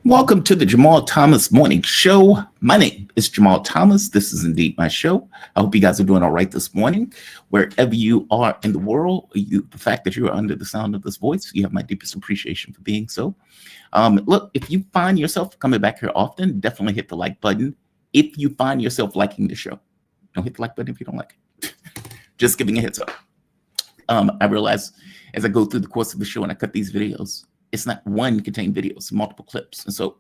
Welcome to the Jamal Thomas Morning Show. My name is Jamal Thomas. This is indeed my show. I hope you guys are doing all right this morning. Wherever you are in the world, the fact that you are under the sound of this voice, you have my deepest appreciation for being so. Look, if you find yourself coming back here often, definitely hit the like button. If you find yourself liking the show, don't hit the like button if you don't like it. Just giving a heads up. I realize as I go through the course of the show and I cut these videos, it's not one contained video, it's multiple clips. And so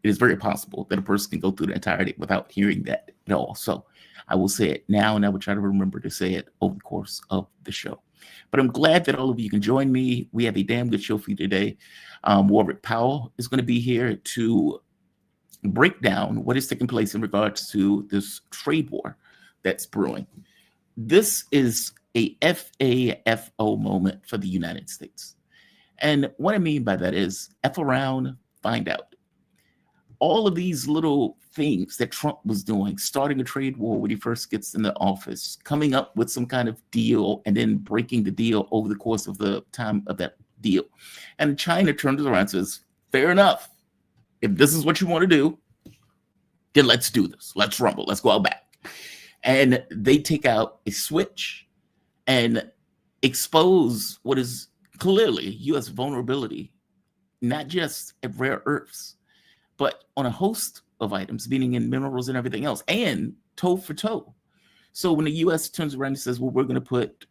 it is very possible that a person can go through the entirety without hearing that at all. So I will say it now, and I will try to remember to say it over the course of the show. But I'm glad that all of you can join me. We have a damn good show for you today. Warwick Powell is going to be here to break down what is taking place in regards to this trade war that's brewing. This is a FAFO moment for the United States. And what I mean by that is F around, find out. All of these little things that Trump was doing, starting a trade war when he first gets in the office, coming up with some kind of deal and then breaking the deal over the course of the time of that deal. And China turns around and says, fair enough. If this is what you want to do, then let's do this. Let's rumble. Let's go out back. And they take out a switch and expose what is clearly U.S. vulnerability, not just at rare earths, but on a host of items, meaning in minerals and everything else, and toe for toe. So when the U.S. turns around and says, well, we're going to put,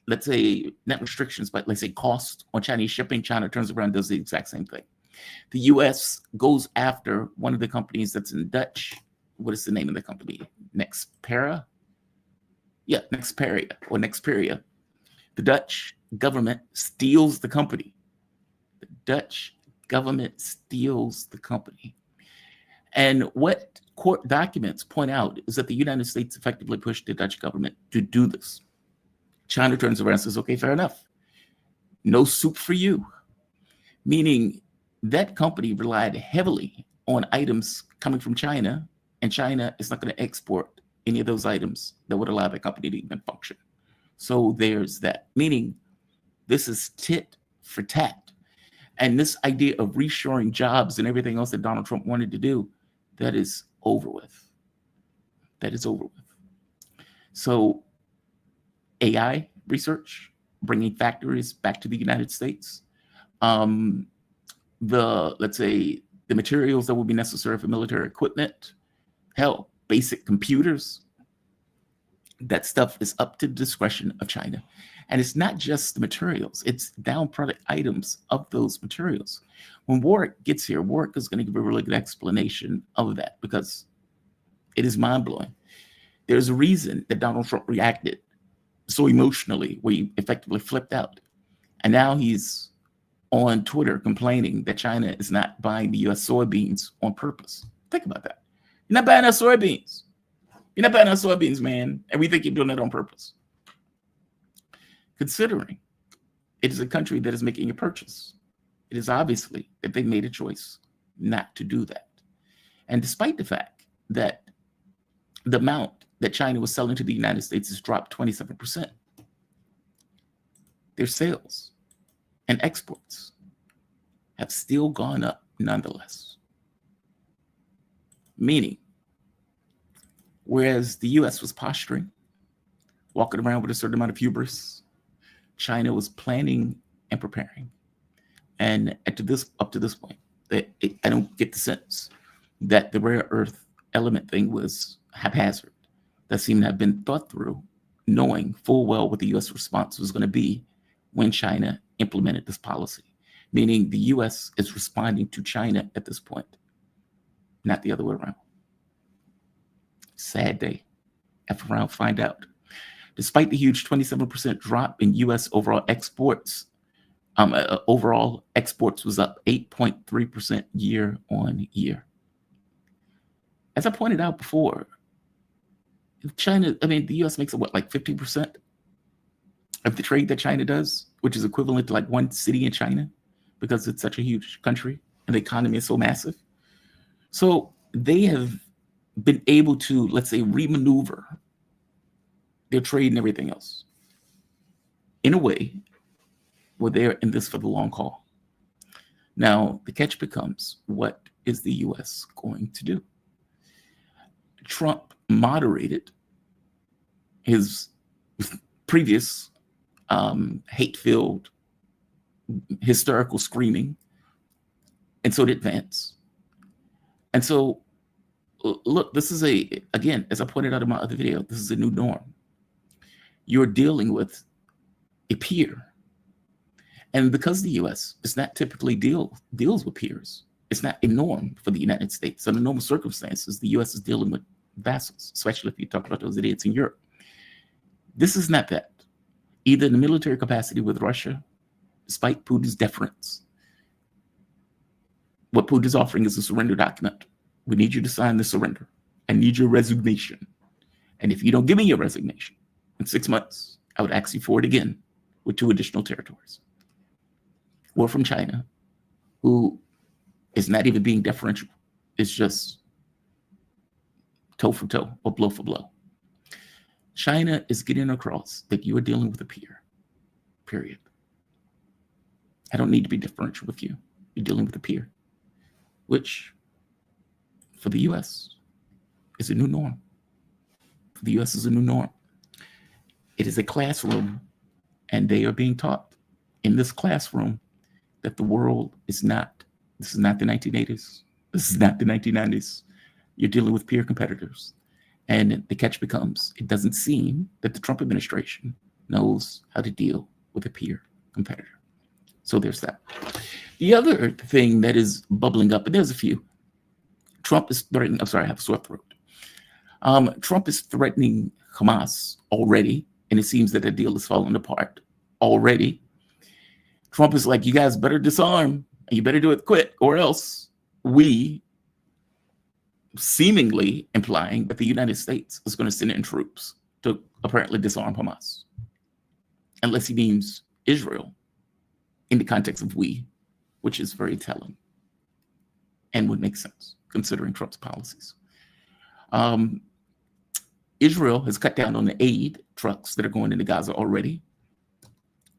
let's say, not restrictions, but let's say cost on Chinese shipping, China turns around and does the exact same thing. The U.S. goes after one of the companies that's in Dutch. What is the name of the company? Nexperia? Yeah, Nexperia or Nexperia. The Dutch government steals the company. The Dutch government steals the company. And what court documents point out is that the United States effectively pushed the Dutch government to do this. China turns around and says, okay, fair enough. No soup for you. Meaning that company relied heavily on items coming from China, and China is not going to export any of those items that would allow the company to even function. So there's that, meaning this is tit for tat. And this idea of reshoring jobs and everything else that Donald Trump wanted to do, that is over with. That is over with. So AI research, bringing factories back to the United States, let's say the materials that will be necessary for military equipment, hell, basic computers, that stuff is up to the discretion of China. And it's not just the materials, it's down product items of those materials. When Warwick gets here, Warwick is going to give a really good explanation of that because it is mind-blowing. There's a reason that Donald Trump reacted so emotionally where he effectively flipped out. And now he's on Twitter complaining that China is not buying the U.S. soybeans on purpose. Think about that. You're not buying our soybeans. You're not buying our soybeans, man, and we think you're doing that on purpose. Considering it is a country that is making a purchase, it is obviously that they made a choice not to do that. And despite the fact that the amount that China was selling to the United States has dropped 27%, their sales and exports have still gone up nonetheless. Meaning, whereas the U.S. was posturing, walking around with a certain amount of hubris, China was planning and preparing. And up to this point, I don't get the sense that the rare earth element thing was haphazard. That seemed to have been thought through, knowing full well what the U.S. response was going to be when China implemented this policy. Meaning the U.S. is responding to China at this point, not the other way around. Sad day. F around, find out. Despite the huge 27% drop in U.S. overall exports was up 8.3% year on year. As I pointed out before, the U.S. makes what, like 15% of the trade that China does, which is equivalent to like one city in China because it's such a huge country and the economy is so massive. So they have been able to, let's say, remaneuver their trade and everything else in a way where they're in this for the long haul. Now, the catch becomes, what is the U.S. going to do? Trump moderated his previous hate-filled, hysterical screaming, and so did Vance. And so, look, this is again, as I pointed out in my other video, this is a new norm. You're dealing with a peer. And because the U.S. is not typically deals with peers, it's not a norm for the United States. Under normal circumstances, the U.S. is dealing with vassals, especially if you talk about those idiots in Europe. This is not that. Either in the military capacity with Russia, despite Putin's deference, what Putin is offering is a surrender document. We need you to sign the surrender. I need your resignation. And if you don't give me your resignation in 6 months, I would ask you for it again with 2 additional territories. Or from China, who is not even being deferential. It's just toe for toe or blow for blow. China is getting across that you are dealing with a peer, period. I don't need to be differential with you. You're dealing with a peer, which for the U.S. is a new norm. For the U.S. is a new norm. It is a classroom, and they are being taught in this classroom that the world is not, this is not the 1980s. This is not the 1990s. You're dealing with peer competitors. And the catch becomes, it doesn't seem that the Trump administration knows how to deal with a peer competitor. So there's that. The other thing that is bubbling up, and there's a few, Trump is threatening, I'm sorry, I have a sore throat. Trump is threatening Hamas already, and it seems that the deal is falling apart already. Trump is like, you guys better disarm, and you better do it quick, or else we, seemingly implying that the United States is going to send in troops to apparently disarm Hamas. Unless he means Israel in the context of we, which is very telling and would make sense considering Trump's policies. Israel has cut down on the aid trucks that are going into Gaza already.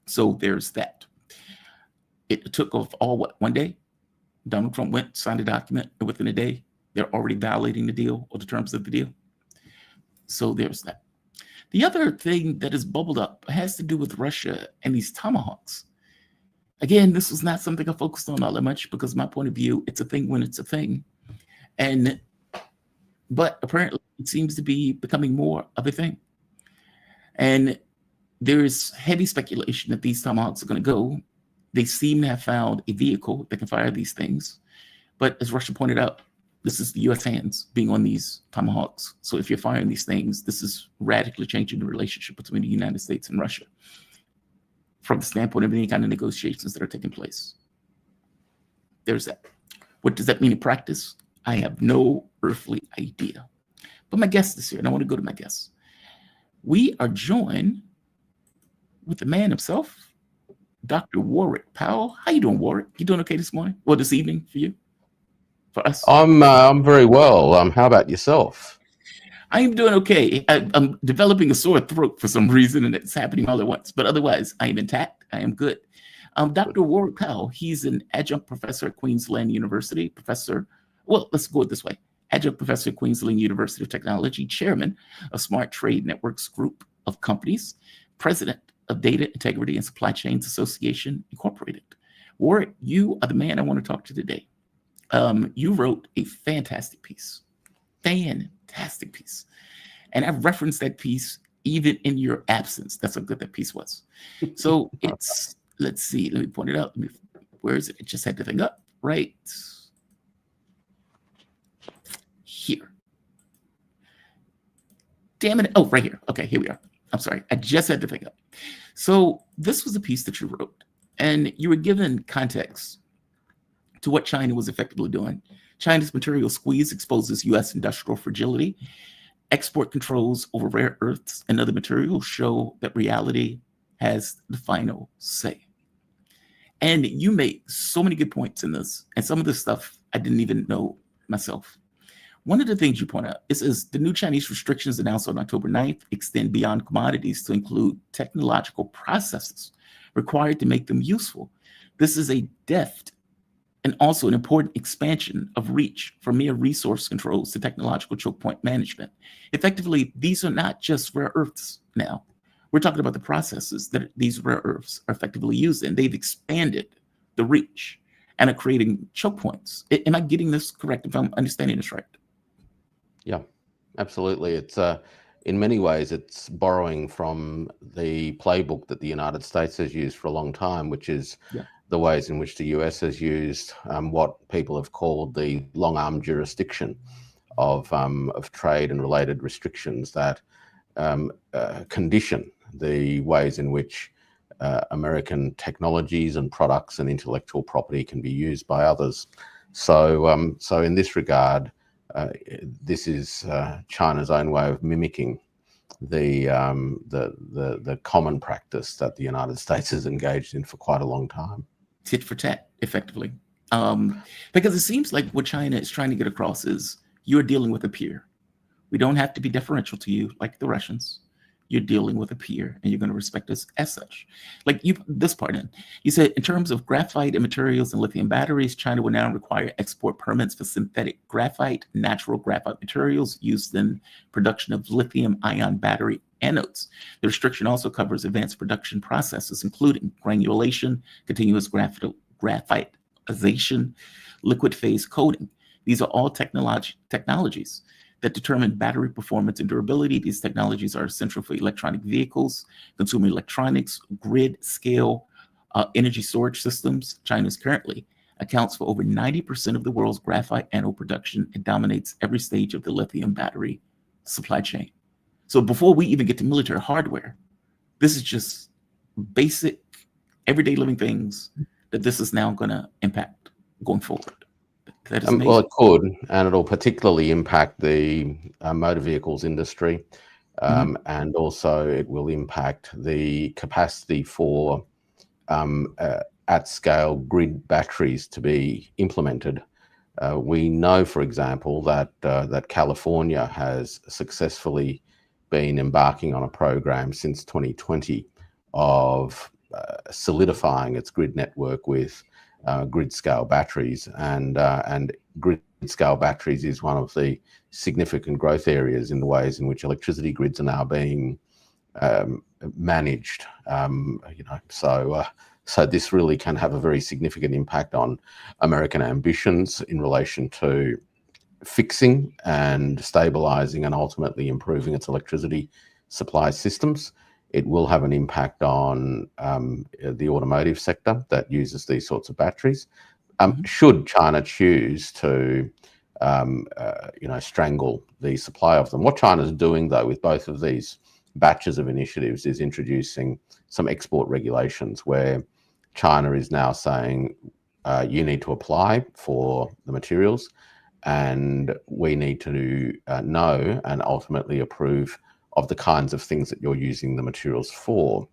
So there's that. It took off one day. Donald Trump went, signed a document, and within a day, they're already violating the deal or the terms of the deal. So there's that. The other thing that has bubbled up has to do with Russia and these Tomahawks. Again, this was not something I focused on all that much because my point of view, it's a thing when it's a thing. But apparently it seems to be becoming more of a thing. And there's heavy speculation that these Tomahawks are going to go. They seem to have found a vehicle that can fire these things. But as Russia pointed out, this is the U.S. hands being on these Tomahawks. So if you're firing these things, this is radically changing the relationship between the United States and Russia from the standpoint of any kind of negotiations that are taking place. There's that. What does that mean in practice? I have no earthly idea. But my guest is here, and I want to go to my guest. We are joined with the man himself, Dr. Warwick Powell. How you doing, Warwick? You doing okay this morning? Well, this evening for you? For us? I'm very well. How about yourself? I am doing okay. I'm developing a sore throat for some reason, and it's happening all at once. But otherwise, I am intact. I am good. Dr. Warwick Powell, he's an adjunct professor at Queensland University, let's go it this way. Adjunct professor at Queensland University of Technology, chairman of Smart Trade Networks Group of Companies, president of Data Integrity and Supply Chains Association, Incorporated. Warwick, you are the man I want to talk to today. You wrote a fantastic piece. And I've referenced that piece even in your absence. That's how good that piece was. So it's, let's see, let me point it out. Where is it? It just had the thing up right here. Damn it. Oh, right here. Okay, here we are. I'm sorry. I just had the thing up. So this was a piece that you wrote, and you were given context to what China was effectively doing. China's material squeeze exposes U.S. industrial fragility. Export controls over rare earths and other materials show that reality has the final say. And you make so many good points in this, and some of this stuff I didn't even know myself. One of the things you point out is the new Chinese restrictions announced on October 9th extend beyond commodities to include technological processes required to make them useful. This is a deft and also an important expansion of reach from mere resource controls to technological choke point management. Effectively, these are not just rare earths now. We're talking about the processes that these rare earths are effectively used in. They've expanded the reach and are creating choke points. Am I getting this correct, if I'm understanding this right? Yeah, absolutely. It's in many ways, it's borrowing from the playbook that the United States has used for a long time, which is the ways in which the US has used what people have called the long-arm jurisdiction of trade and related restrictions that condition the ways in which American technologies and products and intellectual property can be used by others. So, so in this regard, this is China's own way of mimicking the common practice that the United States has engaged in for quite a long time. Tit for tat, effectively. Because it seems like what China is trying to get across is you're dealing with a peer. We don't have to be deferential to you like the Russians. You're dealing with a peer and you're going to respect us as such. Like this part in, you said in terms of graphite and materials and lithium batteries, China will now require export permits for synthetic graphite, natural graphite materials used in production of lithium ion battery anodes. The restriction also covers advanced production processes, including granulation, continuous graphitization, liquid phase coating. These are all technologies that determine battery performance and durability. These technologies are essential for electronic vehicles, consumer electronics, grid scale energy storage systems. China currently accounts for over 90% of the world's graphite anode production and dominates every stage of the lithium battery supply chain. So before we even get to military hardware, this is just basic, everyday living things that this is now going to impact going forward. Well, it could, and it'll particularly impact the motor vehicles industry, and also it will impact the capacity for at-scale grid batteries to be implemented. We know, for example, that that California has successfully been embarking on a program since 2020 of solidifying its grid network with grid-scale batteries, and grid-scale batteries is one of the significant growth areas in the ways in which electricity grids are now being managed. So this really can have a very significant impact on American ambitions in relation to fixing and stabilizing and ultimately improving its electricity supply systems. It will have an impact on the automotive sector that uses these sorts of batteries. Should China choose to, strangle the supply of them. What China's doing, though, with both of these batches of initiatives is introducing some export regulations where China is now saying you need to apply for the materials and we need to know and ultimately approve of the kinds of things that you're using the materials for.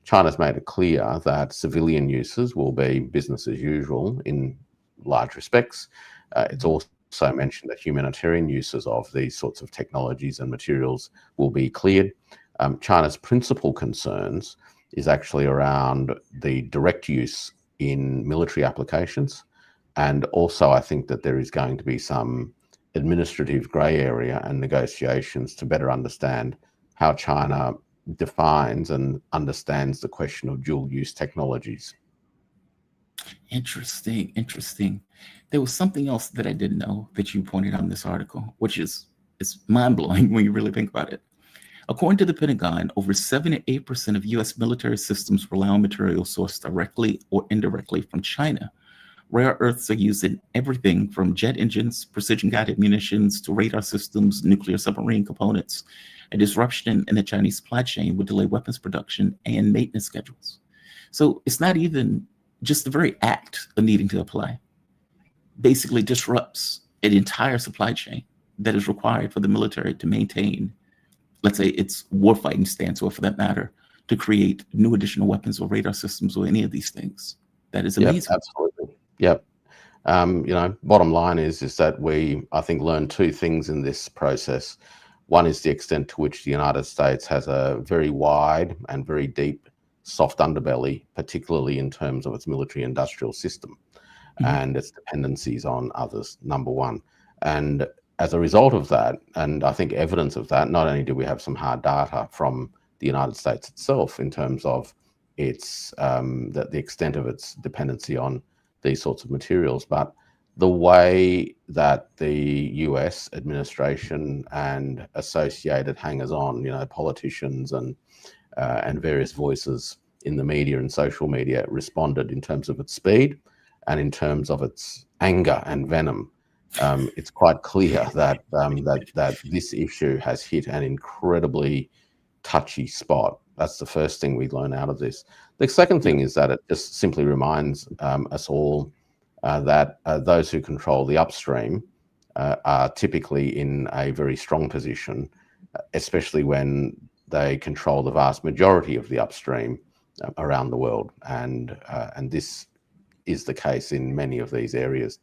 China's made it clear that civilian uses will be business as usual in large respects. It's also mentioned that humanitarian uses of these sorts of technologies and materials will be cleared. China's principal concerns is actually around the direct use in military applications. And also I think that there is going to be some administrative grey area and negotiations to better understand how China defines and understands the question of dual-use technologies. Interesting. There was something else that I didn't know that you pointed out in this article, which is mind-blowing when you really think about it. According to the Pentagon, over 78% of U.S. military systems rely on materials sourced directly or indirectly from China. Rare earths are used in everything from jet engines, precision-guided munitions, to radar systems, nuclear submarine components. A disruption in the Chinese supply chain would delay weapons production and maintenance schedules. So it's not even just the very act of needing to apply. Basically disrupts an entire supply chain that is required for the military to maintain, let's say, its warfighting stance, or for that matter, to create new additional weapons or radar systems or any of these things. That is amazing. Yep, absolutely. Yep. Bottom line is that we, I think, learned two things in this process. One is the extent to which the United States has a very wide and very deep soft underbelly, particularly in terms of its military industrial system. and its dependencies on others, number one. And as a result of that, and I think evidence of that, not only do we have some hard data from the United States itself in terms of its the extent of its dependency on these sorts of materials, but the way that the US administration and associated hangers-on, politicians and various voices in the media and social media responded in terms of its speed and in terms of its anger and venom. It's quite clear that that this issue has hit an incredibly touchy spot. That's the first thing we learn out of this. The second thing is that it just simply reminds us all that those who control the upstream are typically in a very strong position, especially when they control the vast majority of the upstream around the world, and this is the case in many of these areas.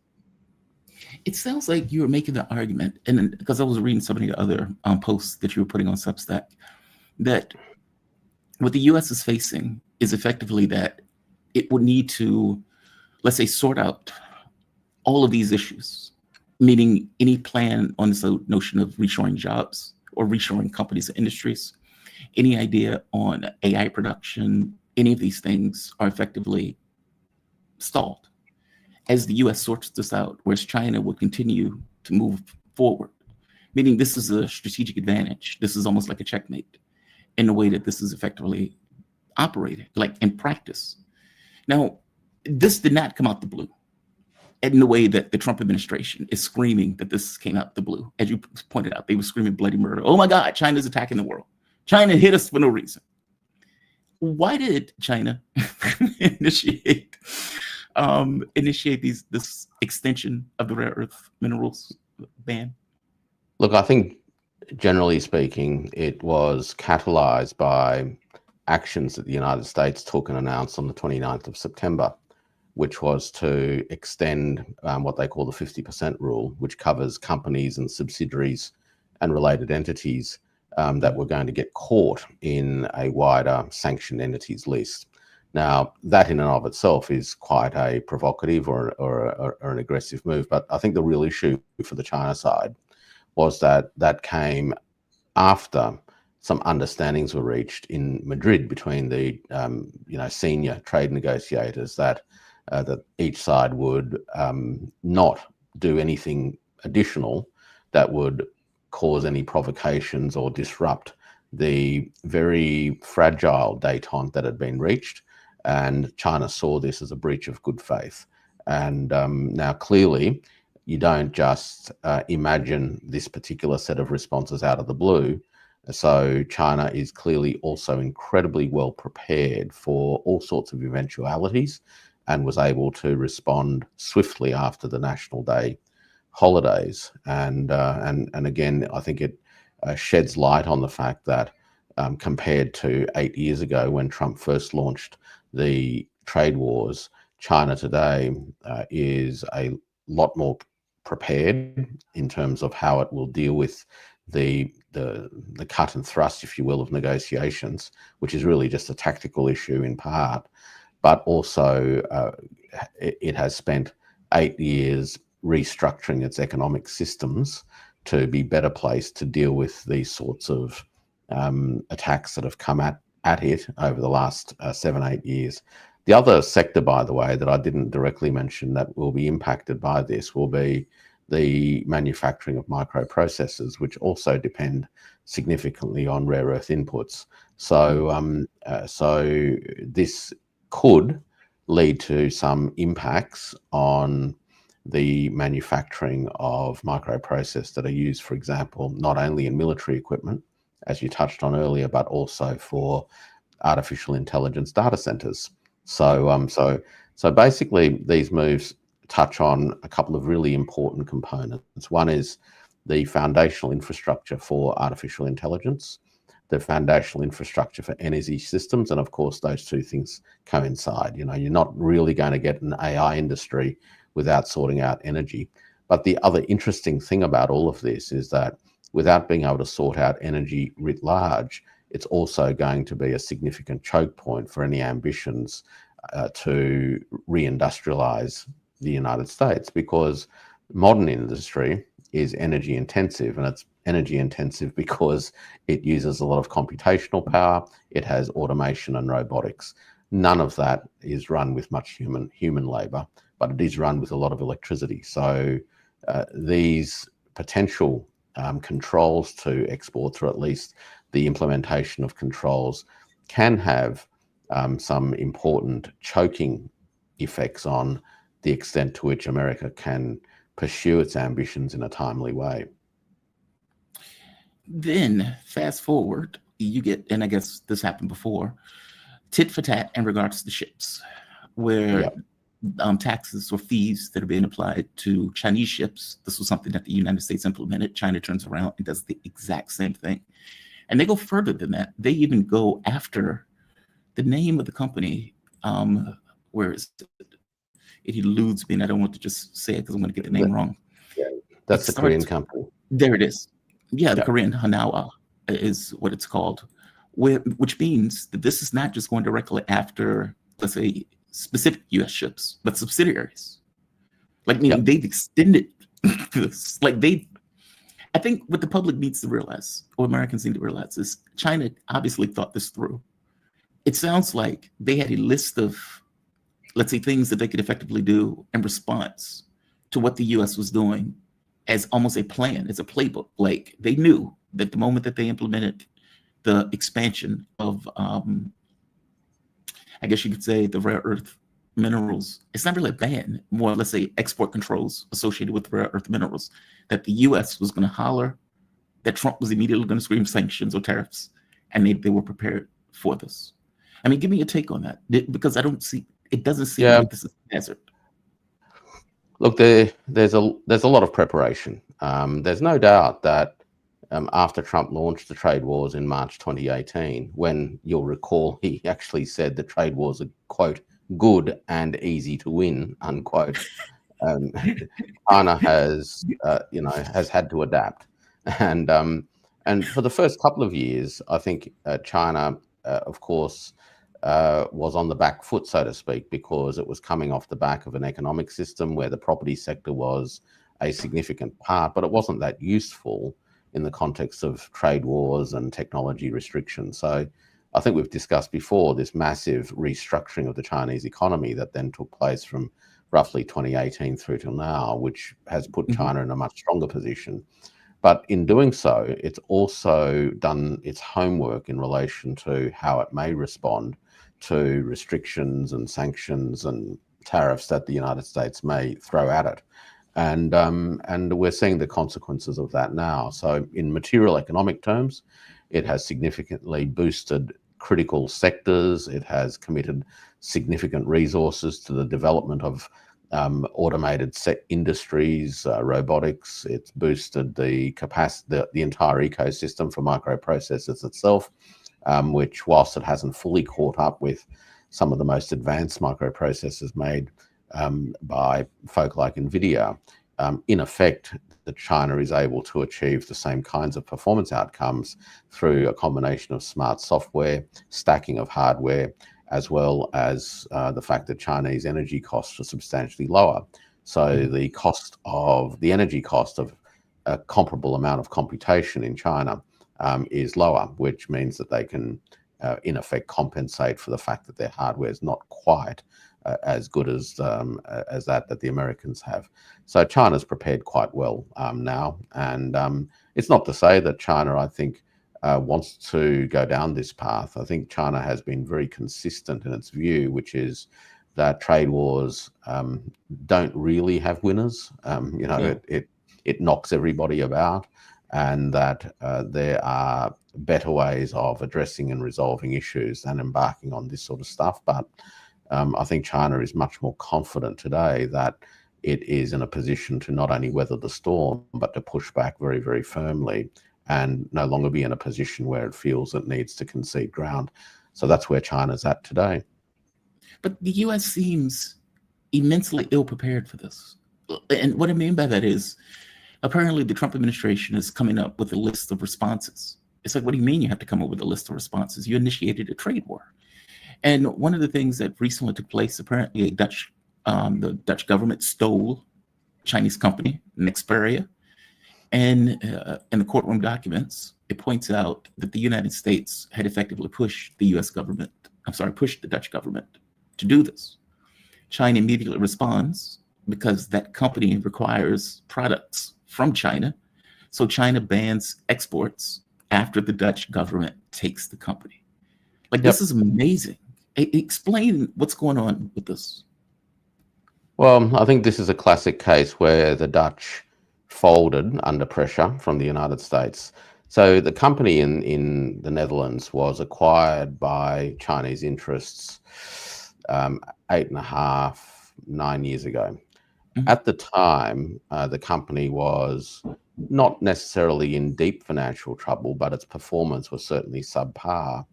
It sounds like you were making the argument, and because I was reading some of the other posts that you were putting on Substack, that what the U.S. is facing is effectively that it would need to, let's say, sort out all of these issues, meaning any plan on this notion of reshoring jobs or reshoring companies and industries, any idea on AI production, any of these things are effectively stalled as the US sorts this out, whereas China would continue to move forward, meaning this is a strategic advantage. This is almost like a checkmate in the way that this is effectively operated, like in practice. Now, this did not come out the blue in the way that the Trump administration is screaming that this came out the blue. As you pointed out, they were screaming bloody murder. Oh my God, China's attacking the world. China hit us for no reason. Why did China initiate this extension of the rare earth minerals ban? Look, I think generally speaking, it was catalyzed by actions that the United States took and announced on the 29th of September, which was to extend what they call the 50% rule, which covers companies and subsidiaries and related entities that were going to get caught in a wider sanctioned entities list. Now, that in and of itself is quite a provocative or an aggressive move. But I think the real issue for the China side was that that came after some understandings were reached in Madrid between the senior trade negotiators that each side would not do anything additional that would cause any provocations or disrupt the very fragile détente that had been reached. And China saw this as a breach of good faith. And now clearly, you don't just imagine this particular set of responses out of the blue. So China is clearly also incredibly well prepared for all sorts of eventualities and was able to respond swiftly after the National Day holidays. And again, I think it sheds light on the fact that compared to 8 years ago when Trump first launched the trade wars, China today is a lot more prepared in terms of how it will deal with the cut and thrust, if you will, of negotiations, which is really just a tactical issue in part, but also it has spent 8 years restructuring its economic systems to be better placed to deal with these sorts of attacks that have come at it over the last 7-8 years. The other sector, by the way, that I didn't directly mention that will be impacted by this will be the manufacturing of microprocessors, which also depend significantly on rare earth inputs. So, so this could lead to some impacts on the manufacturing of microprocessors that are used, for example, not only in military equipment, as you touched on earlier, but also for artificial intelligence data centers. So, so basically, these moves touch on a couple of really important components. One is the foundational infrastructure for artificial intelligence, the foundational infrastructure for energy systems, and of course, those two things coincide. You know, you're not really going to get an AI industry without sorting out energy. But the other interesting thing about all of this is that without being able to sort out energy writ large, it's also going to be a significant choke point for any ambitions to reindustrialize the United States, because modern industry is energy intensive, and it's energy intensive because it uses a lot of computational power. It has automation and robotics. None of that is run with much human labor, but it is run with a lot of electricity. So these potential controls to exports, or at least the implementation of controls, can have some important choking effects on the extent to which America can pursue its ambitions in a timely way. Then fast forward, you get, and I guess this happened before, tit for tat in regards to ships, where taxes or fees that are being applied to Chinese ships. This was something that the United States implemented. China turns around and does the exact same thing. And they go further than that. They even go after the name of the company. Where is it? It eludes me, and I don't want to just say it because I'm going to get the name wrong. Yeah, that's the Korean company. There it is. Yeah, the Korean Hanawa is what it's called, which means that this is not just going directly after, let's say, specific U.S. ships, but subsidiaries. Like, meaning they've extended this. I think what the public needs to realize, or Americans need to realize, is China obviously thought this through. It sounds like they had a list of, let's say, things that they could effectively do in response to what the U.S. was doing, as almost a plan, as a playbook. Like, they knew that the moment that they implemented the expansion of, I guess you could say, the rare earth minerals, it's not really a ban, more, let's say, export controls associated with rare earth minerals, that the U.S. was going to holler, that Trump was immediately going to scream sanctions or tariffs, and they were prepared for this. I mean, give me a take on that, because it doesn't seem like this is a hazard. Look, there's a lot of preparation. There's no doubt that after Trump launched the trade wars in March 2018, when you'll recall he actually said the trade wars are, quote, good and easy to win, unquote, China has had to adapt. And for the first couple of years, I think China, of course, was on the back foot, so to speak, because it was coming off the back of an economic system where the property sector was a significant part, but it wasn't that useful in the context of trade wars and technology restrictions. So I think we've discussed before this massive restructuring of the Chinese economy that then took place from roughly 2018 through till now, which has put China in a much stronger position. But in doing so, it's also done its homework in relation to how it may respond to restrictions and sanctions and tariffs that the United States may throw at it. And we're seeing the consequences of that now. So in material economic terms, it has significantly boosted critical sectors. It has committed significant resources to the development of automated industries, robotics. It's boosted the capacity, the entire ecosystem for microprocessors itself, which, whilst it hasn't fully caught up with some of the most advanced microprocessors made by folk like NVIDIA, in effect, that China is able to achieve the same kinds of performance outcomes through a combination of smart software, stacking of hardware, as well as the fact that Chinese energy costs are substantially lower. So the energy cost of a comparable amount of computation in China is lower, which means that they can, in effect, compensate for the fact that their hardware is not quite as good as that the Americans have. So China's prepared quite well now, and it's not to say that China, I think, wants to go down this path. I think China has been very consistent in its view, which is that trade wars don't really have winners. It knocks everybody about, and that there are better ways of addressing and resolving issues than embarking on this sort of stuff. But I think China is much more confident today that it is in a position to not only weather the storm, but to push back very, very firmly and no longer be in a position where it feels it needs to concede ground. So that's where China's at today. But the U.S. seems immensely ill-prepared for this. And what I mean by that is, apparently the Trump administration is coming up with a list of responses. It's like, what do you mean you have to come up with a list of responses? You initiated a trade war. And one of the things that recently took place, apparently a Dutch The Dutch government stole Chinese company, Nexperia. And in the courtroom documents, it points out that the United States had effectively pushed the pushed the Dutch government to do this. China immediately responds because that company requires products from China. So China bans exports after the Dutch government takes the company. Like, this is amazing. Explain what's going on with this. Well, I think this is a classic case where the Dutch folded under pressure from the United States. So the company in the Netherlands was acquired by Chinese interests 8.5, 9 years ago. Mhm. At the time, the company was not necessarily in deep financial trouble, but its performance was certainly subpar,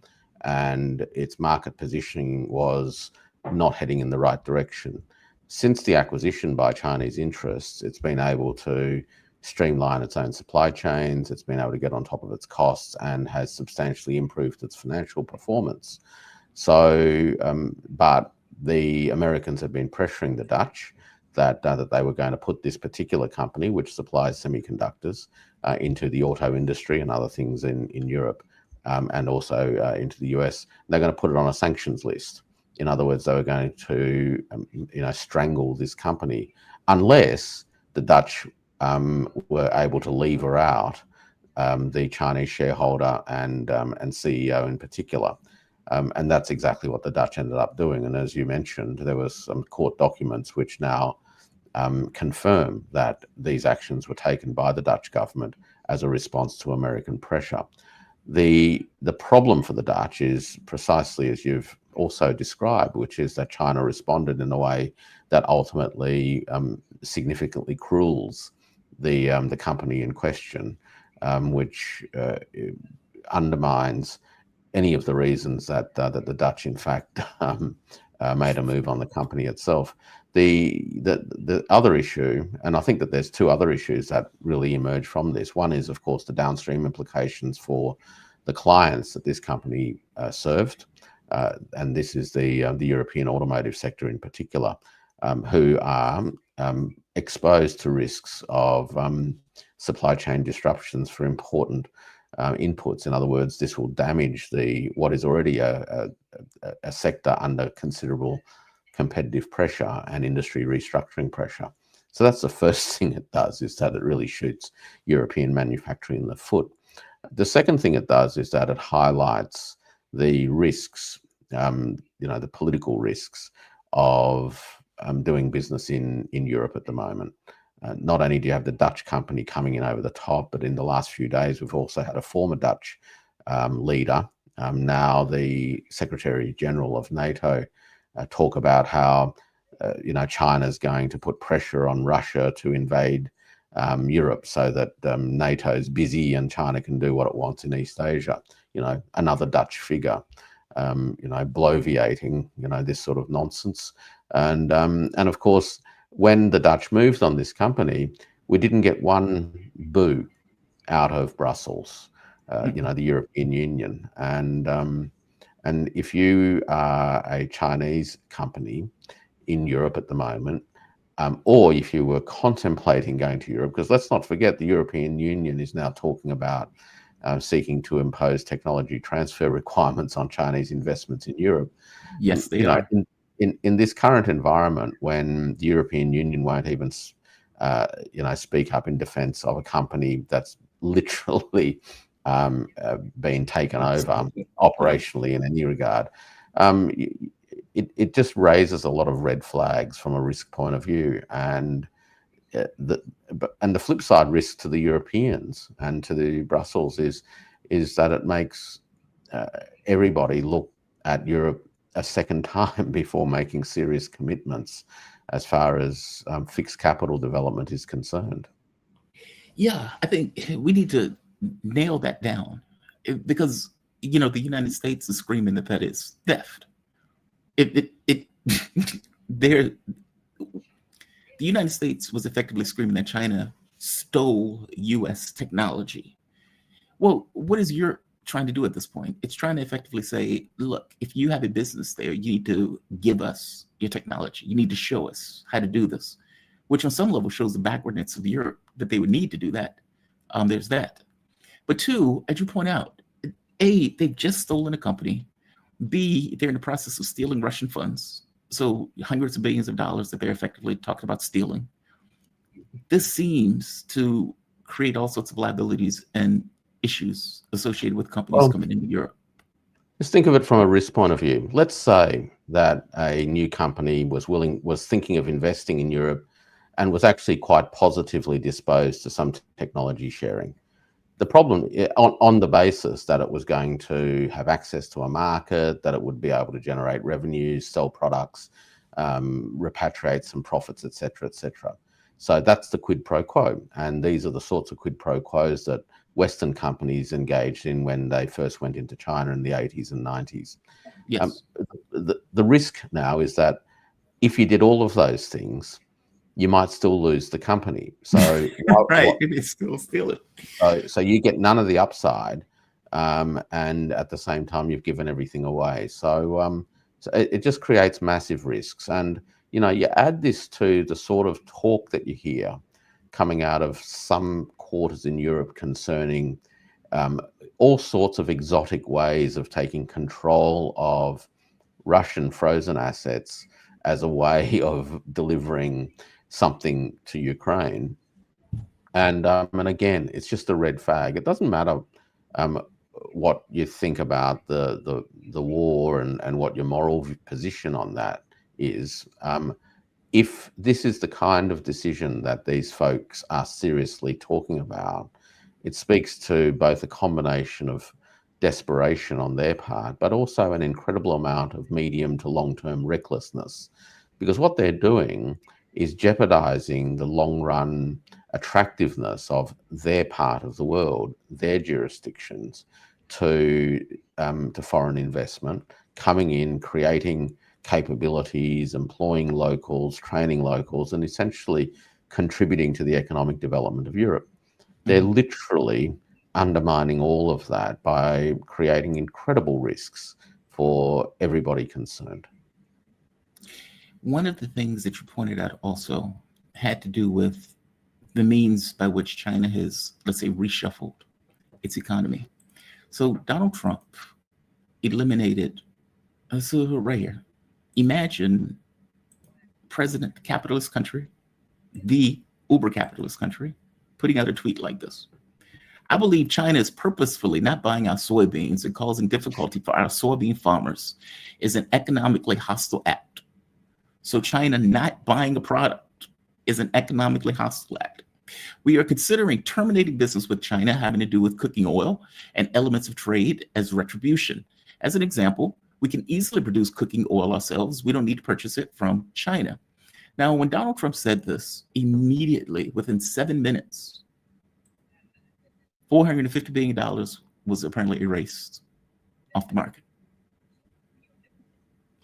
and its market positioning was not heading in the right direction. Since the acquisition by Chinese interests, it's been able to streamline its own supply chains, it's been able to get on top of its costs, and has substantially improved its financial performance. So, but the Americans have been pressuring the Dutch that they were going to put this particular company, which supplies semiconductors, into the auto industry and other things in Europe, and also into the US. They're going to put it on a sanctions list. In other words, they were going to, strangle this company unless the Dutch were able to lever out the Chinese shareholder and CEO in particular. And that's exactly what the Dutch ended up doing. And as you mentioned, there was some court documents which now confirm that these actions were taken by the Dutch government as a response to American pressure. The problem for the Dutch is precisely as you've also described, which is that China responded in a way that ultimately significantly cruels the company in question, which undermines any of the reasons that the Dutch, in fact, made a move on the company itself. The other issue, and I think that there's two other issues that really emerge from this. One is, of course, the downstream implications for the clients that this company served, and this is the European automotive sector in particular, who are exposed to risks of supply chain disruptions for important inputs. In other words, this will damage what is already a sector under considerable competitive pressure and industry restructuring pressure. So that's the first thing it does, is that it really shoots European manufacturing in the foot. The second thing it does is that it highlights the risks, the political risks of doing business in Europe at the moment. Not only do you have the Dutch company coming in over the top, but in the last few days, we've also had a former Dutch leader, now the Secretary General of NATO, talk about how China's going to put pressure on Russia to invade Europe so that NATO's busy and China can do what it wants in East Asia. Another Dutch figure, bloviating, this sort of nonsense. And of course, when the Dutch moved on this company, we didn't get one boo out of Brussels, the European Union. And if you are a Chinese company in Europe at the moment, or if you were contemplating going to Europe, because let's not forget the European Union is now talking about seeking to impose technology transfer requirements on Chinese investments in Europe. Yes, they are. In this current environment, when the European Union won't even, speak up in defence of a company that's literally been taken over operationally in any regard, it just raises a lot of red flags from a risk point of view. And the flip side risk to the Europeans and to the Brussels is that it makes everybody look at Europe a second time before making serious commitments as far as fixed capital development is concerned. Yeah, I think we need to nail that down, because the United States is screaming that is theft. The United States was effectively screaming that China stole U.S. technology. Well, what is trying to do at this point. It's trying to effectively say, look, if you have a business there, you need to give us your technology. You need to show us how to do this, which on some level shows the backwardness of Europe, that they would need to do that. There's that. But two, as you point out, A, they've just stolen a company. B, they're in the process of stealing Russian funds. So hundreds of billions of dollars that they're effectively talking about stealing. This seems to create all sorts of liabilities and issues associated with companies coming into Europe. Just think of it from a risk point of view. Let's say that a new company was thinking of investing in Europe and was actually quite positively disposed to some technology sharing. The problem, on the basis that it was going to have access to a market, that it would be able to generate revenues, sell products, repatriate some profits, etc., etc. So that's the quid pro quo, and these are the sorts of quid pro quos that Western companies engaged in when they first went into China in the 80s and 90s. Yes. The risk now is that if you did all of those things, you might still lose the company. So right, it's still steal it. So you get none of the upside, and at the same time you've given everything away. So it just creates massive risks. And you add this to the sort of talk that you hear coming out of some quarters in Europe concerning all sorts of exotic ways of taking control of Russian frozen assets as a way of delivering something to Ukraine. And again, it's just a red flag. It doesn't matter what you think about the war and what your moral position on that is. If this is the kind of decision that these folks are seriously talking about, it speaks to both a combination of desperation on their part, but also an incredible amount of medium to long-term recklessness, because what they're doing is jeopardizing the long-run attractiveness of their part of the world, their jurisdictions, to foreign investment coming in, creating capabilities, employing locals, training locals, and essentially contributing to the economic development of Europe. They're literally undermining all of that by creating incredible risks for everybody concerned. One of the things that you pointed out also had to do with the means by which China has, let's say, reshuffled its economy. So Donald Trump eliminated a sort of rare. Imagine president, capitalist country, the uber capitalist country, putting out a tweet like this. I believe China is purposefully not buying our soybeans and causing difficulty for our soybean farmers is an economically hostile act. So China not buying a product is an economically hostile act. We are considering terminating business with China having to do with cooking oil and elements of trade as retribution. As an example, we can easily produce cooking oil ourselves. We don't need to purchase it from China. Now, when Donald Trump said this, immediately within 7 minutes, $450 billion was apparently erased off the market.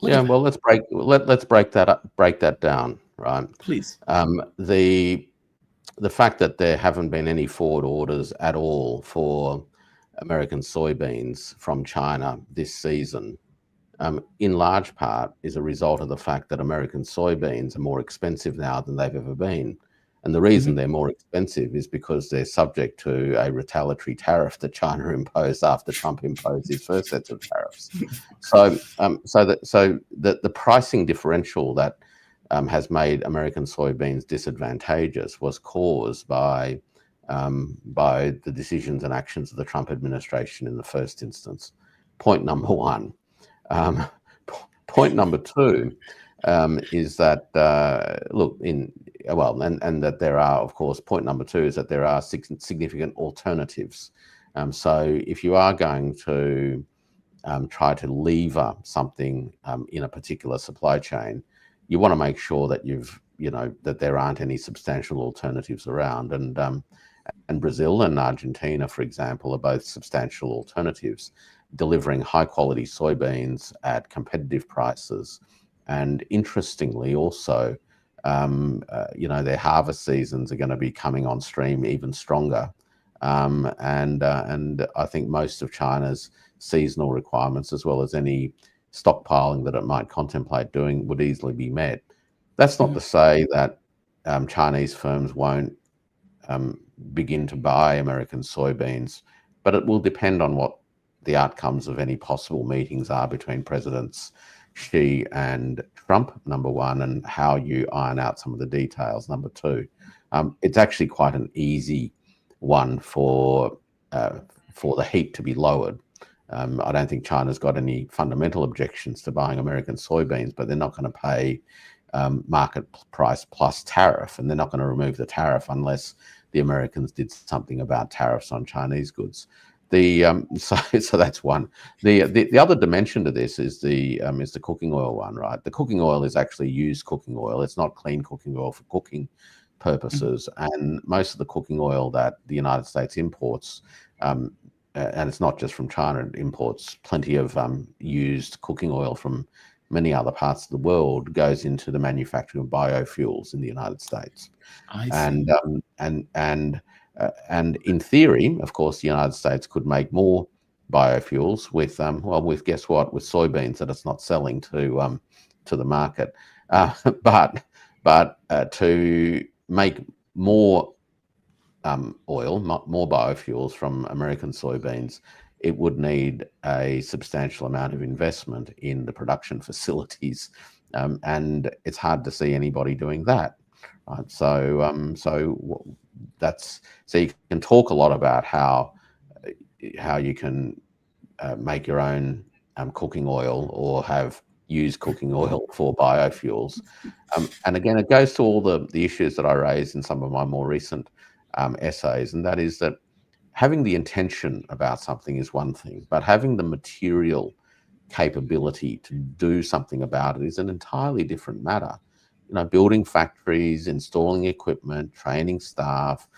Well, let's break that down, right? Please. The fact that there haven't been any forward orders at all for American soybeans from China this season, in large part is a result of the fact that American soybeans are more expensive now than they've ever been. And the reason they're more expensive is because they're subject to a retaliatory tariff that China imposed after Trump imposed his first set of tariffs. So the pricing differential that has made American soybeans disadvantageous was caused by the decisions and actions of the Trump administration in the first instance. Point number one. Point number two is that that there are, of course, point number two is that there are significant alternatives. So if you are going to try to lever something in a particular supply chain, you want to make sure that that there aren't any substantial alternatives around. And Brazil and Argentina, for example, are both substantial alternatives, delivering high quality soybeans at competitive prices. And interestingly, also, their harvest seasons are going to be coming on stream even stronger and I think most of China's seasonal requirements, as well as any stockpiling that it might contemplate doing, would easily be met. That's not to say that Chinese firms won't begin to buy American soybeans, but it will depend on what the outcomes of any possible meetings are between Presidents Xi and Trump, number one, and how you iron out some of the details, number two. It's actually quite an easy one for the heat to be lowered. I don't think China's got any fundamental objections to buying American soybeans, but they're not going to pay market price plus tariff, and they're not going to remove the tariff unless the Americans did something about tariffs on Chinese goods. So that's one. The other dimension to this is the cooking oil one, right? The cooking oil is actually used cooking oil. It's not clean cooking oil for cooking purposes, and most of the cooking oil that the United States imports, and it's not just from China, it imports plenty of used cooking oil from many other parts of the world, goes into the manufacturing of biofuels in the United States. And in theory, of course, the United States could make more biofuels with guess what, with soybeans that it's not selling to the market, but to make more oil, more biofuels from American soybeans, it would need a substantial amount of investment in the production facilities, and it's hard to see anybody doing that. Right? So you can talk a lot about how you can make your own cooking oil or have used cooking oil for biofuels, and again, it goes to all the issues that I raised in some of my more recent essays, and that is that having the intention about something is one thing, but having the material capability to do something about it is an entirely different matter. You know, building factories, installing equipment, training staff,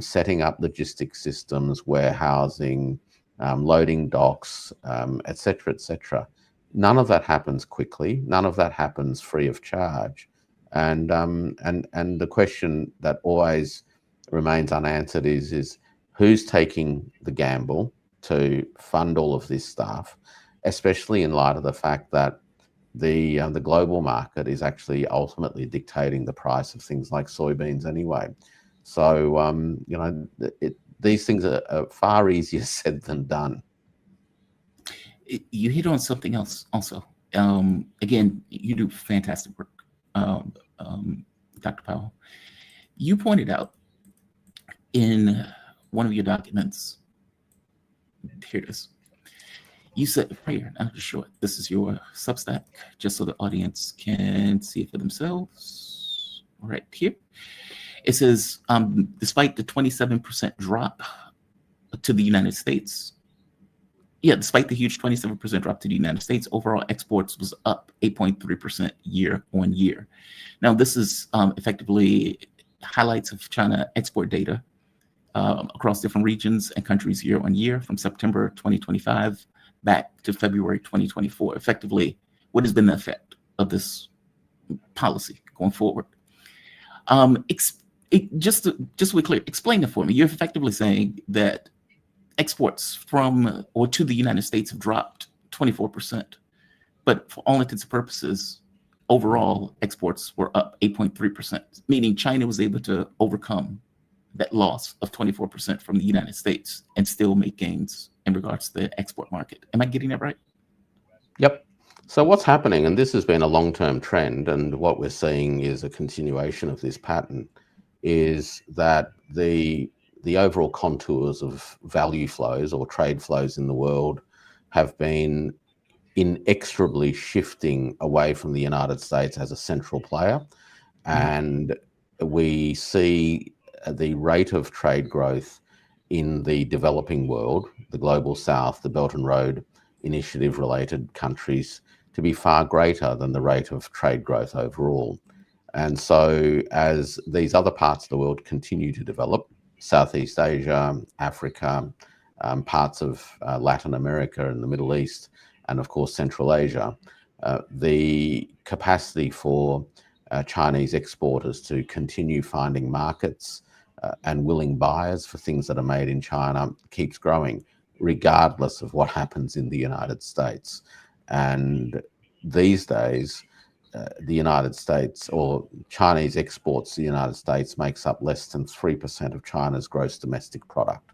setting up logistics systems, warehousing, loading docks, et cetera. None of that happens quickly. None of that happens free of charge. And the question that always remains unanswered is who's taking the gamble to fund all of this stuff, especially in light of the fact that the global market is actually ultimately dictating the price of things like soybeans anyway. So these things are far easier said than done. You hit on something else also. Again, you do fantastic work, Dr. Powell. You pointed out in one of your documents, here it is. You said, here, I'll just show it. This is your Substack, just so the audience can see it for themselves. Right here. It says, despite the 27% drop to the United States, despite the huge 27% drop to the United States, overall exports was up 8.3% year on year. Now, this is effectively highlights of China export data across different regions and countries year on year from September 2025 back to February 2024. Effectively, what has been the effect of this policy going forward? Just to be clear, explain it for me. You're effectively saying that exports from or to the United States have dropped 24%, but for all intents and purposes, overall exports were up 8.3%, meaning China was able to overcome that loss of 24% from the United States and still make gains in regards to the export market. Am I getting that right? Yep. So what's happening, and this has been a long-term trend, and what we're seeing is a continuation of this pattern, is that the overall contours of value flows or trade flows in the world have been inexorably shifting away from the United States as a central player. And we see the rate of trade growth in the developing world, the global south, the Belt and Road Initiative related countries, to be far greater than the rate of trade growth overall. And so as these other parts of the world continue to develop, Southeast Asia, Africa, parts of Latin America and the Middle East, and of course Central Asia, the capacity for Chinese exporters to continue finding markets and willing buyers for things that are made in China keeps growing, regardless of what happens in the United States. And these days, the United States or Chinese exports to the United States makes up less than 3% of China's gross domestic product.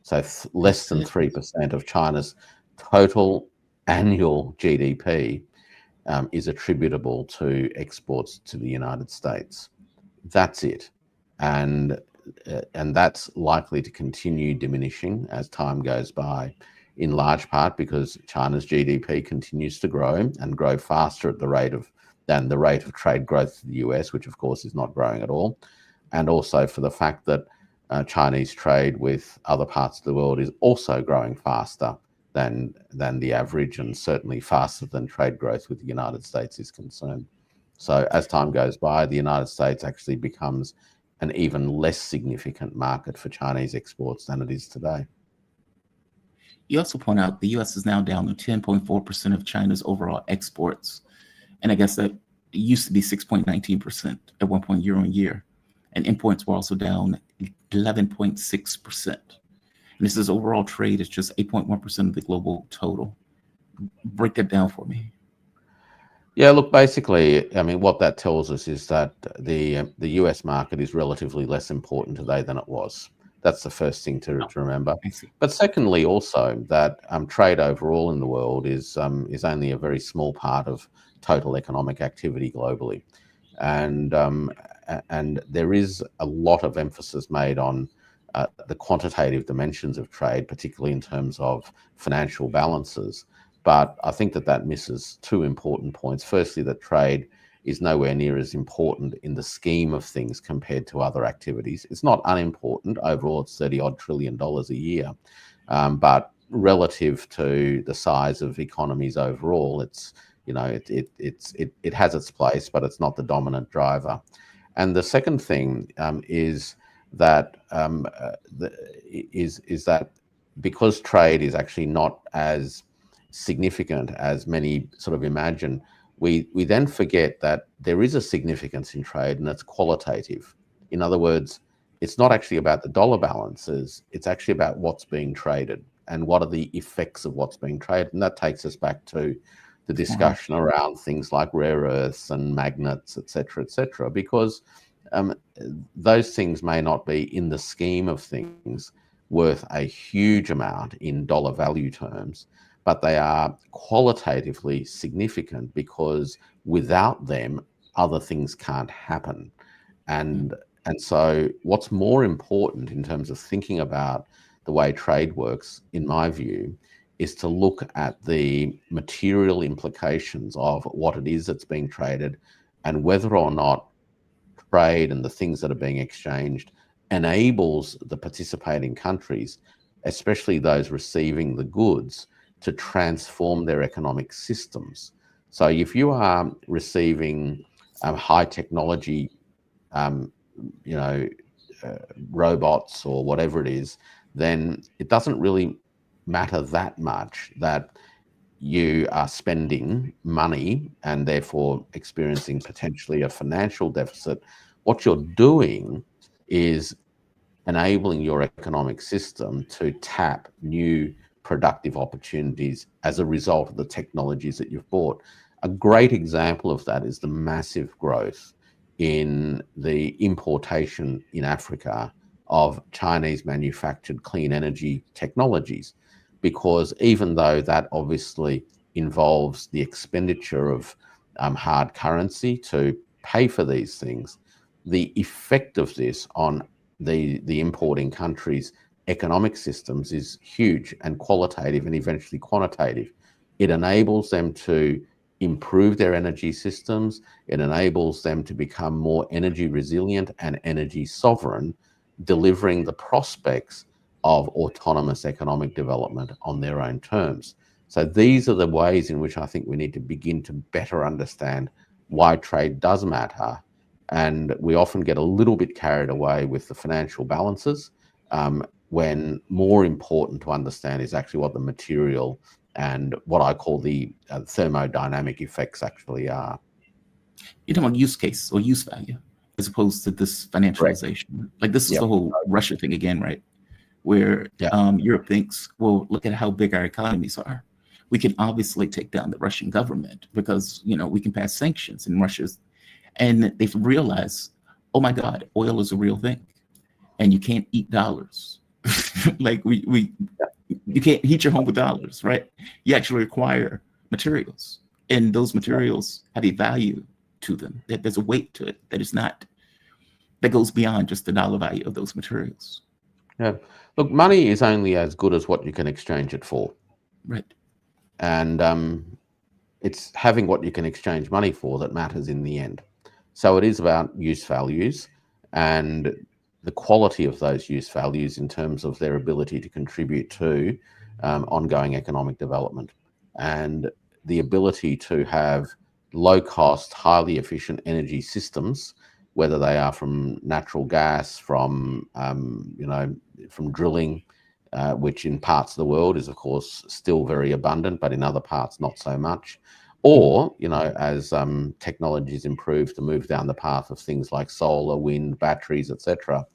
So less than 3% of China's total annual GDP is attributable to exports to the United States. That's it. And that's likely to continue diminishing as time goes by, in large part because China's GDP continues to grow and grow faster at than the rate of trade growth to the US, which of course is not growing at all. And also for the fact that Chinese trade with other parts of the world is also growing faster than the average, and certainly faster than trade growth with the United States is concerned. So as time goes by, the United States actually becomes an even less significant market for Chinese exports than it is today. You also point out the U.S. is now down to 10.4% of China's overall exports. And I guess that used to be 6.19% at one point year on year. And imports were also down 11.6%. And this is overall trade is just 8.1% of the global total. Break that down for me. Yeah, look, basically, I mean, what that tells us is that the US market is relatively less important today than it was. That's the first thing to remember. But secondly, also that trade overall in the world is only a very small part of total economic activity globally, and there is a lot of emphasis made on the quantitative dimensions of trade, particularly in terms of financial balances. But I think that misses two important points. Firstly, that trade is nowhere near as important in the scheme of things compared to other activities. It's not unimportant. Overall, it's $30-odd trillion a year. But relative to the size of economies overall, it's, you know, it has its place, but it's not the dominant driver. And the second thing is that because trade is actually not as significant as many sort of imagine, we then forget that there is a significance in trade, and it's qualitative. In other words, it's not actually about the dollar balances, it's actually about what's being traded and what are the effects of what's being traded. And that takes us back to the discussion around things like rare earths and magnets, et cetera, because those things may not be, in the scheme of things, worth a huge amount in dollar value terms, but they are qualitatively significant because without them, other things can't happen. And so what's more important in terms of thinking about the way trade works, in my view, is to look at the material implications of what it is that's being traded and whether or not trade and the things that are being exchanged enables the participating countries, especially those receiving the goods, to transform their economic systems. So if you are receiving high technology, robots or whatever it is, then it doesn't really matter that much that you are spending money and therefore experiencing potentially a financial deficit. What you're doing is enabling your economic system to tap new productive opportunities as a result of the technologies that you've bought. A great example of that is the massive growth in the importation in Africa of Chinese manufactured clean energy technologies, because even though that obviously involves the expenditure of hard currency to pay for these things, the effect of this on the importing countries' economic systems is huge and qualitative and eventually quantitative. It enables them to improve their energy systems. It enables them to become more energy resilient and energy sovereign, delivering the prospects of autonomous economic development on their own terms. So these are the ways in which I think we need to begin to better understand why trade does matter. And we often get a little bit carried away with the financial balances, when more important to understand is actually what the material and what I call the thermodynamic effects actually are. You're talking about use case or use value. as opposed to this Correct. financialization. Like this is Yep. the whole Russia thing again, right? Where Yeah. Europe thinks, well, look at how big our economies are. We can obviously take down the Russian government because, you know, we can pass sanctions in Russia's, and they've realized, oh my God, oil is a real thing, and you can't eat dollars. Like you can't heat your home with dollars, right? You actually require materials, and those materials have a value to them. That there's a weight to it that is not that goes beyond just the dollar value of those materials. Yeah. Look, money is only as good as what you can exchange it for. Right. And it's having what you can exchange money for that matters in the end. So it is about use values and the quality of those use values in terms of their ability to contribute to ongoing economic development, and the ability to have low cost, highly efficient energy systems, whether they are from natural gas, from from drilling, which in parts of the world is of course still very abundant, but in other parts not so much. Or, as technologies improve to move down the path of things like solar, wind, batteries, etc.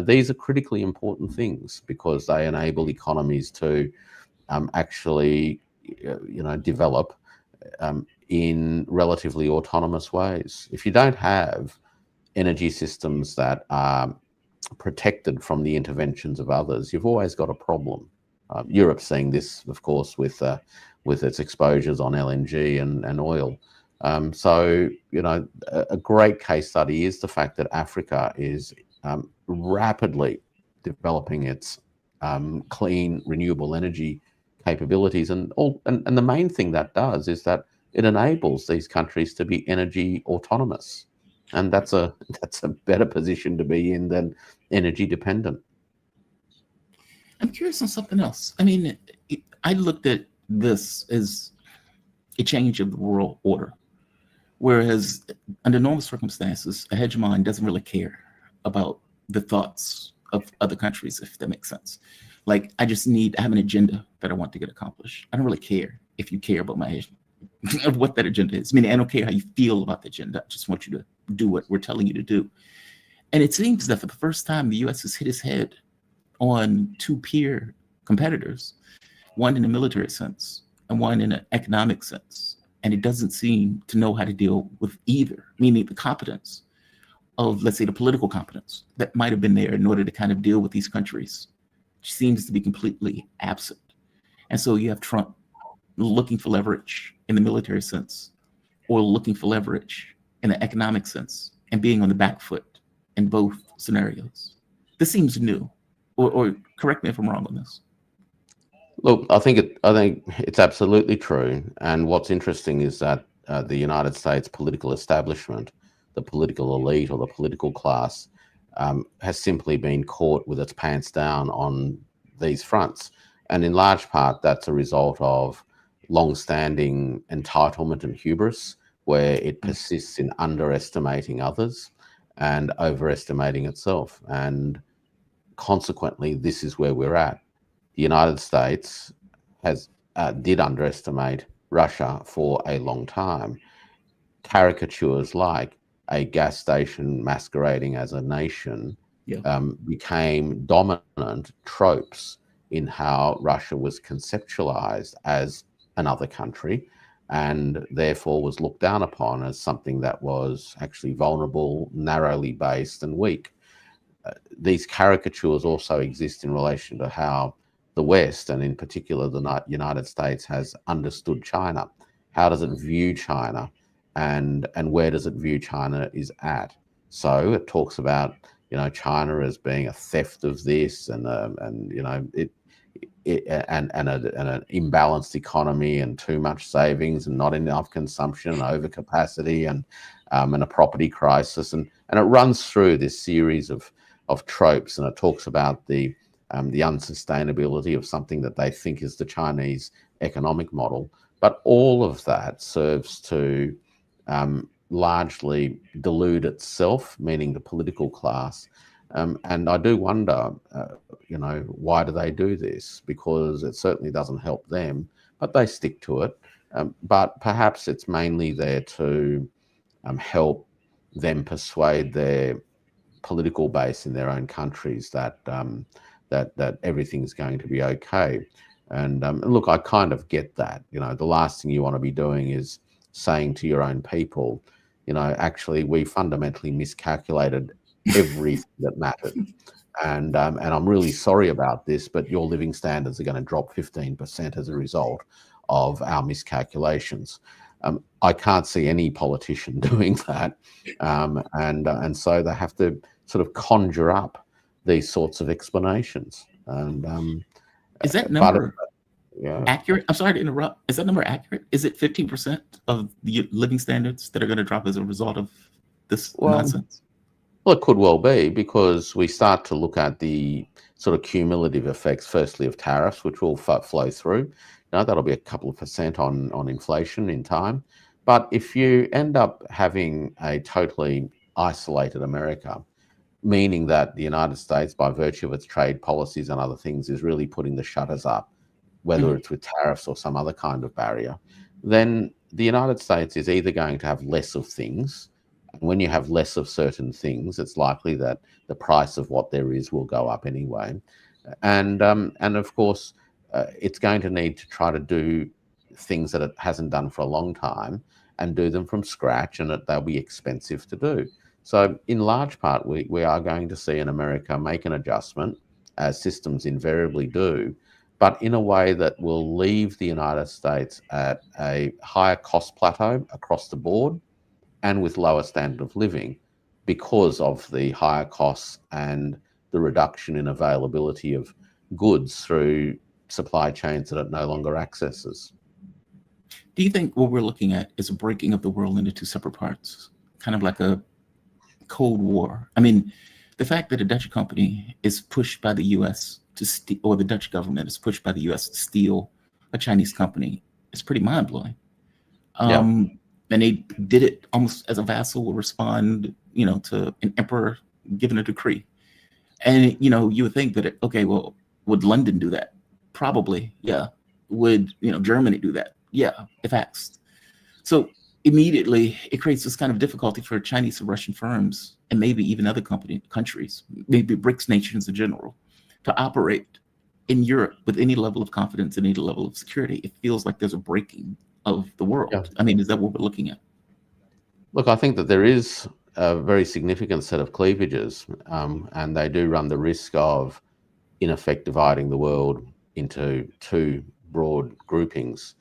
These are critically important things because they enable economies to actually, develop in relatively autonomous ways. If you don't have energy systems that are protected from the interventions of others, you've always got a problem. Europe's seeing this, of course, with its exposures on LNG and oil. So, a great case study is the fact that Africa is rapidly developing its clean, renewable energy capabilities, and the main thing that does is that it enables these countries to be energy autonomous, and that's a better position to be in than energy dependent. I'm curious on something else. I mean, I looked at this as a change of the world order, whereas under normal circumstances, a hegemon doesn't really care about the thoughts of other countries, if that makes sense. Like, I have an agenda that I want to get accomplished. I don't really care if you care about my of what that agenda is. I mean, I don't care how you feel about the agenda. I just want you to do what we're telling you to do. And it seems that for the first time, the U.S. has hit its head on two peer competitors, one in a military sense and one in an economic sense. And it doesn't seem to know how to deal with either, meaning the competence of, let's say, the political competence that might have been there in order to kind of deal with these countries seems to be completely absent. And so you have Trump looking for leverage in the military sense or looking for leverage in the economic sense and being on the back foot in both scenarios. This seems new, or correct me if I'm wrong on this. Look, I think it's absolutely true. And what's interesting is that the United States political establishment, the political elite or the political class, has simply been caught with its pants down on these fronts. And in large part, that's a result of long-standing entitlement and hubris, where it persists in underestimating others and overestimating itself. And consequently, this is where we're at. The United States did underestimate Russia for a long time. Caricatures like a gas station masquerading as a nation became dominant tropes in how Russia was conceptualized as another country, and therefore was looked down upon as something that was actually vulnerable, narrowly based, and weak. These caricatures also exist in relation to how the West, and in particular the United States, has understood China. How does it view China, and where does it view China is at? So it talks about China as being a theft of this, and an imbalanced economy, and too much savings, and not enough consumption, and overcapacity, and a property crisis, and it runs through this series of tropes, and it talks about the unsustainability of something that they think is the Chinese economic model. But all of that serves to largely delude itself, meaning the political class. And I do wonder, why do they do this? Because it certainly doesn't help them, but they stick to it. But perhaps it's mainly there to help them persuade their political base in their own countries that that everything's going to be okay. And look, I kind of get that. You know, the last thing you want to be doing is saying to your own people, you know, actually, we fundamentally miscalculated everything that mattered. And I'm really sorry about this, but your living standards are going to drop 15% as a result of our miscalculations. I can't see any politician doing that, and so they have to sort of conjure up these sorts of explanations. And Is that but number yeah, accurate? I'm sorry to interrupt. Is that number accurate? Is it 15% of the living standards that are going to drop as a result of this well, nonsense? well, it could well be, because we start to look at the sort of cumulative effects, firstly of tariffs, which will flow through. You know, that'll be a couple of percent on inflation in time. But if you end up having a totally isolated America, meaning that the United States, by virtue of its trade policies and other things, is really putting the shutters up, whether it's with tariffs or some other kind of barrier, then the United States is either going to have less of things. And when you have less of certain things, it's likely that the price of what there is will go up anyway. And of course, it's going to need to try to do things that it hasn't done for a long time, and do them from scratch, and that they'll be expensive to do. So in large part, we are going to see in America make an adjustment, as systems invariably do, but in a way that will leave the United States at a higher cost plateau across the board, and with lower standard of living, because of the higher costs and the reduction in availability of goods through supply chains that it no longer accesses. Do you think what we're looking at is a breaking of the world into two separate parts, kind of like a Cold War? I mean, the fact that a Dutch company is pushed by the U.S. to steal, or the Dutch government is pushed by the U.S. to steal a Chinese company, is pretty mind-blowing. Yeah. And they did it almost as a vassal will respond, you know, to an emperor giving a decree. And, you know, you would think that, okay, well, would London do that? Probably, yeah. Would, you know, Germany do that? Yeah, if asked. So immediately it creates this kind of difficulty for Chinese and Russian firms, and maybe even other countries, maybe BRICS nations in general, to operate in Europe with any level of confidence and any level of security. It feels like there's a breaking of the world. Yeah. I mean, is that what we're looking at? Look, I think that there is a very significant set of cleavages, and they do run the risk of, in effect, dividing the world into two broad groupings.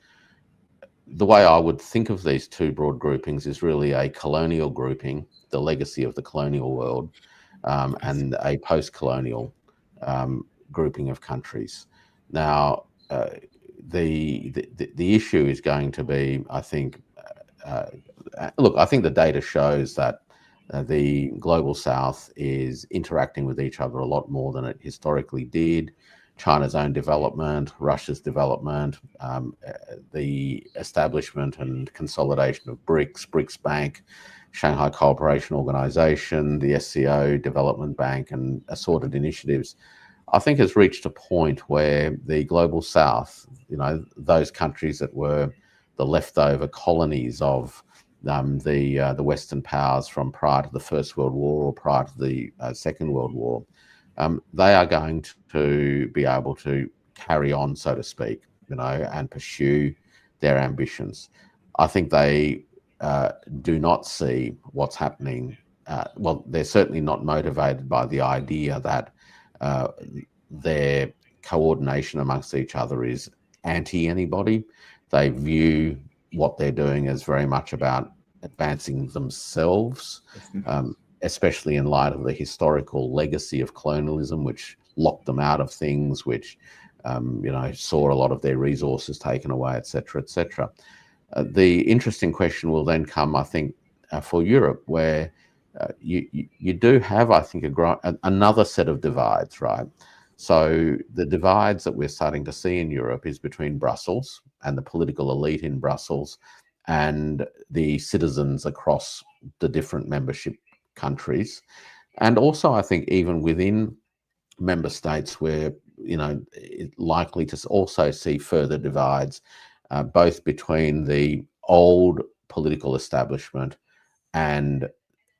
The way I would think of these two broad groupings is really a colonial grouping, the legacy of the colonial world, and a post-colonial grouping of countries. Now, the issue is going to be, I think, look, I think the data shows that the global south is interacting with each other a lot more than it historically did. China's own development, Russia's development, the establishment and consolidation of BRICS Bank, Shanghai Cooperation Organization, the SCO Development Bank, and assorted initiatives, I think has reached a point where the global south, you know, those countries that were the leftover colonies of the Western powers from prior to the First World War or prior to the Second World War, they are going to be able to carry on, so to speak, you know, and pursue their ambitions. I think they do not see what's happening. Well, they're certainly not motivated by the idea that their coordination amongst each other is anti-anybody. They view what they're doing as very much about advancing themselves, especially in light of the historical legacy of colonialism, which locked them out of things, which you know, saw a lot of their resources taken away, etc., etc. The interesting question will then come, I think, for Europe, where you do have, I think, another set of divides, right? So the divides that we're starting to see in Europe is between Brussels and the political elite in Brussels and the citizens across the different membership countries. And also, I think, even within member states where, you know, likely to also see further divides, both between the old political establishment and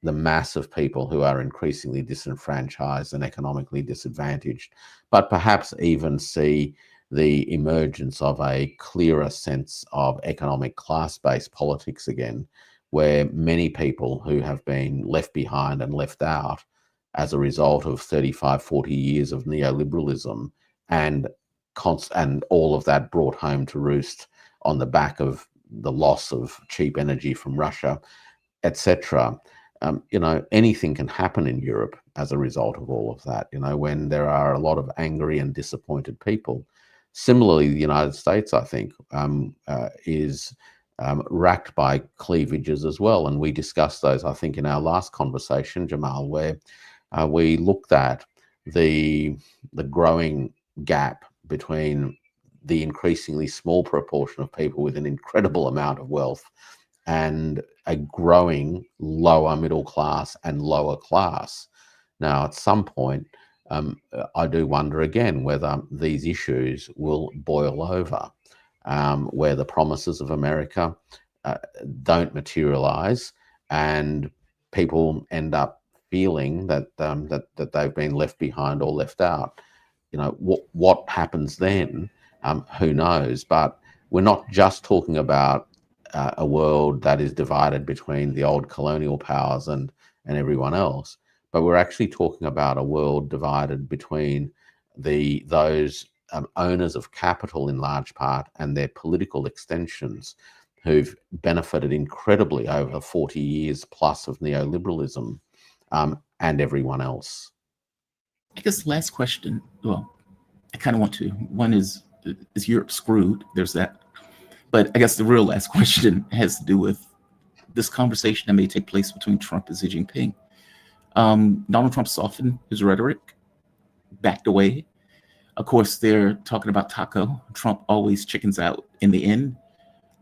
the mass of people who are increasingly disenfranchised and economically disadvantaged, but perhaps even see the emergence of a clearer sense of economic class-based politics again, where many people who have been left behind and left out as a result of 35, 40 years of neoliberalism and all of that brought home to roost on the back of the loss of cheap energy from Russia, etc. Anything can happen in Europe as a result of all of that, when there are a lot of angry and disappointed people. Similarly, the United States, I think, is racked by cleavages as well. And we discussed those, I think, in our last conversation, Jamal, where we looked at the growing gap between the increasingly small proportion of people with an incredible amount of wealth and a growing lower middle class and lower class. Now, at some point, I do wonder again whether these issues will boil over, where the promises of America don't materialize and people end up feeling that that they've been left behind or left out. What happens then? Who knows? But we're not just talking about a world that is divided between the old colonial powers and everyone else, but we're actually talking about a world divided between those owners of capital in large part and their political extensions who've benefited incredibly over 40 years plus of neoliberalism, and everyone else. I guess the last question, well, I kind of want to. One is Europe screwed? There's that. But I guess the real last question has to do with this conversation that may take place between Trump and Xi Jinping. Donald Trump softened his rhetoric, backed away. Of course, they're talking about taco. Trump always chickens out in the end.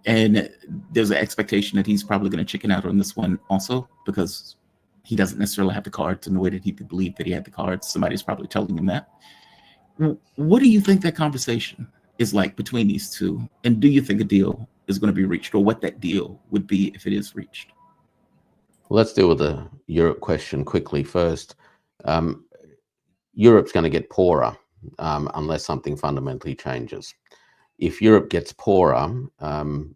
And there's an expectation that he's probably going to chicken out on this one also, because he doesn't necessarily have the cards in the way that he could believe that he had the cards. Somebody's probably telling him that. What do you think that conversation is like between these two? And do you think a deal is going to be reached, or what that deal would be if it is reached? Well, let's deal with the Europe question quickly first. Europe's going to get poorer unless something fundamentally changes. If Europe gets poorer,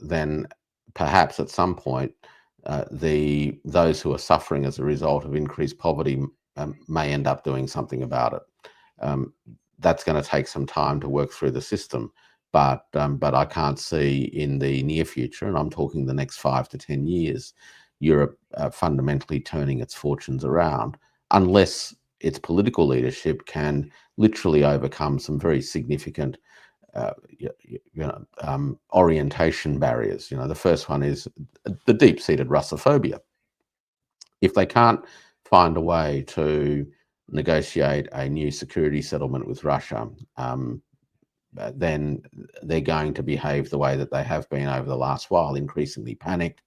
then perhaps at some point those who are suffering as a result of increased poverty may end up doing something about it. That's going to take some time to work through the system, but I can't see in the near future, and I'm talking the next 5 to 10 years, Europe fundamentally turning its fortunes around, unless its political leadership can literally overcome some very significant orientation barriers. The first one is the deep-seated Russophobia. If they can't find a way to negotiate a new security settlement with Russia, then they're going to behave the way that they have been over the last while, increasingly panicked,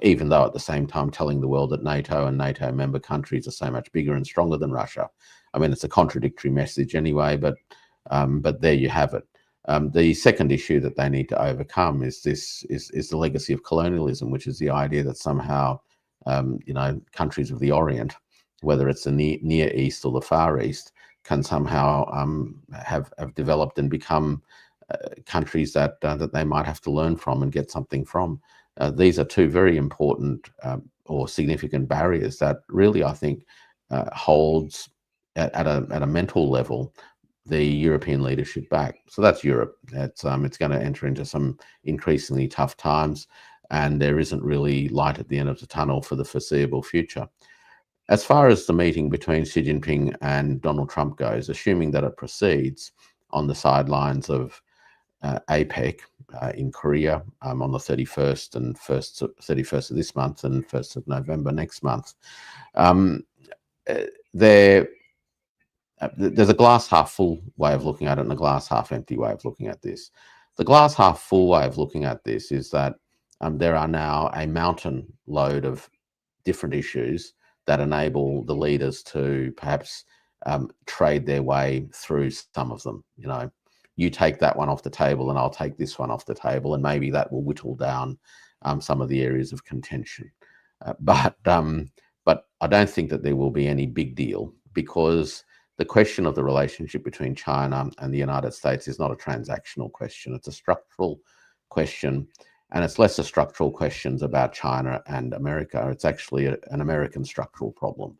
even though at the same time telling the world that NATO and NATO member countries are so much bigger and stronger than Russia. I mean, it's a contradictory message anyway, but there you have it. The second issue that they need to overcome is the legacy of colonialism, which is the idea that somehow countries of the Orient, whether it's the Near East or the Far East, can somehow have developed and become countries that they might have to learn from and get something from. These are two very important or significant barriers that really, I think, holds at a mental level the European leadership back. So that's Europe. It's going to enter into some increasingly tough times, and there isn't really light at the end of the tunnel for the foreseeable future. As far as the meeting between Xi Jinping and Donald Trump goes, assuming that it proceeds on the sidelines of APEC in Korea on the 31st and 31st of this month and 1st of November next month, there's a glass half full way of looking at it and a glass half empty way of looking at this. The glass half full way of looking at this is that there are now a mountain load of different issues that enable the leaders to perhaps trade their way through some of them. You take that one off the table and I'll take this one off the table, and maybe that will whittle down some of the areas of contention. But I don't think that there will be any big deal, because the question of the relationship between China and the United States is not a transactional question. It's a structural question, and it's less a structural questions about China and America. It's actually an American structural problem.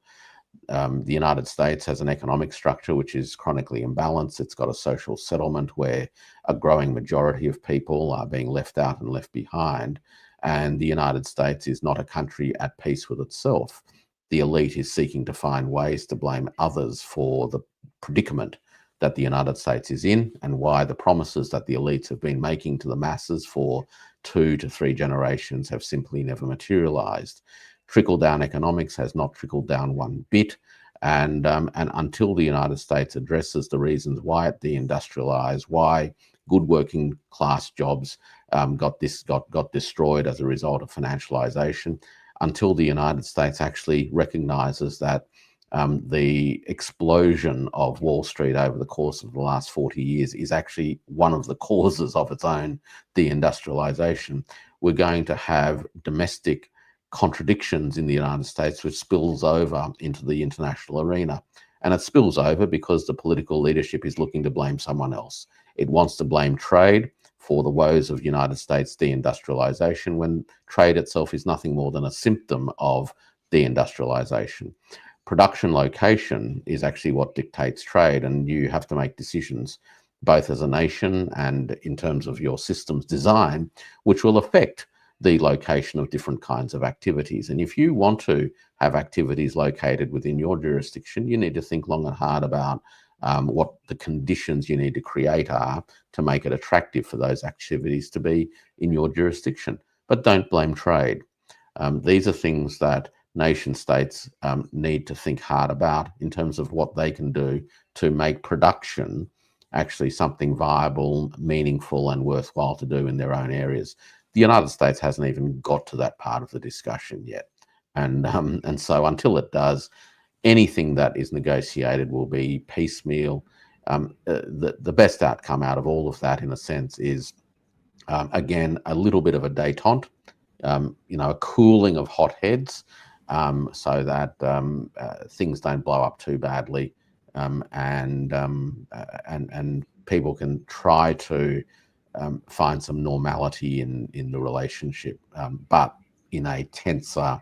The United States has an economic structure which is chronically imbalanced. It's got a social settlement where a growing majority of people are being left out and left behind. And the United States is not a country at peace with itself. The elite is seeking to find ways to blame others for the predicament that the United States is in, and why the promises that the elites have been making to the masses for 2 to 3 generations have simply never materialized. Trickle-down economics has not trickled down one bit, and until the United States addresses the reasons why it deindustrialized, why good working class jobs got destroyed as a result of financialization, until the United States actually recognizes that the explosion of Wall Street over the course of the last 40 years is actually one of the causes of its own deindustrialization, we're going to have domestic contradictions in the United States, which spills over into the international arena. And it spills over because the political leadership is looking to blame someone else. It wants to blame trade for the woes of United States deindustrialization, when trade itself is nothing more than a symptom of deindustrialization. Production location is actually what dictates trade, and you have to make decisions both as a nation and in terms of your systems design, which will affect the location of different kinds of activities. And if you want to have activities located within your jurisdiction, you need to think long and hard about what the conditions you need to create are to make it attractive for those activities to be in your jurisdiction. But don't blame trade. These are things that nation states need to think hard about in terms of what they can do to make production actually something viable, meaningful, and worthwhile to do in their own areas. The United States hasn't even got to that part of the discussion yet. And so until it does, anything that is negotiated will be piecemeal. The best outcome out of all of that, in a sense, is, again, a little bit of a détente, a cooling of hot heads, so that things don't blow up too badly, and people can try to find some normality in the relationship, but in a tenser,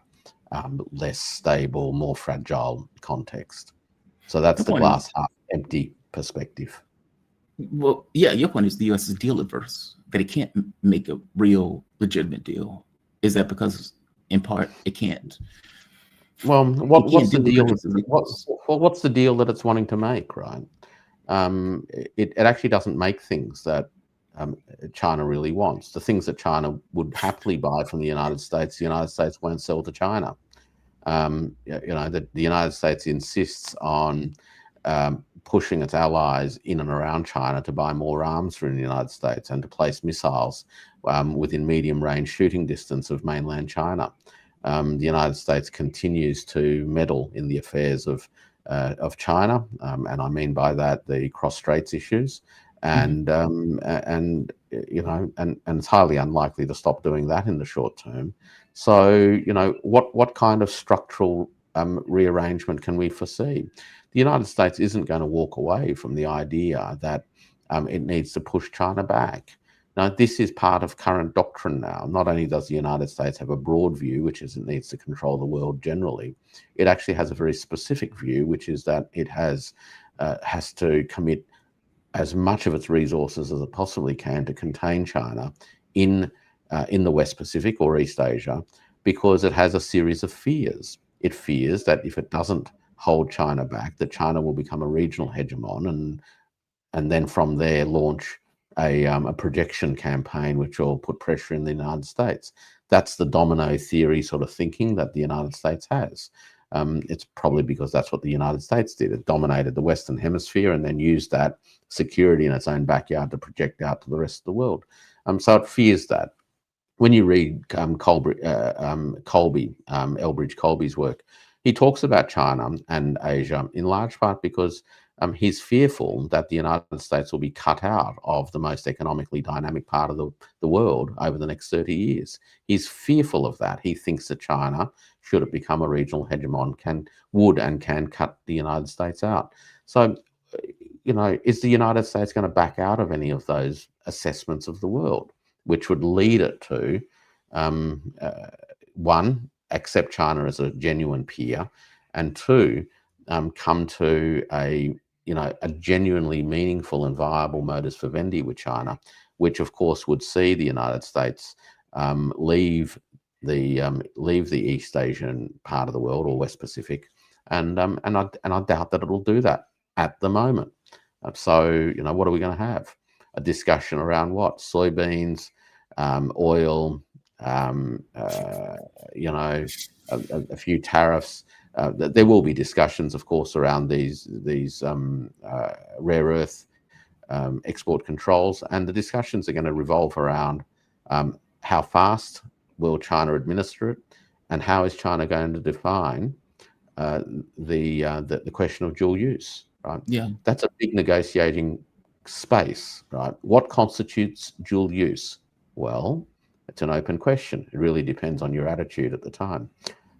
less stable, more fragile context. So that's the glass half empty perspective. Well, yeah, your point is the U.S. is deal averse, that it can't make a real legitimate deal. Is that because, in part, it can't? Well, what's the deal? What's the deal that it's wanting to make, right? It actually doesn't make things that China really wants. The things that China would happily buy from the United States won't sell to China. The United States insists on pushing its allies in and around China to buy more arms from the United States and to place missiles within medium-range shooting distance of mainland China. The United States continues to meddle in the affairs of China, and I mean by that the cross-straits issues. And it's highly unlikely to stop doing that in the short term. So, what kind of structural rearrangement can we foresee? The United States isn't going to walk away from the idea that it needs to push China back. Now, this is part of current doctrine now. Not only does the United States have a broad view, which is it needs to control the world generally, it actually has a very specific view, which is that it has to commit as much of its resources as it possibly can to contain China in the West Pacific or East Asia, because it has a series of fears. It fears that if it doesn't hold China back, that China will become a regional hegemon, and then from there launch a projection campaign which will put pressure in the United States. That's the domino theory sort of thinking that the United States has. It's probably because that's what the United States did. It dominated the Western Hemisphere and then used that security in its own backyard to project out to the rest of the world. So it fears that. When you read Elbridge Colby's work, he talks about China and Asia in large part because he's fearful that the United States will be cut out of the most economically dynamic part of the world over the next 30 years. He's fearful of that. He thinks that China, should it become a regional hegemon, would and can cut the United States out. So, is the United States going to back out of any of those assessments of the world, which would lead it to, one, accept China as a genuine peer, and two, come to a genuinely meaningful and viable modus vivendi with China, which of course would see the United States leave the East Asian part of the world, or West Pacific, and I doubt that it'll do that at the moment. So what are we going to have? A discussion around what? Soybeans, oil, a few tariffs. There will be discussions, of course, around these rare earth export controls, and the discussions are going to revolve around how fast will China administer it, and how is China going to define the question of dual use. Right? Yeah, that's a big negotiating space. Right? What constitutes dual use? Well, it's an open question. It really depends on your attitude at the time.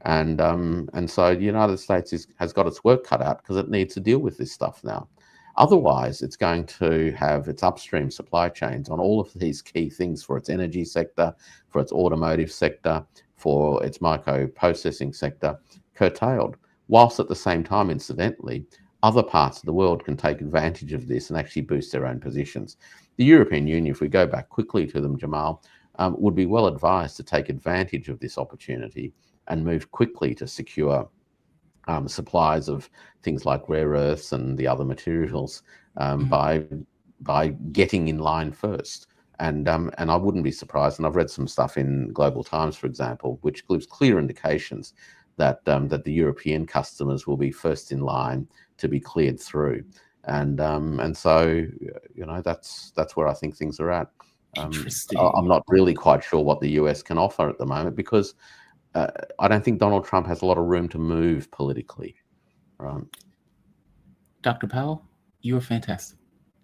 And so the United States has got its work cut out, because it needs to deal with this stuff now. Otherwise, it's going to have its upstream supply chains on all of these key things for its energy sector, for its automotive sector, for its microprocessing sector curtailed, whilst at the same time, incidentally, other parts of the world can take advantage of this and actually boost their own positions. The European Union, if we go back quickly to them, Jamal, would be well advised to take advantage of this opportunity and move quickly to secure supplies of things like rare earths and the other materials by getting in line first. And I wouldn't be surprised, and I've read some stuff in Global Times, for example, which gives clear indications that the European customers will be first in line to be cleared through. And so that's where I think things are at. interesting. I'm not really quite sure what the US can offer at the moment, because I don't think Donald Trump has a lot of room to move politically. Right. Dr. Powell, you are fantastic.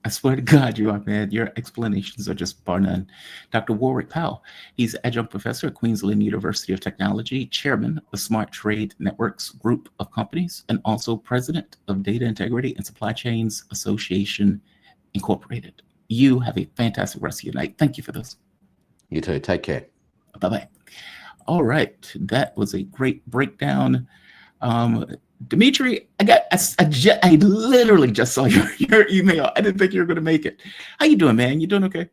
I swear to God, you are, man. Your explanations are just bar none. Dr. Warwick Powell, he's adjunct professor at Queensland University of Technology, chairman of Smart Trade Networks Group of Companies, and also president of Data Integrity and Supply Chains Association Incorporated. You have a fantastic rest of your night. Thank you for this. You too. Take care. Bye-bye. All right. That was a great breakdown. Dimitri, I literally just saw your email. I didn't think you were going to make it. How you doing, man? You doing okay?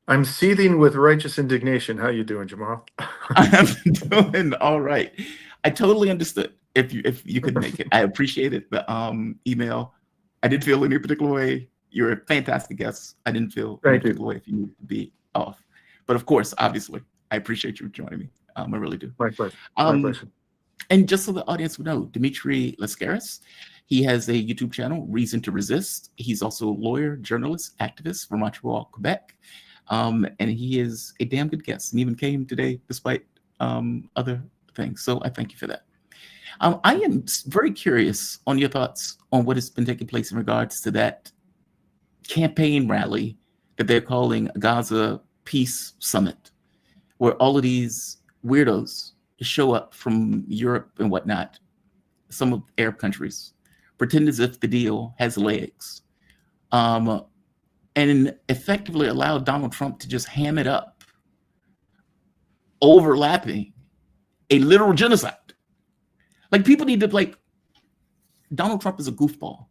I'm seething with righteous indignation. How you doing, Jamal? I'm doing all right. I totally understood if you could make it. I appreciated the email. I didn't feel any particular way. You're a fantastic guest. I didn't feel any particular way if you need to be off. But of course, obviously, I appreciate you joining me. I really do. My pleasure. My pleasure. And just so the audience would know, Dimitri Lascaris, he has a YouTube channel, Reason to Resist. He's also a lawyer, journalist, activist from Montreal, Quebec. And he is a damn good guest, and even came today despite other things. So I thank you for that. I am very curious on your thoughts on what has been taking place in regards to that campaign rally that they're calling Gaza Peace Summit, where all of these weirdos show up from Europe and whatnot, some of Arab countries, pretend as if the deal has legs, and effectively allow Donald Trump to just ham it up, overlapping a literal genocide. Like, people need to, Donald Trump is a goofball.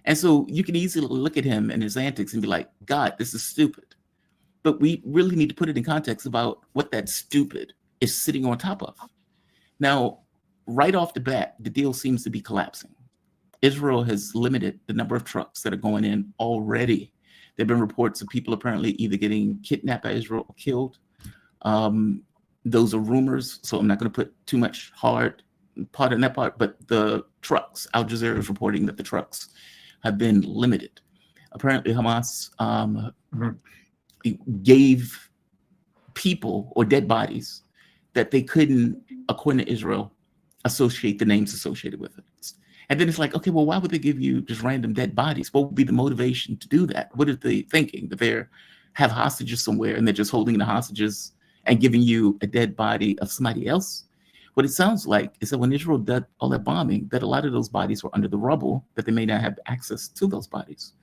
And so you can easily look at him and his antics and be like, God, this is stupid. But we really need to put it in context about what that stupid is sitting on top of. Now, right off the bat, the deal seems to be collapsing. Israel has limited the number of trucks that are going in already. There have been reports of people apparently either getting kidnapped by Israel or killed. Those are rumors, so I'm not going to put too much hard part in that part, but the trucks, Al Jazeera is reporting that the trucks have been limited. Apparently Hamas gave people or dead bodies that they couldn't, according to Israel, associate the names associated with it. And then it's like, okay, well, why would they give you just random dead bodies? What would be the motivation to do that? What are they thinking? That they have hostages somewhere and they're just holding the hostages and giving you a dead body of somebody else? What it sounds like is that when Israel did all that bombing, that a lot of those bodies were under the rubble, that they may not have access to those bodies.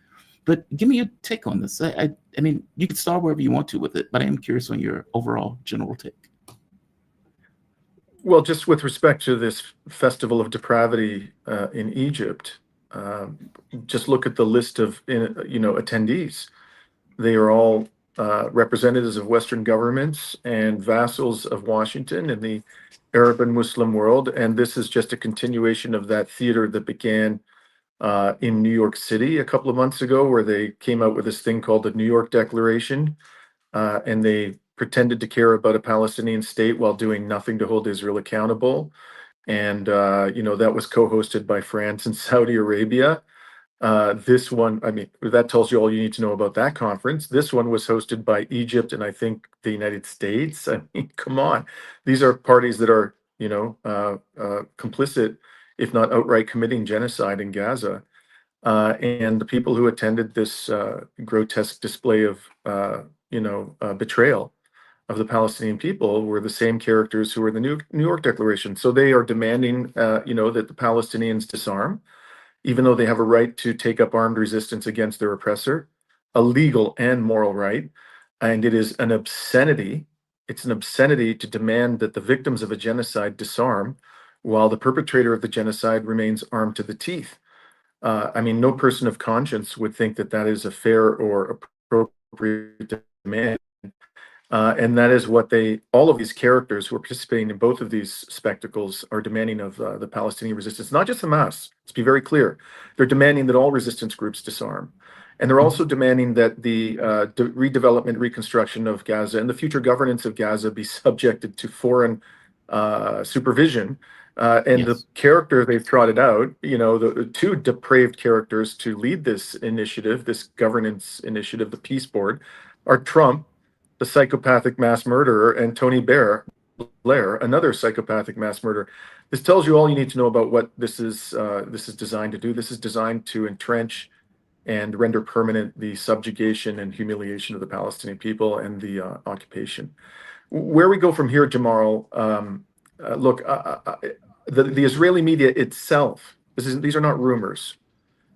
But give me your take on this. I mean, you can start wherever you want to with it, but I am curious on your overall general take. Well, just with respect to this festival of depravity in Egypt, just look at the list of attendees. They are all representatives of Western governments and vassals of Washington in the Arab and Muslim world, and this is just a continuation of that theater that began in New York City a couple of months ago, where they came out with this thing called the New York Declaration, and they pretended to care about a Palestinian state while doing nothing to hold Israel accountable. And, that was co-hosted by France and Saudi Arabia. This one, I mean, that tells you all you need to know about that conference. This one was hosted by Egypt and I think the United States. I mean, come on. These are parties that are, complicit, if not outright committing genocide in Gaza. And the people who attended this grotesque display of, betrayal of the Palestinian people were the same characters who were in the New York Declaration. So they are demanding, that the Palestinians disarm, even though they have a right to take up armed resistance against their oppressor, a legal and moral right. And it is an obscenity. It's an obscenity to demand that the victims of a genocide disarm while the perpetrator of the genocide remains armed to the teeth. I mean, no person of conscience would think that that is a fair or appropriate demand. And that is what all of these characters who are participating in both of these spectacles are demanding of the Palestinian resistance, not just Hamas. Let's be very clear. They're demanding that all resistance groups disarm. And they're also demanding that the redevelopment, reconstruction of Gaza and the future governance of Gaza be subjected to foreign supervision. And the character they've trotted out, the two depraved characters to lead this initiative, this governance initiative, the Peace Board, are Trump, the psychopathic mass murderer, and Tony Blair, another psychopathic mass murderer. This tells you all you need to know about what this is designed to do. This is designed to entrench and render permanent the subjugation and humiliation of the Palestinian people and the occupation. Where we go from here, Jamal, look, the Israeli media itself, these are not rumors.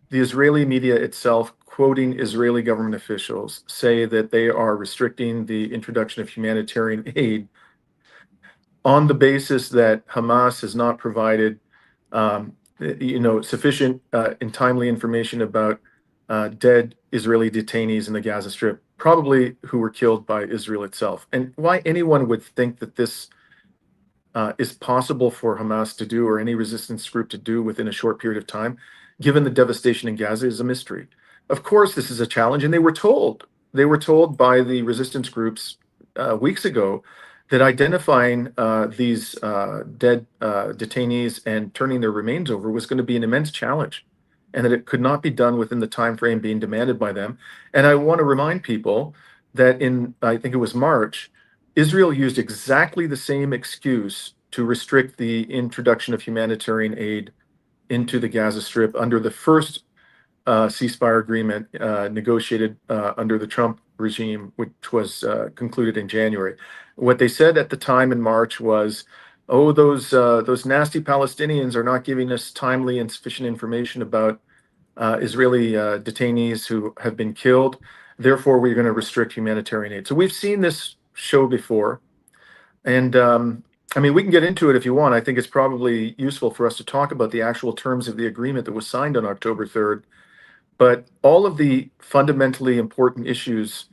The Israeli media itself, quoting Israeli government officials, say that they are restricting the introduction of humanitarian aid on the basis that Hamas has not provided, sufficient and timely information about dead Israeli detainees in the Gaza Strip, probably who were killed by Israel itself. And why anyone would think that this is possible for Hamas to do or any resistance group to do within a short period of time, given the devastation in Gaza, is a mystery. Of course, this is a challenge, and they were told by the resistance groups weeks ago that identifying these dead detainees and turning their remains over was going to be an immense challenge, and that it could not be done within the time frame being demanded by them. And I want to remind people that I think it was March, Israel used exactly the same excuse to restrict the introduction of humanitarian aid into the Gaza Strip under the first ceasefire agreement negotiated under the Trump regime, which was concluded in January. What they said at the time in March was, "Oh, those nasty Palestinians are not giving us timely and sufficient information about Israeli detainees who have been killed. Therefore, we're going to restrict humanitarian aid." So we've seen this show before, and I mean, we can get into it if you want. I think it's probably useful for us to talk about the actual terms of the agreement that was signed on October 3rd. But all of the fundamentally important issues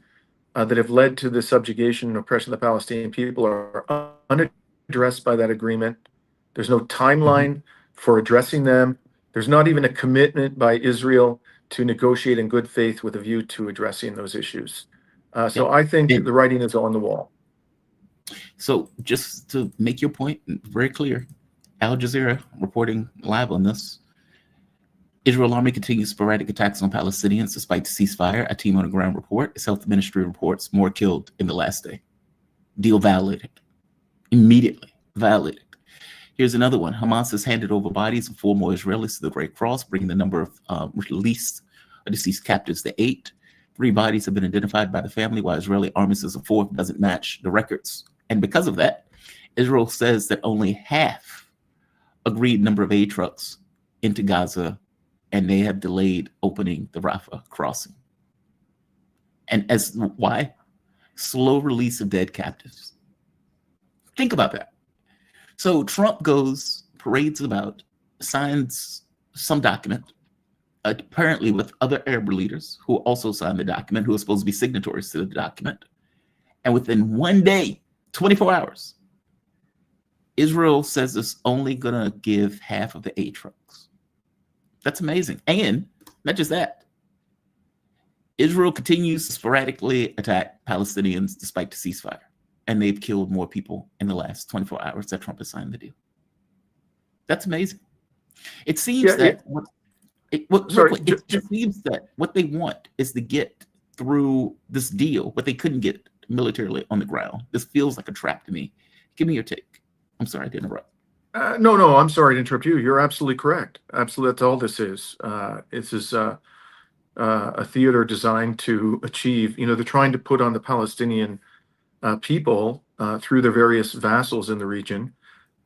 that have led to the subjugation and oppression of the Palestinian people are unaddressed by that agreement. There's no timeline for addressing them. There's not even a commitment by Israel to negotiate in good faith with a view to addressing those issues. So I think the writing is on the wall. So just to make your point very clear, Al Jazeera reporting live on this. Israel Army continues sporadic attacks on Palestinians despite the ceasefire. A team on the ground report. Its health ministry reports more killed in the last day. Deal validated. Immediately validated. Here's another one. Hamas has handed over bodies of 4 more Israelis to the Red Cross, bringing the number of released or deceased captives to 8. 3 bodies have been identified by the family, while Israeli army says a 4th doesn't match the records. And because of that, Israel says that only half agreed number of aid trucks into Gaza, and they have delayed opening the Rafah crossing. And as why? Slow release of dead captives. Think about that. So Trump goes, parades about, signs some document, apparently with other Arab leaders who also signed the document, who are supposed to be signatories to the document. And within one day, 24 hours, Israel says it's only going to give half of the aid trucks. That's amazing. And not just that, Israel continues to sporadically attack Palestinians despite the ceasefire. And they've killed more people in the last 24 hours that Trump has signed the deal. That's amazing. It seems that it seems that what they want is to get through this deal, but they couldn't get militarily on the ground. This feels like a trap to me. Give me your take. I'm sorry to interrupt. No, I'm sorry to interrupt you. You're absolutely correct. Absolutely, that's all this is. This is a theater designed to achieve. They're trying to put on the Palestinian people through their various vassals in the region.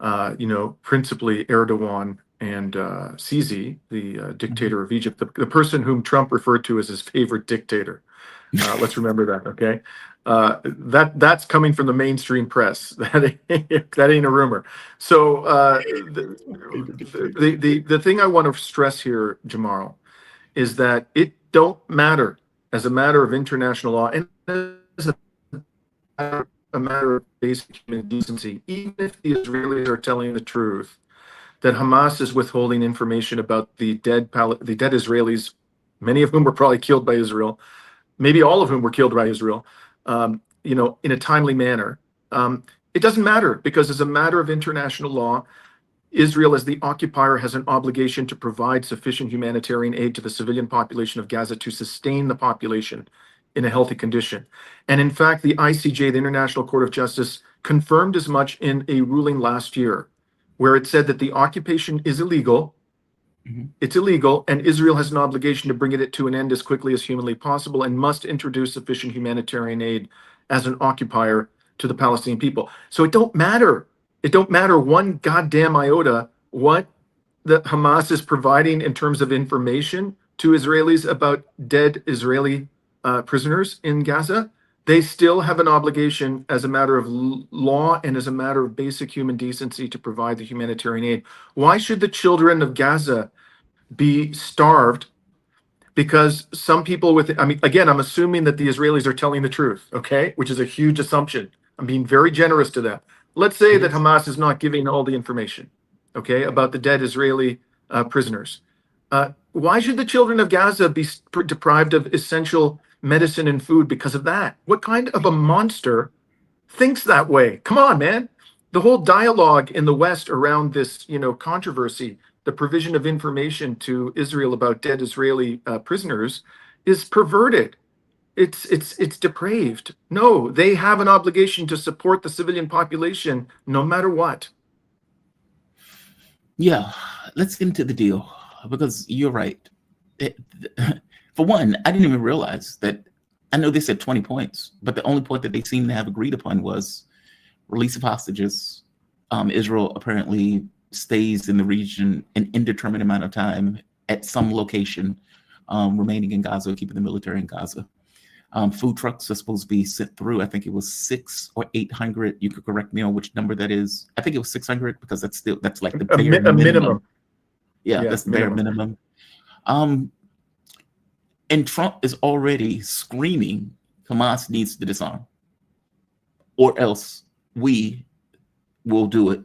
Principally Erdogan and Sisi, the dictator of Egypt, the person whom Trump referred to as his favorite dictator. Let's remember that, okay? That's coming from the mainstream press. That ain't a rumor. So the thing I want to stress here, Jamal, is that it don't matter as a matter of international law and as a matter of basic human decency, even if the Israelis are telling the truth, that Hamas is withholding information about the dead Israelis, many of whom were probably killed by Israel, maybe all of whom were killed by Israel, in a timely manner. It doesn't matter, because as a matter of international law, Israel as the occupier has an obligation to provide sufficient humanitarian aid to the civilian population of Gaza to sustain the population in a healthy condition. And in fact, the ICJ, the International Court of Justice, confirmed as much in a ruling last year, where it said that the occupation is illegal. Mm-hmm. It's illegal, and Israel has an obligation to bring it to an end as quickly as humanly possible and must introduce sufficient humanitarian aid as an occupier to the Palestinian people. So it don't matter. It don't matter one goddamn iota what the Hamas is providing in terms of information to Israelis about dead Israeli prisoners in Gaza. They still have an obligation as a matter of law and as a matter of basic human decency to provide the humanitarian aid. Why should the children of Gaza be starved because some people again, I'm assuming that the Israelis are telling the truth, okay? Which is a huge assumption. I'm being very generous to them. Let's say that Hamas is not giving all the information, okay, about the dead Israeli prisoners. Why should the children of Gaza be deprived of essential medicine and food because of that? What kind of a monster thinks that way? Come on, man. The whole dialogue in the West around this, controversy, the provision of information to Israel about dead Israeli prisoners, is perverted. It's depraved. No, they have an obligation to support the civilian population no matter what. Yeah, let's get into the deal, because you're right. For one, I didn't even realize that. I know they said 20 points, but the only point that they seem to have agreed upon was release of hostages. Israel apparently stays in the region an indeterminate amount of time at some location, remaining in Gaza, keeping the military in Gaza. Food trucks are supposed to be sent through. I think it was 600 or 800. You could correct me on which number that is. I think it was 600, because that's like the bare minimum. Yeah, that's the bare minimum. And Trump is already screaming, Hamas needs to disarm, or else we will do it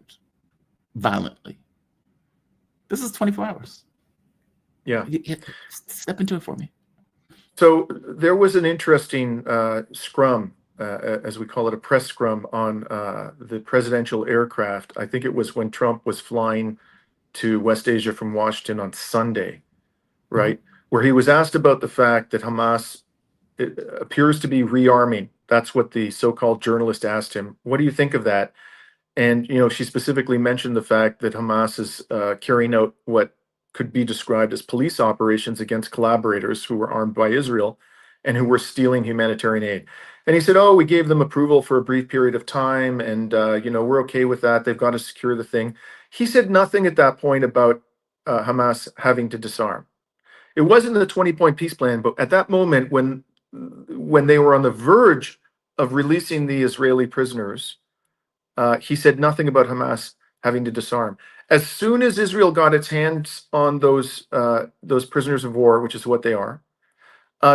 violently. This is 24 hours. Yeah. Step into it for me. So there was an interesting scrum, as we call it, a press scrum on the presidential aircraft. I think it was when Trump was flying to West Asia from Washington on Sunday, right? Mm-hmm. Where he was asked about the fact that Hamas appears to be rearming. That's what the so-called journalist asked him. What do you think of that? And, she specifically mentioned the fact that Hamas is carrying out what could be described as police operations against collaborators who were armed by Israel and who were stealing humanitarian aid. And he said, oh, we gave them approval for a brief period of time, and, we're okay with that. They've got to secure the thing. He said nothing at that point about Hamas having to disarm. It wasn't the 20-point peace plan, but at that moment when they were on the verge of releasing the Israeli prisoners, he said nothing about Hamas having to disarm. As soon as Israel got its hands on those prisoners of war, which is what they are,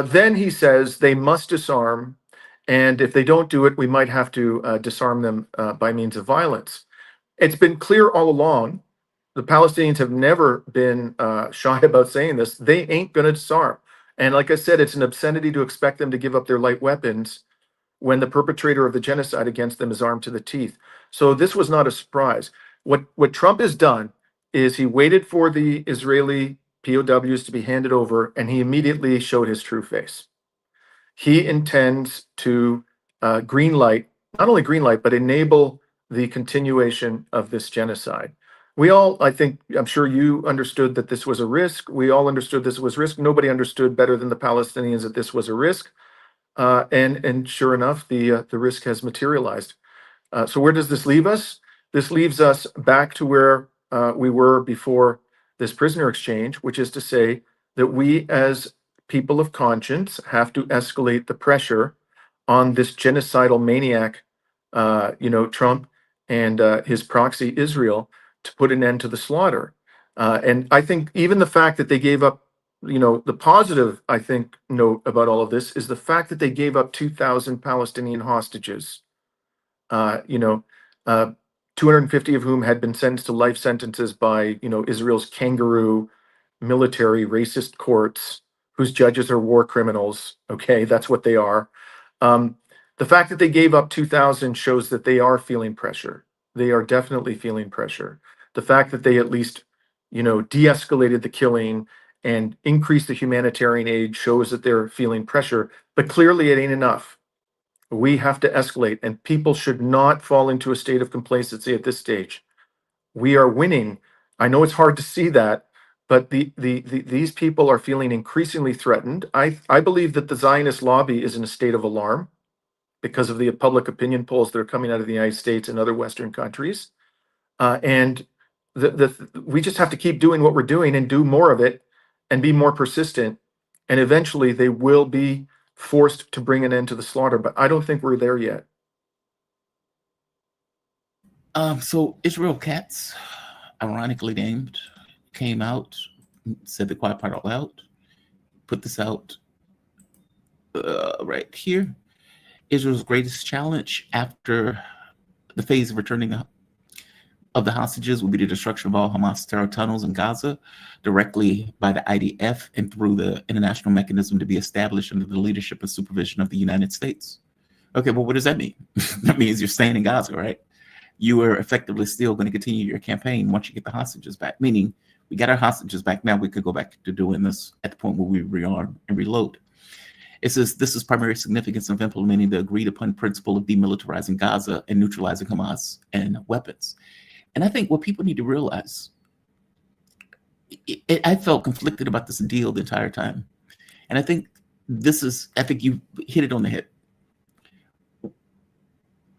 then he says they must disarm, and if they don't do it, we might have to disarm them by means of violence. It's been clear all along. The Palestinians have never been shy about saying this. They ain't going to disarm. And like I said, it's an obscenity to expect them to give up their light weapons when the perpetrator of the genocide against them is armed to the teeth. So this was not a surprise. What Trump has done is he waited for the Israeli POWs to be handed over, and he immediately showed his true face. He intends to green light, not only green light, but enable the continuation of this genocide. We all, I'm sure you understood that this was a risk. We all understood this was risk. Nobody understood better than the Palestinians that this was a risk. And sure enough, the risk has materialized. So where does this leave us? This leaves us back to where we were before this prisoner exchange, which is to say that we as people of conscience have to escalate the pressure on this genocidal maniac, Trump and his proxy Israel, to put an end to the slaughter. And I think even the fact that they gave up, the positive, I think, note about all of this is the fact that they gave up 2,000 Palestinian hostages, 250 of whom had been sentenced to life sentences by, Israel's kangaroo military racist courts, whose judges are war criminals. Okay, that's what they are. The fact that they gave up 2,000 shows that they are feeling pressure. They are definitely feeling pressure. The fact that they at least, de-escalated the killing and increased the humanitarian aid shows that they're feeling pressure, but clearly it ain't enough. We have to escalate, and people should not fall into a state of complacency at this stage. We are winning. I know it's hard to see that, but these people are feeling increasingly threatened. I believe that the Zionist lobby is in a state of alarm because of the public opinion polls that are coming out of the United States and other Western countries. And we just have to keep doing what we're doing and do more of it and be more persistent. And eventually they will be forced to bring an end to the slaughter. But I don't think we're there yet. So Israel Katz, ironically named, came out, said the quiet part out loud, put this out right here. Israel's greatest challenge after the phase of returning of the hostages will be the destruction of all Hamas terror tunnels in Gaza directly by the IDF and through the international mechanism to be established under the leadership and supervision of the United States. Okay, well, what does that mean? That means you're staying in Gaza, right? You are effectively still going to continue your campaign once you get the hostages back, meaning we got our hostages back. Now we could go back to doing this at the point where we rearm and reload. It says this is primary significance of implementing the agreed upon principle of demilitarizing Gaza and neutralizing Hamas and weapons. And I think what people need to realize, I felt conflicted about this deal the entire time. And I think you hit it on the head.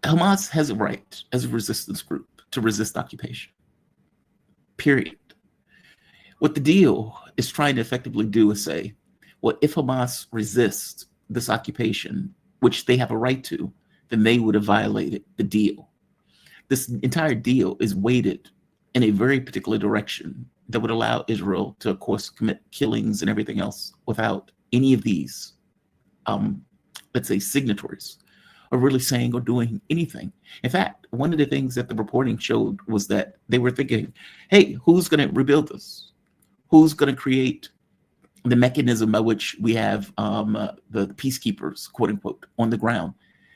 Hamas has a right as a resistance group to resist occupation, period. What the deal is trying to effectively do is say, well, if Hamas resists this occupation, which they have a right to, then they would have violated the deal. This entire deal is weighted in a very particular direction that would allow Israel to, of course, commit killings and everything else without any of these, let's say, signatories are really saying or doing anything. In fact, one of the things that the reporting showed was that they were thinking, hey, who's going to rebuild this? Who's going to create the mechanism by which we have the peacekeepers, quote unquote, on the ground?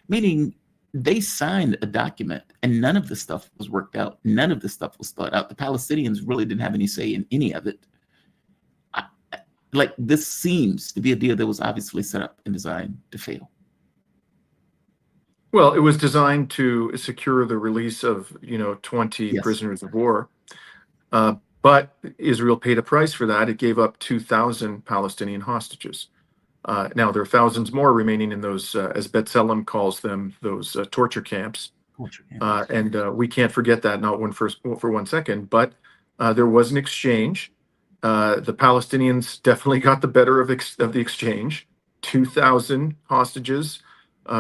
Meaning they signed a document and none of this stuff was worked out. None of this stuff was thought out. The Palestinians really didn't have any say in any of it. This seems to be a deal that was obviously set up and designed to fail. Well, it was designed to secure the release of 20 Yes. prisoners of war, but Israel paid a price for that. It gave up 2,000 Palestinian hostages. Now there are thousands more remaining in those, as B'Tselem calls them, those torture camps. And we can't forget that, not for 1 second. But there was an exchange. The Palestinians definitely got the better of the exchange. 2,000 hostages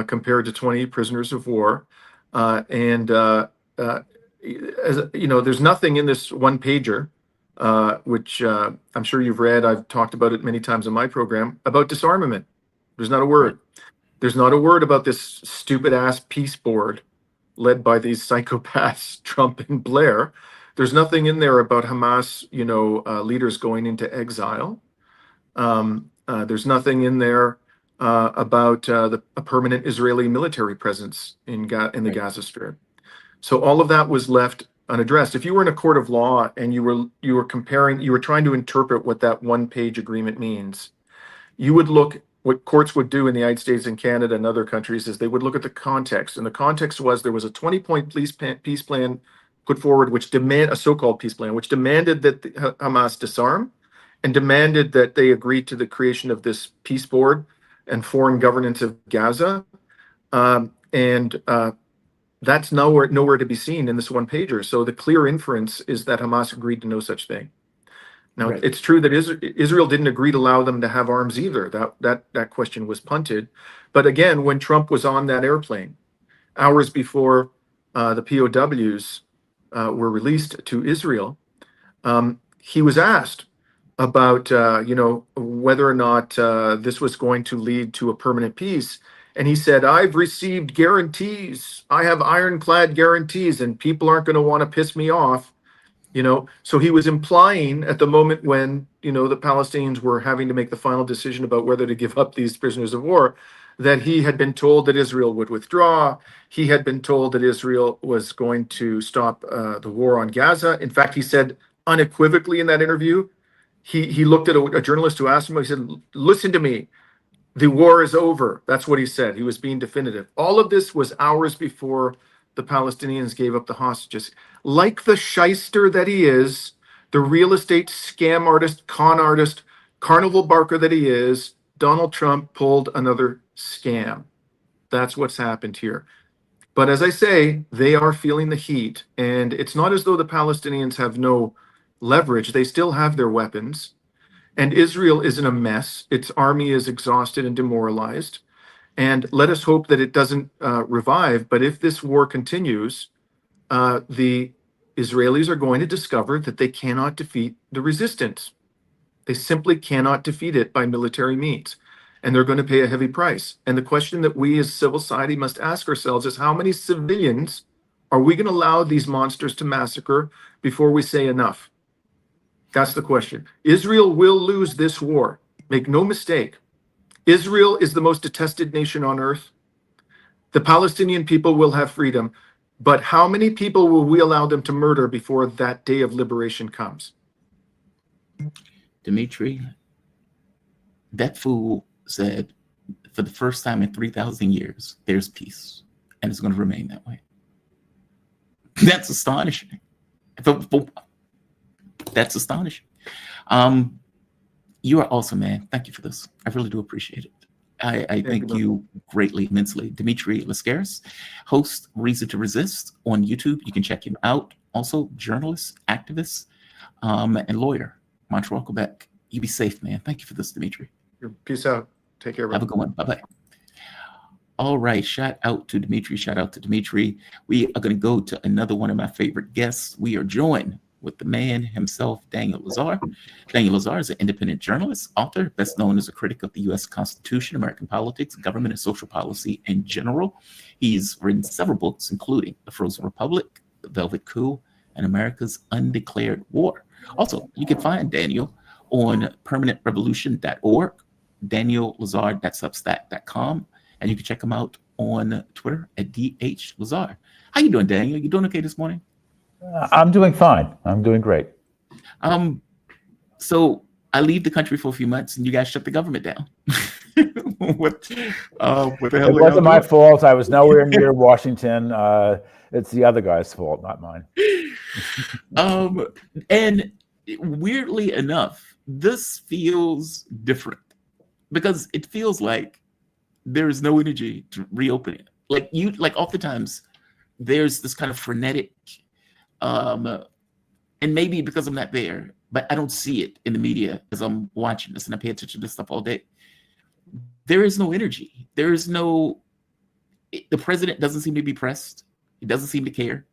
compared to 20 prisoners of war. As there's nothing in this one pager, which I'm sure you've read. I've talked about it many times in my program about disarmament. There's not a word. Right. There's not a word about this stupid ass peace board led by these psychopaths, Trump and Blair. There's nothing in there about Hamas, leaders going into exile. There's nothing in there about a permanent Israeli military presence in the Gaza Strip. So all of that was left unaddressed. If you were in a court of law and you were trying to interpret what that one-page agreement means, you would look. What courts would do in the United States and Canada and other countries is they would look at the context, and the context was there was a 20-point peace plan put forward, a so-called peace plan, which demanded that Hamas disarm, and demanded that they agree to the creation of this peace board and foreign governance of Gaza, that's nowhere to be seen in this one pager. So the clear inference is that Hamas agreed to no such thing. Now, Right. It's true that Israel didn't agree to allow them to have arms either. That question was punted. But again, when Trump was on that airplane, hours before the POWs were released to Israel, he was asked about whether or not this was going to lead to a permanent peace. And he said, "I've received guarantees. I have ironclad guarantees, and people aren't going to want to piss me off." So he was implying at the moment when, the Palestinians were having to make the final decision about whether to give up these prisoners of war, that he had been told that Israel would withdraw. He had been told that Israel was going to stop the war on Gaza. In fact, he said unequivocally in that interview, he looked at a journalist who asked him, he said, "Listen to me. The war is over." That's what he said. He was being definitive. All of this was hours before the Palestinians gave up the hostages. Like the shyster that he is, the real estate scam artist, con artist, carnival barker that he is, Donald Trump pulled another scam. That's what's happened here. But as I say, they are feeling the heat. And it's not as though the Palestinians have no leverage. They still have their weapons. And Israel is in a mess. Its army is exhausted and demoralized. And let us hope that it doesn't revive. But if this war continues, the Israelis are going to discover that they cannot defeat the resistance. They simply cannot defeat it by military means. And they're going to pay a heavy price. And the question that we as civil society must ask ourselves is, how many civilians are we going to allow these monsters to massacre before we say enough? That's the question. Israel will lose this war. Make no mistake. Israel is the most detested nation on earth. The Palestinian people will have freedom. But how many people will we allow them to murder before that day of liberation comes? Dimitri, that fool said, for the first time in 3,000 years, there's peace, and it's going to remain that way. That's astonishing. That's astonishing. You are awesome, man. Thank you for this. I really do appreciate it. I thank you greatly, immensely. Dimitri Lascaris, host Reason to Resist on YouTube. You can check him out. Also, journalist, activist, and lawyer, Montreal, Quebec. You be safe, man. Thank you for this, Dimitri. Peace out. Take care, Have a good one. Bye-bye. All right. Shout out to Dimitri. Shout out to Dimitri. We are going to go to another one of my favorite guests. We are joined with the man himself, Daniel Lazare. Daniel Lazare is an independent journalist, author, best known as a critic of the U.S. Constitution, American politics, government, and social policy in general. He's written several books, including The Frozen Republic, The Velvet Coup, and America's Undeclared War. Also, you can find Daniel on permanentrevolution.org, daniellazare.substack.com, and you can check him out on Twitter at DHLazare. How you doing, Daniel? You doing okay this morning? I'm doing fine. I'm doing great. So I leave the country for a few months and you guys shut the government down. what the hell? It are y'all wasn't my doing? fault. I was nowhere near Washington. It's the other guy's fault, not mine. And weirdly enough, this feels different because it feels like there is no energy to reopen it. Like oftentimes there's this kind of frenetic, and maybe because I'm not there, but I don't see it in the media as I'm watching this and I pay attention to this stuff all day. There is no energy. There is no, the president doesn't seem to be pressed. He doesn't seem to care.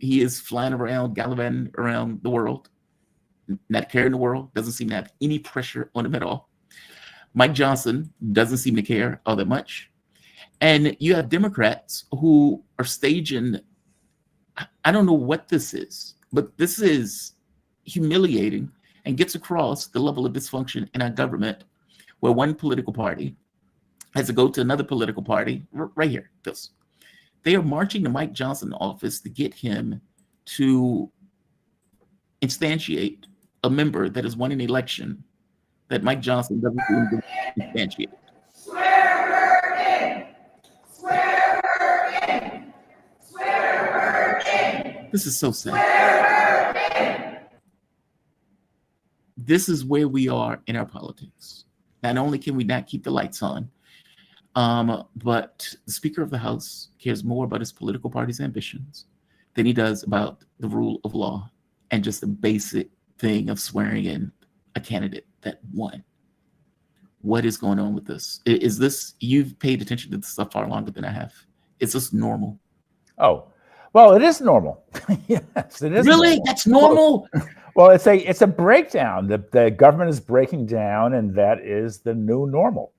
He is flying around, gallivanting around the world, not caring the world, doesn't seem to have any pressure on him at all. Mike Johnson doesn't seem to care all that much. And you have Democrats who are staging, I don't know what this is, but this is humiliating and gets across the level of dysfunction in our government, where one political party has to go to another political party, right here, this. They are marching to Mike Johnson office to get him to instantiate a member that has won an election that Mike Johnson doesn't seem to instantiate. Swear her in! Swear her in! Swear her in! This is so sad. Swear her in! This is where we are in our politics. Not only can we not keep the lights on, but the Speaker of the House cares more about his political party's ambitions than he does about the rule of law and just the basic thing of swearing in a candidate that won. What is going on with this? Is this, you've paid attention to this stuff far longer than I have. Is this normal? Oh, well, it is normal. Yes, it is. Really? Normal. That's normal? Well, it's a breakdown. The government is breaking down, and that is the new normal.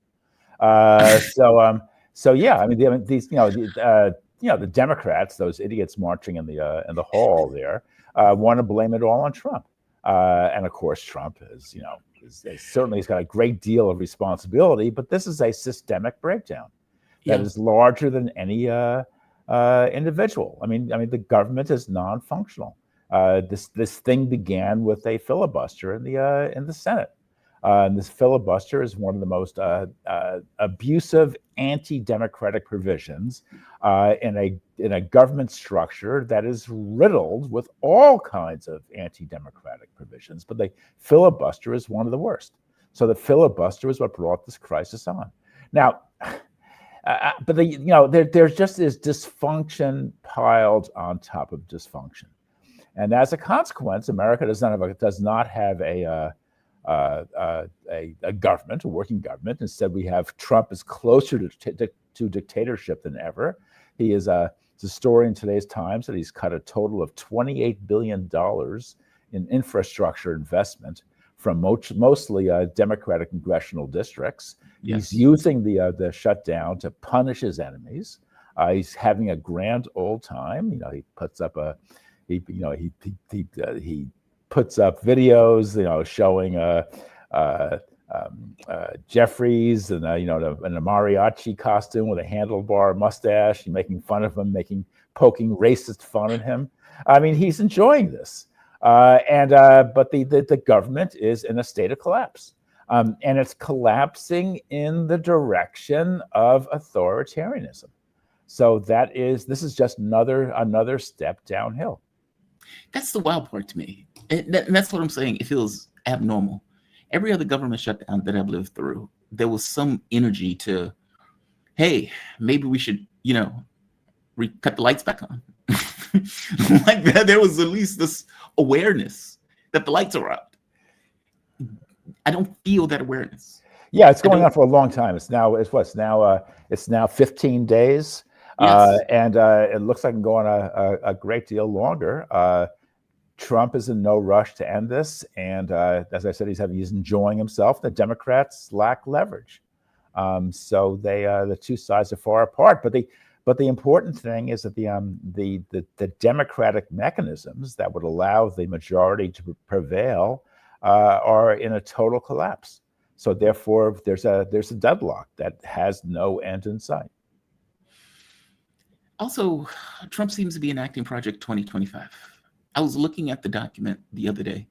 So yeah, I mean, these, the Democrats, those idiots marching in the hall there, want to blame it all on Trump. And of course, Trump is certainly has got a great deal of responsibility, but this is a systemic breakdown that is larger than any individual. I mean, the government is non-functional. This thing began with a filibuster in the Senate. And this filibuster is one of the most abusive anti-democratic provisions in a government structure that is riddled with all kinds of anti-democratic provisions. But the filibuster is one of the worst. So the filibuster is what brought this crisis on. Now, but there just is dysfunction piled on top of dysfunction, and as a consequence, America does not have a government, a working government. Instead, we have Trump is closer to dictatorship than ever. He is a story in today's Times that he's cut a total of $28 billion in infrastructure investment from mostly Democratic congressional districts. Yes. He's using the shutdown to punish his enemies. He's having a grand old time. He puts up he puts up videos, showing Jeffries in a mariachi costume with a handlebar mustache, making fun of him, poking racist fun at him. I mean, he's enjoying this, but the government is in a state of collapse, and it's collapsing in the direction of authoritarianism. So this is just another step downhill. That's the wild part to me. And that's what I'm saying. It feels abnormal. Every other government shutdown that I've lived through, there was some energy to, hey, maybe we should, cut the lights back on. Like that, there was at least this awareness that the lights are out. I don't feel that awareness. Yeah, it's going on for a long time. It's now 15 days. Yes. And it looks like it can go on a great deal longer. Trump is in no rush to end this, and as I said, he's enjoying himself. The Democrats lack leverage, so the two sides are far apart. But the important thing is that the democratic mechanisms that would allow the majority to prevail are in a total collapse. So therefore, there's a deadlock that has no end in sight. Also, Trump seems to be enacting Project 2025. I was looking at the document the other day,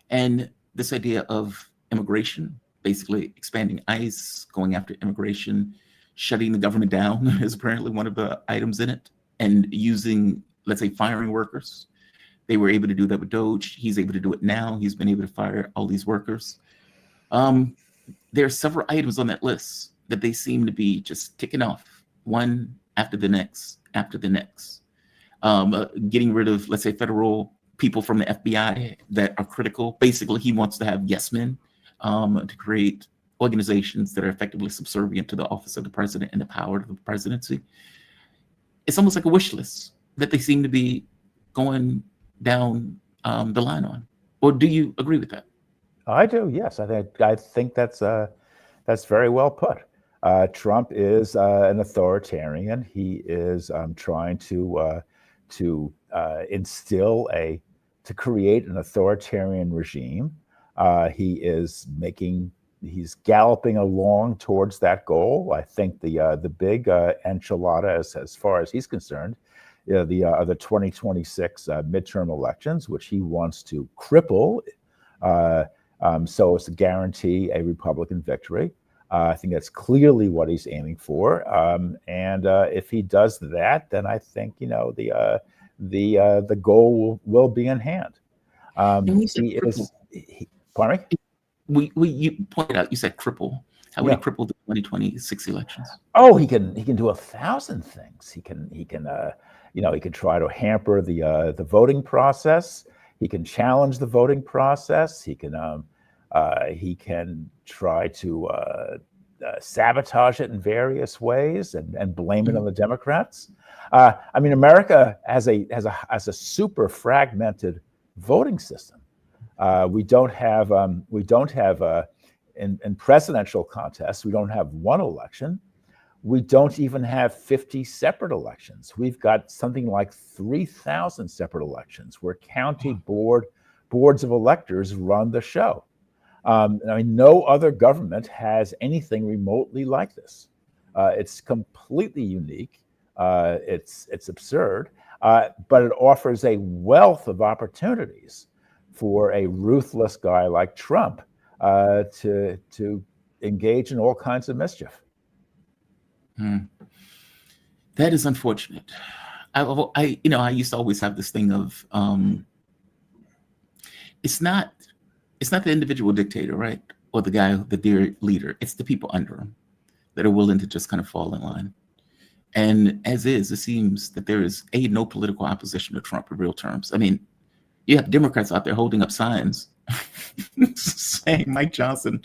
and this idea of immigration basically expanding ICE, going after immigration, shutting the government down is apparently one of the items in it, and using, let's say, firing workers. They were able to do that with Doge. He's able to do it now. He's been able to fire all these workers. There are several items on that list that they seem to be just ticking off one after the next, after the next. Getting rid of, let's say, federal people from the FBI that are critical. Basically, he wants to have yes men to create organizations that are effectively subservient to the office of the president and the power of the presidency. It's almost like a wish list that they seem to be going down the line on. Or do you agree with that? I do. Yes, I think that's very well put. Trump is an authoritarian. He is trying to create an authoritarian regime. He's galloping along towards that goal. I think the big enchilada, as far as he's concerned, the 2026 midterm elections, which he wants to cripple, so as to guarantee a Republican victory. I think that's clearly what he's aiming for. And if he does that, then I think the goal will be in hand. And we said Pardon me? You pointed out, you said cripple. How would he cripple the 2026 elections? Oh, he can do 1,000 things. He can try to hamper the voting process. He can challenge the voting process. He can try to sabotage it in various ways and blame it on the Democrats. America has a super fragmented voting system. We don't have in presidential contests, we don't have one election. We don't even have 50 separate elections. We've got something like 3,000 separate elections where county boards of electors run the show. No other government has anything remotely like this. It's completely unique. It's absurd, but it offers a wealth of opportunities for a ruthless guy like Trump to engage in all kinds of mischief. That is unfortunate. I used to always have this thing of it's not the individual dictator, right? Or the guy, the dear leader. It's the people under him that are willing to just kind of fall in line. And as is, it seems that there is no political opposition to Trump in real terms. I mean, you have Democrats out there holding up signs saying, Mike Johnson,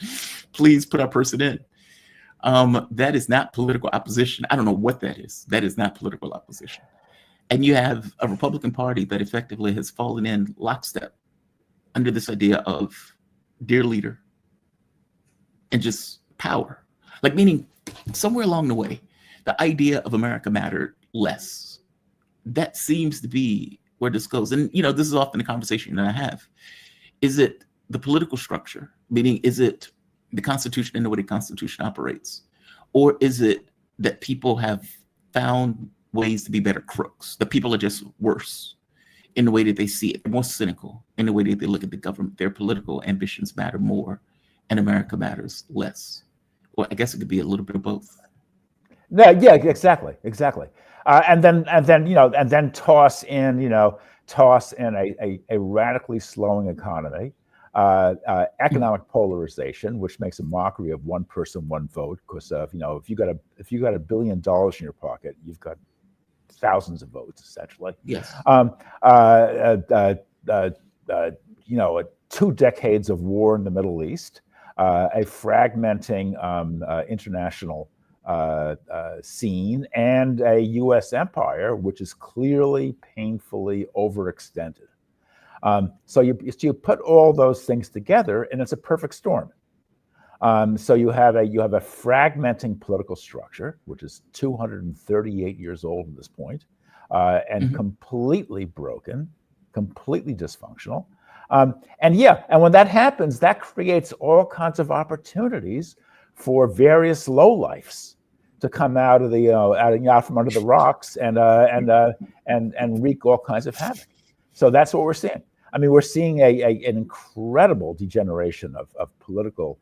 please put our person in. That is not political opposition. I don't know what that is. That is not political opposition. And you have a Republican Party that effectively has fallen in lockstep under this idea of dear leader and just power. Like, meaning somewhere along the way, the idea of America mattered less. That seems to be where this goes. And, this is often the conversation that I have. Is it the political structure? Meaning, is it the Constitution and the way the Constitution operates? Or is it that people have found ways to be better crooks? That people are just worse in the way that they see it. They're more cynical in the way that they look at the government. Their political ambitions matter more and America matters less. Well, I guess it could be a little bit of both. Yeah, exactly. And then toss in a radically slowing economy, economic polarization, which makes a mockery of one person, one vote. Because if you got $1 billion in your pocket, you've got thousands of votes essentially. Yes. 2 decades of war in the Middle East, a fragmenting international scene, and a U.S. empire which is clearly painfully overextended. So you put all those things together, and it's a perfect storm. So you have a fragmenting political structure, which is 238 years old at this point, and completely broken, completely dysfunctional. And when that happens, that creates all kinds of opportunities for various lowlifes to come out of out from under the rocks and wreak all kinds of havoc. So that's what we're seeing. I mean, we're seeing an incredible degeneration of political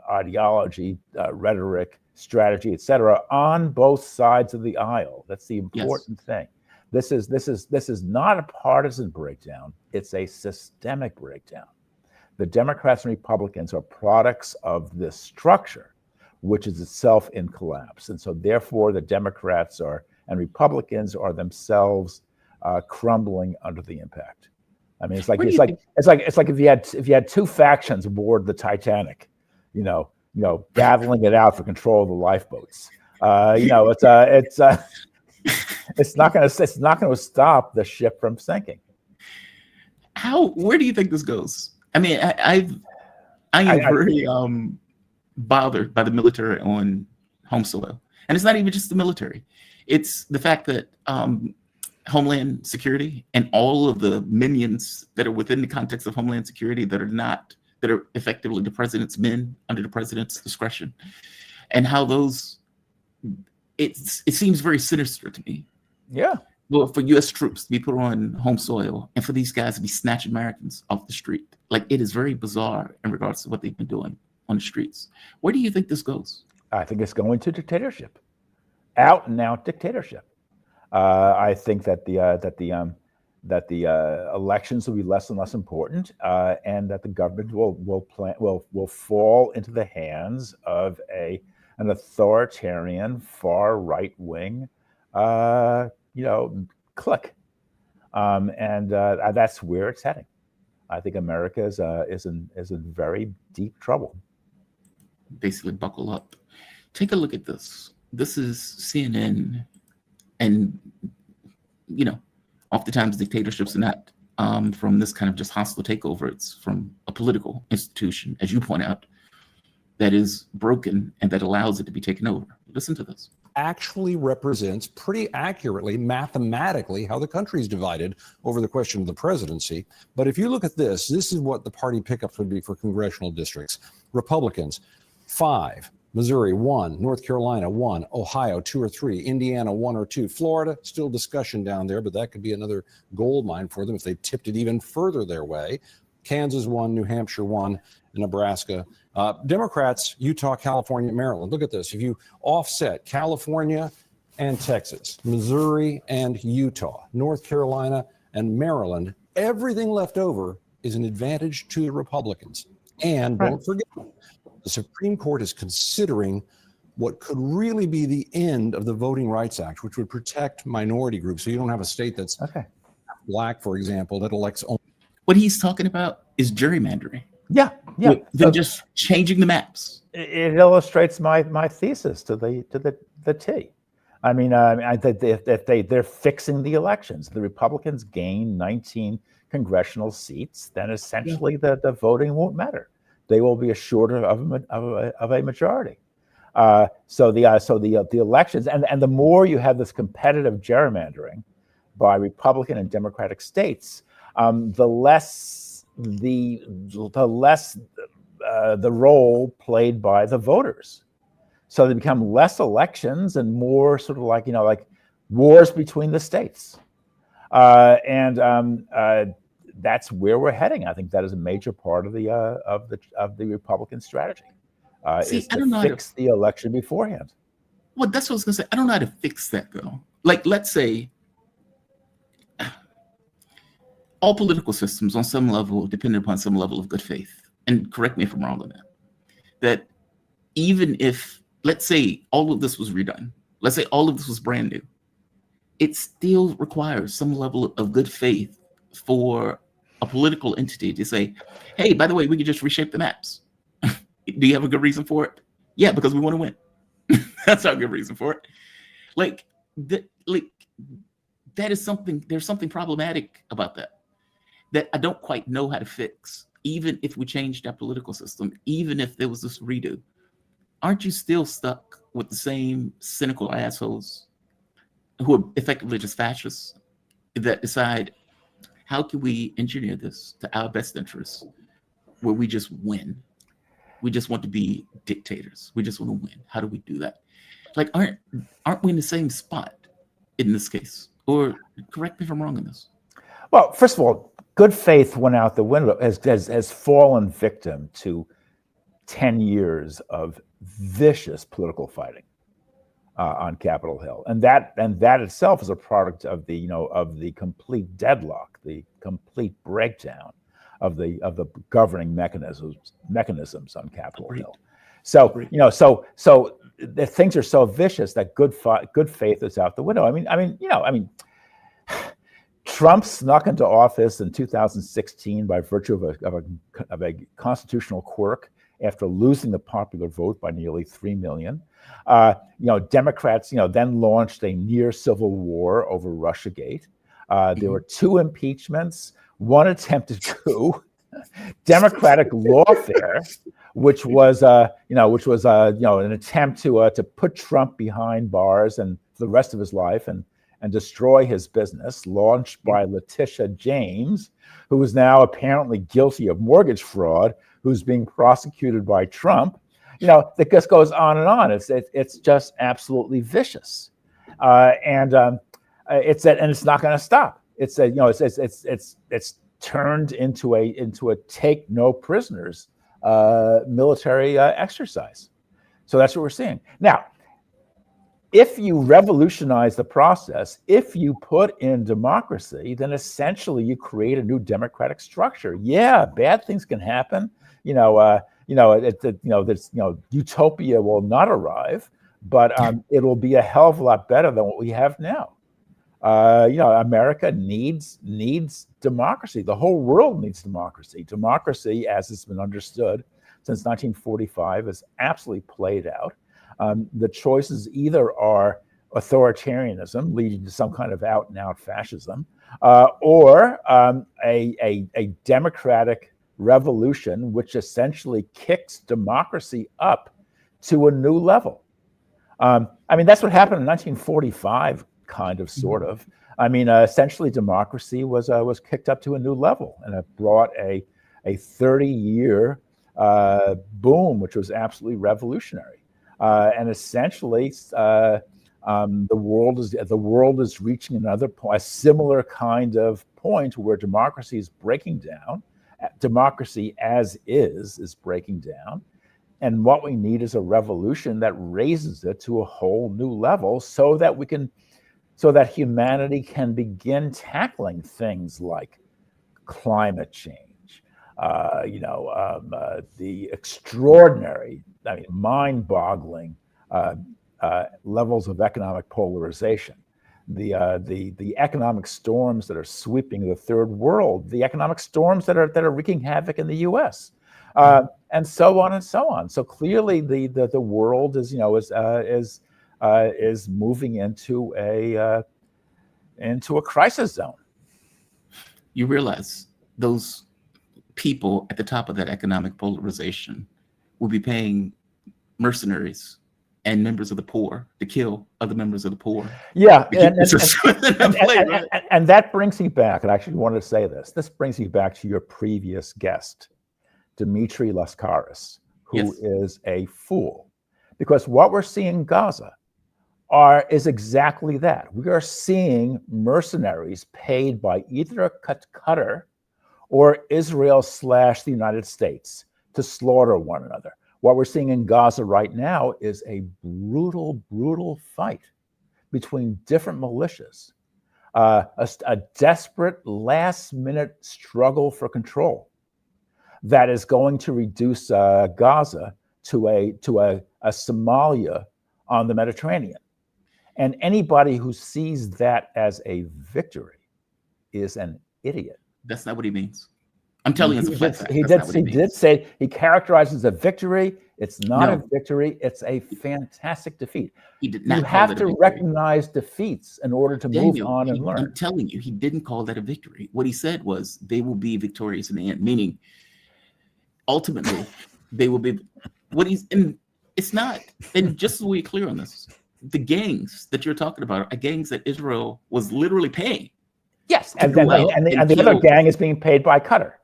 ideology, rhetoric, strategy, etc., on both sides of the aisle. That's the important thing. This is not a partisan breakdown. It's a systemic breakdown. The Democrats and Republicans are products of this structure, which is itself in collapse. And so therefore the Democrats and Republicans are themselves crumbling under the impact. I mean, it's like if you had two factions aboard the Titanic, battling it out for control of the lifeboats. It's not going to stop the ship from sinking. Where do you think this goes? I mean, I am very bothered by the military on home soil, and it's not even just the military; it's the fact that Homeland Security and all of the minions that are within the context of Homeland Security that are effectively the president's men under the president's discretion, and how it seems very sinister to me. Yeah. Well, for U.S. troops to be put on home soil and for these guys to be snatching Americans off the street, like, it is very bizarre in regards to what they've been doing on the streets. Where do you think this goes? I think it's going to dictatorship, out and out dictatorship. I think that the elections will be less and less important, and that the government will fall into the hands of an authoritarian, far right wing, clique, and that's where it's heading. I think America is in very deep trouble. Basically, buckle up. Take a look at this. This is CNN, and oftentimes dictatorships are not from this kind of just hostile takeover. It's from a political institution, as you point out, that is broken and that allows it to be taken over. Listen to this. Actually represents pretty accurately, mathematically, how the country is divided over the question of the presidency. But if you look at this is what the party pickups would be for congressional districts. Republicans, 5. Missouri, 1. North Carolina, 1. Ohio, 2 or 3. Indiana, 1 or 2. Florida, still discussion down there, but that could be another gold mine for them if they tipped it even further their way. Kansas, 1. New Hampshire, 1. Nebraska. Democrats, Utah, California, Maryland. Look at this. If you offset California and Texas, Missouri and Utah, North Carolina and Maryland, everything left over is an advantage to the Republicans. And don't forget, the Supreme Court is considering what could really be the end of the Voting Rights Act, which would protect minority groups. So you don't have a state that's black, for example, that elects only. What he's talking about is gerrymandering. Yeah. They're just changing the maps. It illustrates my thesis to the T. I mean, they're fixing the elections. The Republicans gain 19 congressional seats, then essentially the voting won't matter. They will be assured of a majority. So the elections, and the more you have this competitive gerrymandering by Republican and Democratic states, the less the role played by the voters. So they become less elections and more sort of like wars between the states, and that's where we're heading. I think that is a major part of the Republican strategy. Is to fix the election beforehand. Well, that's what I was going to say. I don't know how to fix that, though. Like, let's say all political systems on some level depend upon some level of good faith. And correct me if I'm wrong on that even if, let's say, all of this was redone, let's say all of this was brand new, it still requires some level of good faith for a political entity to say, hey, by the way, we could just reshape the maps. Do you have a good reason for it? Yeah, because we want to win. That's not a good reason for it. That is something, there's something problematic about that I don't quite know how to fix. Even if we changed our political system, even if there was this redo, aren't you still stuck with the same cynical assholes who are effectively just fascists that decide, how can we engineer this to our best interests where we just win? We just want to be dictators. We just want to win. How do we do that? Like, aren't we in the same spot in this case? Or correct me if I'm wrong on this. Well, first of all, good faith went out the window, has fallen victim to 10 years of vicious political fighting on Capitol Hill, and that itself is a product of the of the complete deadlock, the complete breakdown of the governing mechanisms on Capitol Hill. So so the things are so vicious that good faith is out the window. I mean, Trump snuck into office in 2016 by virtue of a constitutional quirk after losing the popular vote by nearly 3 million. Democrats, then launched a near civil war over Russiagate. There were 2 impeachments, 1 attempted coup, Democratic lawfare, which was an attempt to put Trump behind bars and for the rest of his life and destroy his business, launched by Letitia James, who is now apparently guilty of mortgage fraud, who's being prosecuted by Trump. That just goes on and on. It's just absolutely vicious, and it's not going to stop. It's turned into a take no prisoners military exercise. So that's what we're seeing now. If you revolutionize the process, if you put in democracy, then essentially you create a new democratic structure. Yeah, bad things can happen. Utopia will not arrive, but it'll be a hell of a lot better than what we have now. America needs democracy. The whole world needs democracy. Democracy, as it's been understood since 1945, is absolutely played out. The choices either are authoritarianism, leading to some kind of out-and-out fascism, or a democratic revolution, which essentially kicks democracy up to a new level. That's what happened in 1945, kind of, sort of. Essentially, democracy was kicked up to a new level, and it brought a 30-year boom, which was absolutely revolutionary. And essentially, the world is reaching a similar kind of point where democracy is breaking down. Democracy as is breaking down, and what we need is a revolution that raises it to a whole new level, so that humanity can begin tackling things like climate change, the extraordinary, mind-boggling levels of economic polarization, the economic storms that are sweeping the third world, the economic storms that are wreaking havoc in the U.S., and so on and so on. So clearly, the world is moving into a crisis zone. You realize those people at the top of that economic polarization will be paying mercenaries and members of the poor to kill other members of the poor. Yeah, and that brings me back, and I actually wanted to say this. This brings me back to your previous guest, Dimitri Lascaris, who is a fool. Because what we're seeing in Gaza is exactly that. We are seeing mercenaries paid by either Qatar or Israel / the United States to slaughter one another. What we're seeing in Gaza right now is a brutal fight between different militias, a desperate last-minute struggle for control that is going to reduce Gaza to a Somalia on the Mediterranean. And anybody who sees that as a victory is an idiot. That's not what he means. I'm telling you, it's a flat fact. He did say, he characterizes a victory. It's not a victory. It's a fantastic defeat. He did not. You have to recognize defeats in order to move on and learn. I'm telling you, he didn't call that a victory. What he said was they will be victorious in the end, meaning ultimately they will be and it's not. And just so we're clear on this, the gangs that you're talking about are gangs that Israel was literally paying. Yes, and the other gang is being paid by Qatar.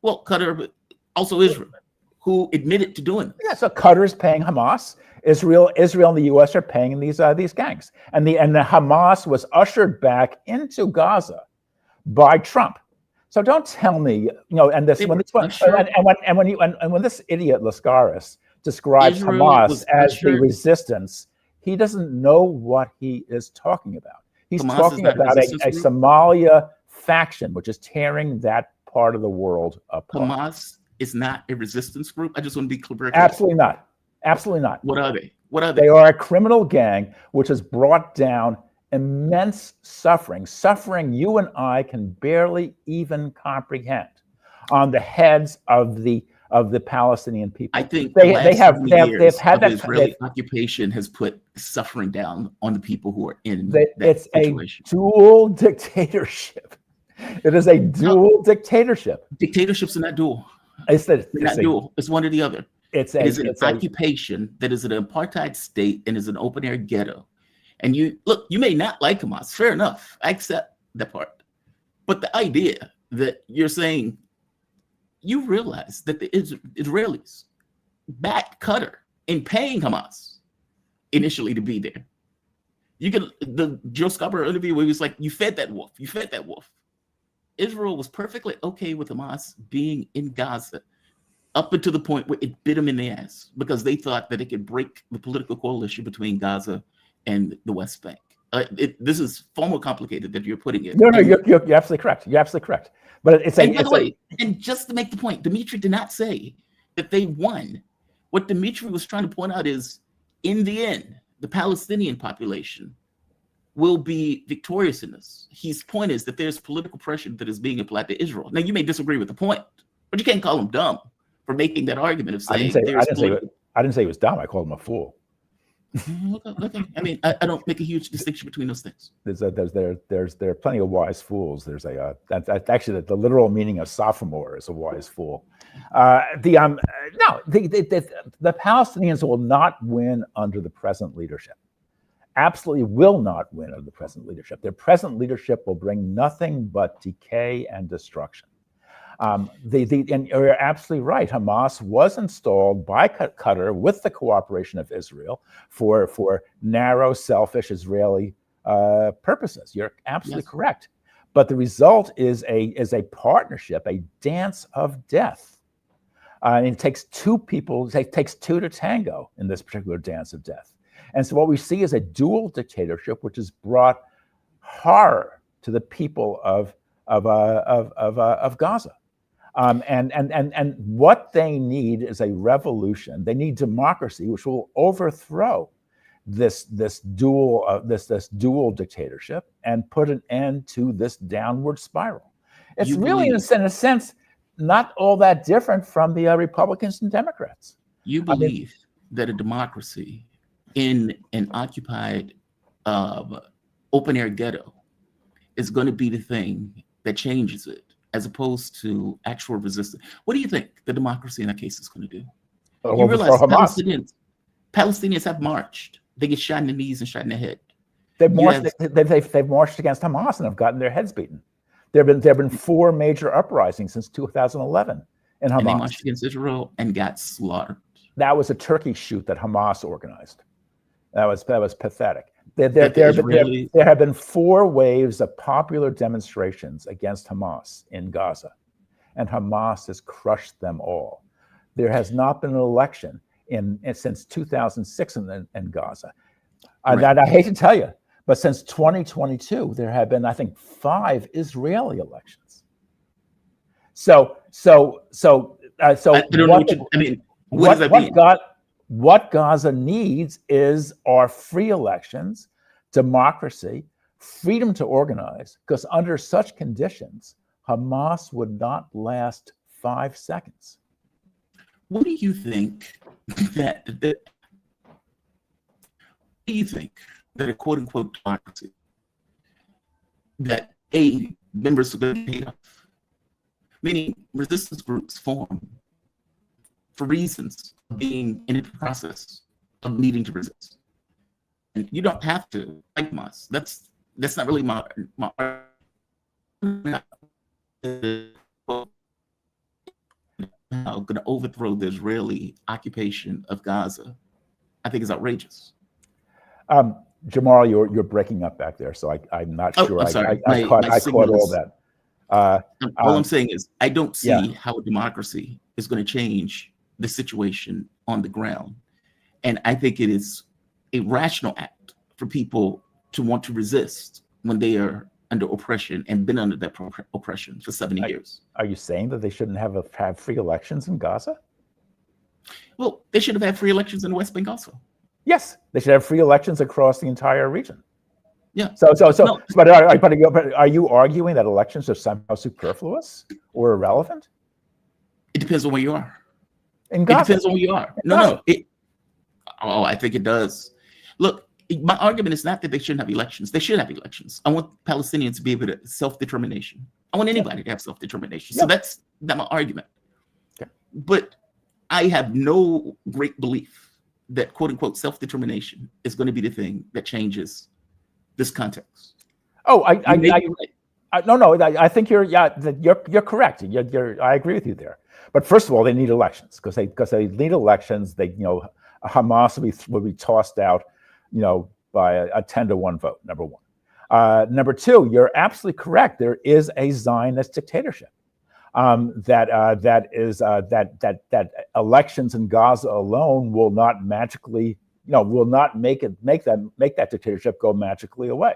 Well, Qatar, but also Israel, who admitted to doing this. Yeah, so Qatar is paying Hamas. Israel and the U.S. are paying these gangs, and the Hamas was ushered back into Gaza by Trump. So don't tell me, and this They when were this one, ushered. and when this idiot Lascaris describes Israel Hamas was as the ushered. resistance, he doesn't know what he is talking about. He's Hamas is talking not a about a resistance group? Somalia faction, which is tearing that part of the world apart. Hamas is not a resistance group. I just want to be clear. Absolutely not. Absolutely not. What are they? What are They they? are a criminal gang which has brought down immense suffering you and I can barely even comprehend on the heads of the Palestinian people. I think They the last have 20 they have years they've had of that Israeli occupation has put suffering down on the people who are in they, that it's situation. a dual dictatorship. It is a dual dictatorship. Dictatorships are not dual. It's They're not dual. It's one or the other. It's It is an a occupation that is an apartheid state and is an open air ghetto. And you may not like Hamas. Fair enough. I accept that part. But the idea that you're saying, you realize that the Israelis backed Qatar in paying Hamas initially to be there. You can the Joe Scarborough interview where he was like, "You fed that wolf. You fed that wolf." Israel was perfectly okay with Hamas being in Gaza up until the point where it bit them in the ass because they thought that it could break the political coalition between Gaza and the West Bank. This is far more complicated than you're putting it. No, you're absolutely correct. You're absolutely correct. But And just to make the point, Dimitri did not say that they won. What Dimitri was trying to point out is, in the end, the Palestinian population will be victorious in this. His point is that there's political pressure that is being applied to Israel. Now, you may disagree with the point, but you can't call him dumb for making that argument of saying I didn't say he was dumb. I called him a fool. Okay. I mean, I don't make a huge distinction between those things. There are plenty of wise fools. There's that's actually the literal meaning of sophomore is a wise fool. The Palestinians will not win under the present leadership. Absolutely will not win under the present leadership. Their present leadership will bring nothing but decay and destruction. And you're absolutely right. Hamas was installed by Qatar with the cooperation of Israel for narrow, selfish Israeli purposes. You're absolutely correct. But the result is a partnership, a dance of death. And it takes two people. It takes two to tango in this particular dance of death. And so what we see is a dual dictatorship, which has brought horror to the people of Gaza. And what they need is a revolution. They need democracy, which will overthrow this dual dictatorship and put an end to this downward spiral. It's really, in a sense, not all that different from the Republicans and Democrats. You believe that a democracy in an occupied open air ghetto is going to be the thing that changes it, as opposed to actual resistance. What do you think the democracy in that case is going to do? You realize Palestinians have marched. They get shot in the knees and shot in the head. They've marched against Hamas and have gotten their heads beaten. There have been 4 major uprisings since 2011 in Hamas. And they marched against Israel and got slaughtered. That was a turkey shoot that Hamas organized. That was pathetic. There have been 4 waves of popular demonstrations against Hamas in Gaza, and Hamas has crushed them all. There has not been an election since 2006 in Gaza. Right. I hate to tell you, but since 2022, there have been, I think, 5 Israeli elections. What Gaza needs are free elections, democracy, freedom to organize, because under such conditions, Hamas would not last 5 seconds. What do you think that a quote unquote democracy that members are going to pay off? Meaning resistance groups form for reasons of being in a process of needing to resist. And you don't have to like Hamas. That's not really my going to overthrow the Israeli occupation of Gaza. I think is outrageous. Jamal, you're breaking up back there, so I'm not sure. I'm sorry. I caught all that. All I'm saying is I don't see yeah. how a democracy is going to change the situation on the ground. And I think it is a rational act for people to want to resist when they are under oppression and been under that oppression for 70 years. Are you saying that they shouldn't have free elections in Gaza? Well, they should have had free elections in the West Bank also. Yes, they should have free elections across the entire region. Yeah. No. But are you arguing that elections are somehow superfluous or irrelevant? It depends on where you are. In Gaza. It depends on where you are. No. I think it does. Look, my argument is not that they shouldn't have elections. They should have elections. I want Palestinians to be able to self-determination. I want anybody to have self-determination. So that's my argument. Okay. But I have no great belief that quote unquote self-determination is going to be the thing that changes this context. Oh, I think you're correct. I agree with you there. But first of all, they need elections because they need elections. Hamas will be tossed out, by a 10-1 vote. Number one. Number two, you're absolutely correct. There is a Zionist dictatorship. That elections in Gaza alone will not magically, will not make that dictatorship go magically away.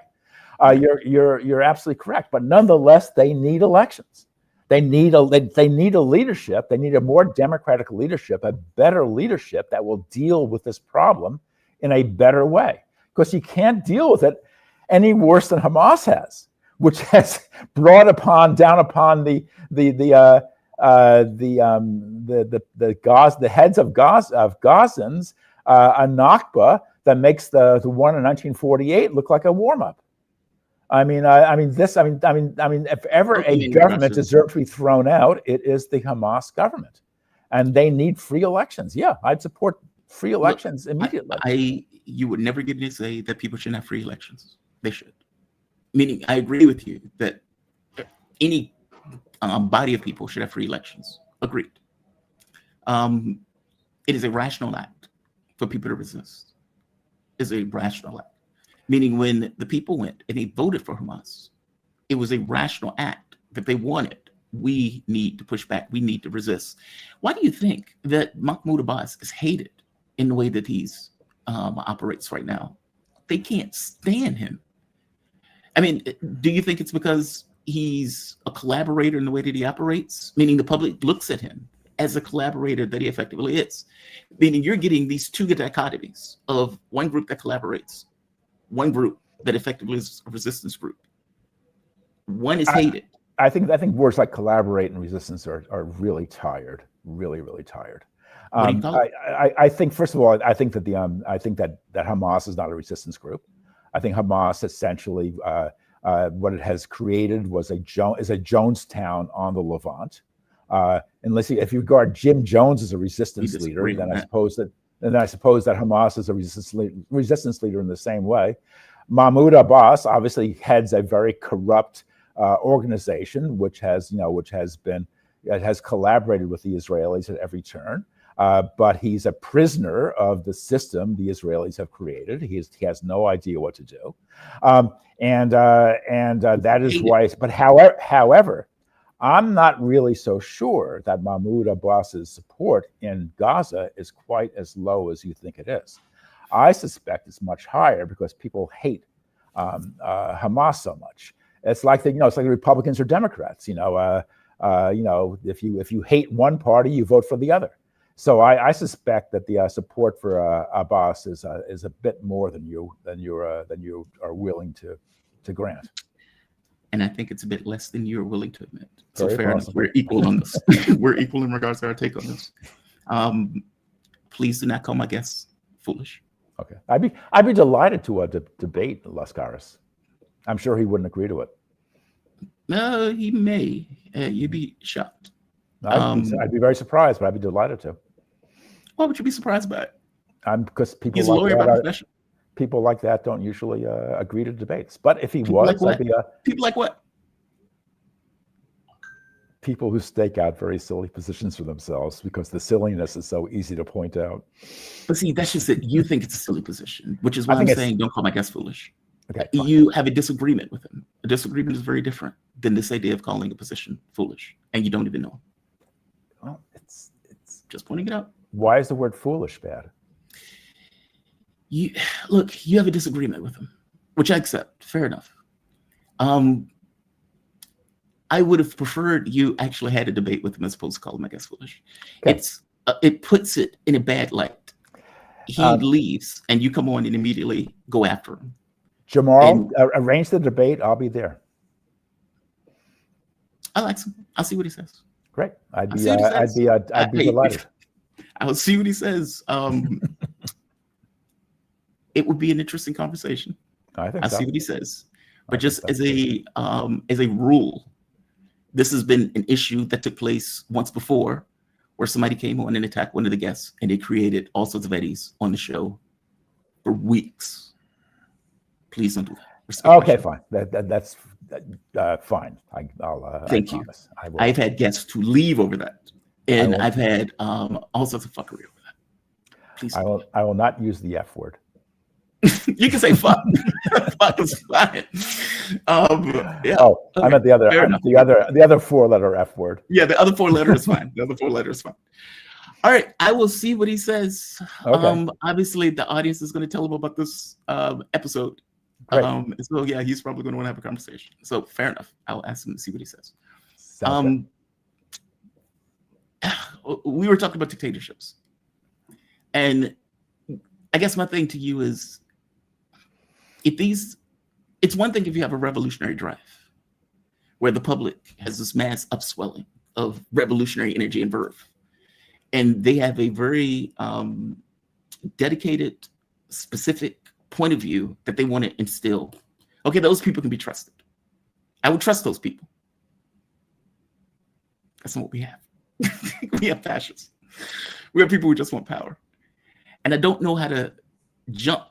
You're absolutely correct. But nonetheless, they need elections. They need a leadership. They need a more democratic leadership, a better leadership that will deal with this problem in a better way. Because you can't deal with it any worse than Hamas has, which has brought down upon the heads of Gazans a Nakba that makes the one in 1948 look like a warm up. If ever a government deserves to be thrown out, it is the Hamas government, and they need free elections. Yeah, I'd support free elections immediately. You would never get me to say that people shouldn't have free elections. They should. Meaning, I agree with you that any body of people should have free elections. Agreed. It is a rational act for people to resist. It's a rational act. Meaning, when the people went and they voted for Hamas, it was a rational act that they wanted. We need to push back. We need to resist. Why do you think that Mahmoud Abbas is hated in the way that he's operates right now? They can't stand him. I mean, do you think it's because he's a collaborator in the way that he operates? Meaning the public looks at him as a collaborator that he effectively is. Meaning you're getting these two dichotomies of one group that collaborates, one group that effectively is a resistance group. One is hated. I think words like collaborate and resistance are really tired, really, really tired. I think, first of all, I think that that Hamas is not a resistance group. I think Hamas essentially what it has created is a Jonestown on the Levant. If you regard Jim Jones as a resistance leader, then I suppose that Hamas is a resistance leader in the same way. Mahmoud Abbas obviously heads a very corrupt organization, which has collaborated with the Israelis at every turn. But he's a prisoner of the system the Israelis have created. He has no idea what to do, and that is why. But however, I'm not really so sure that Mahmoud Abbas's support in Gaza is quite as low as you think it is. I suspect it's much higher because people hate Hamas so much. It's like the Republicans or Democrats. If you hate one party, you vote for the other. So I suspect that the support for Abbas is a bit more than you are willing to grant. And I think it's a bit less than you're willing to admit. So fair enough. We're equal on this. We're equal in regards to our take on this. Please do not call my guests foolish. Okay, I'd be delighted to debate Lascaris. I'm sure he wouldn't agree to it. No, he may. You'd be shocked. I'd be very surprised, but I'd be delighted to. Why would you be surprised by it? Because people He's a lawyer by profession. People like that don't usually agree to debates. But if he people was, like what? People like what? People who stake out very silly positions for themselves because the silliness is so easy to point out. But see, that's just it. You think it's a silly position, which is why I'm saying don't call my guests foolish. Okay, fine. You have a disagreement with him. A disagreement is very different than this idea of calling a position foolish, and you don't even know. Well, it's Just pointing it out. why is the word foolish bad? You have a disagreement with him, which I accept. Fair enough. I would have preferred you actually had a debate with him as opposed to call him, I guess, foolish. Okay. It puts it in a bad light. He leaves, and you come on and immediately go after him. Jamal, arrange the debate. I'll be there. I'll ask him. I'll see what he says. Great. I'd be Hey, delighted. I'll see what he says. It would be an interesting conversation. I think I'll so. see what he says. But just as a rule, this has been an issue that took place once before, where somebody came on and attacked one of the guests, and they created all sorts of eddies on the show for weeks. Please don't do that. Respect Okay, my show. fine. That's fine. I'll Thank you. promise. I will. I've had guests to leave over that, and I've had all sorts of fuckery over that. Please, I will not use the F word. you can say fuck. Fuck is fine. Yeah. Oh, I Okay, meant the other. fair I enough. meant the other 4-letter F word. Yeah, the other 4 letters is fine. The other 4 letters is fine. All right, I will see what he says. Okay. Obviously, the audience is going to tell him about this episode. Great. So yeah, he's probably going to want to have a conversation. So fair enough. I'll ask him to see what he says. Sounds We were talking about dictatorships, and I guess my thing to you is, it's one thing if you have a revolutionary drive, where the public has this mass upswelling of revolutionary energy and verve, and they have a very dedicated, specific point of view that they want to instill. Okay, those people can be trusted. I would trust those people. That's not what we have. We have fascists. We have people who just want power. And I don't know how to jump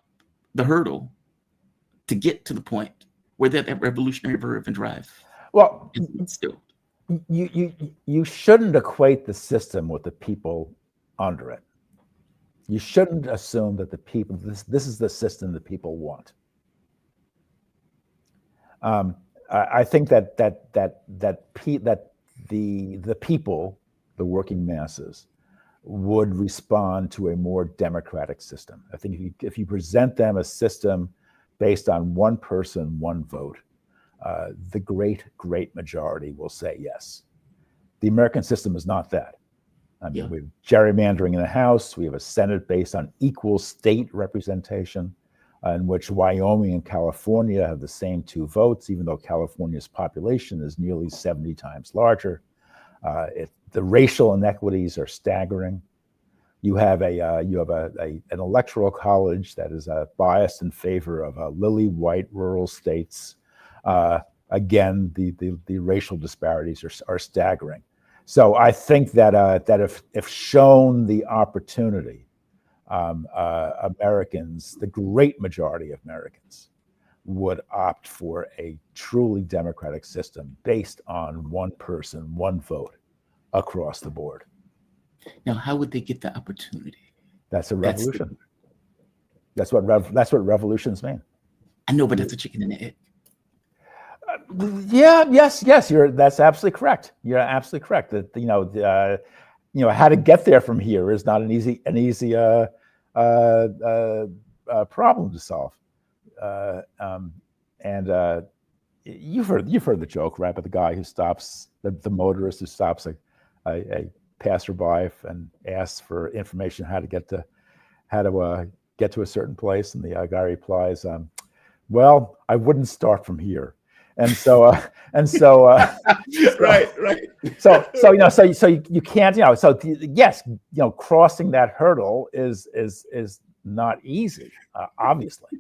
the hurdle to get to the point where that revolutionary verve and drive well, is instilled. you shouldn't equate the system with the people under it. You shouldn't assume that the people this is the system that people want. I think that the people, the working masses, would respond to a more democratic system. I think if you present them a system based on one person, one vote, the great majority will say yes. The American system is not that. I mean, Yeah. we have gerrymandering in the House. We have a Senate based on equal state representation, in which Wyoming and California have the same 2 votes, even though California's population is nearly 70 times larger. The racial inequities are staggering. You have an electoral college that is biased in favor of lily white rural states. Again, the racial disparities are staggering. So I think that if shown the opportunity, Americans, the great majority of Americans, would opt for a truly democratic system based on one person, one vote across the board. Now, how would they get the opportunity? That's a revolution. That's what revolutions mean. I know, but that's a chicken and the egg. Yes. That's absolutely correct. You're absolutely correct. That how to get there from here is not an easy problem to solve. You've heard the joke, right? About the guy who stops the motorist who stops a passerby and asks for information how to get to a certain place, and the guy replies, "Well, I wouldn't start from here." And so Right. So you can't, yes, crossing that hurdle is not easy, obviously.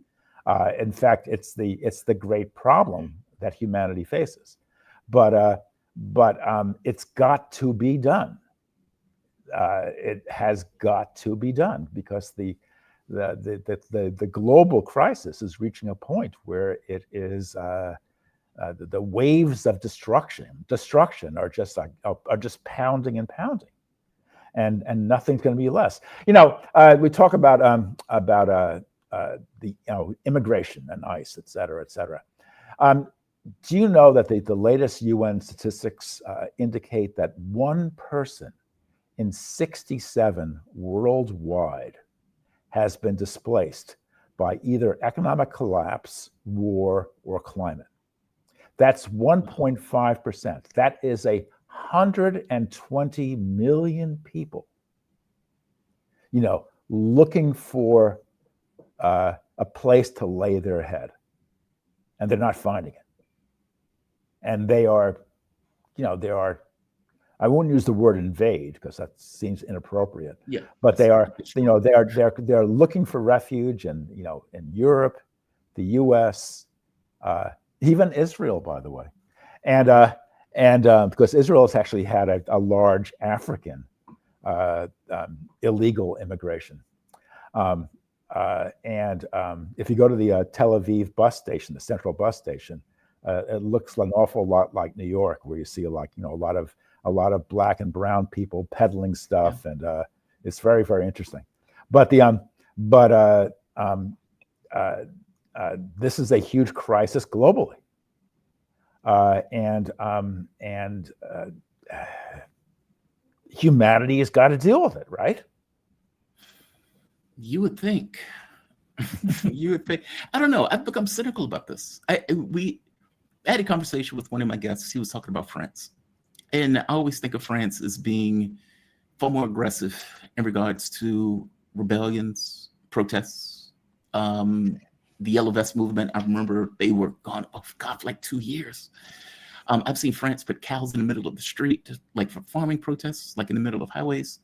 In fact, it's the great problem that humanity faces, but it's got to be done. It has got to be done because the global crisis is reaching a point where it is the waves of destruction are just pounding and pounding, and nothing's going to be less. We talk about immigration and ICE, et cetera, et cetera. Do you know that the latest UN statistics indicate that one person in 67 worldwide has been displaced by either economic collapse, war, or climate? That's 1.5%. That is 120 million people, looking for a place to lay their head, and they're not finding it. And they are, I won't use the word invade because that seems inappropriate. Yeah. But they're looking for refuge in Europe, the U.S., even Israel, by the way, and because Israel has actually had a large African illegal immigration. If you go to the Tel Aviv bus station, the central bus station, it looks an awful lot like New York, where you see a lot of black and brown people peddling stuff, and it's very, very interesting. But this is a huge crisis globally, and humanity has got to deal with it, right? You would think. You would think. I don't know. I've become cynical about this. I had a conversation with one of my guests. He was talking about France. And I always think of France as being far more aggressive in regards to rebellions, protests. The Yellow Vest movement, I remember they were gone, for like 2 years. I've seen France put cows in the middle of the street, like for farming protests, like in the middle of highways.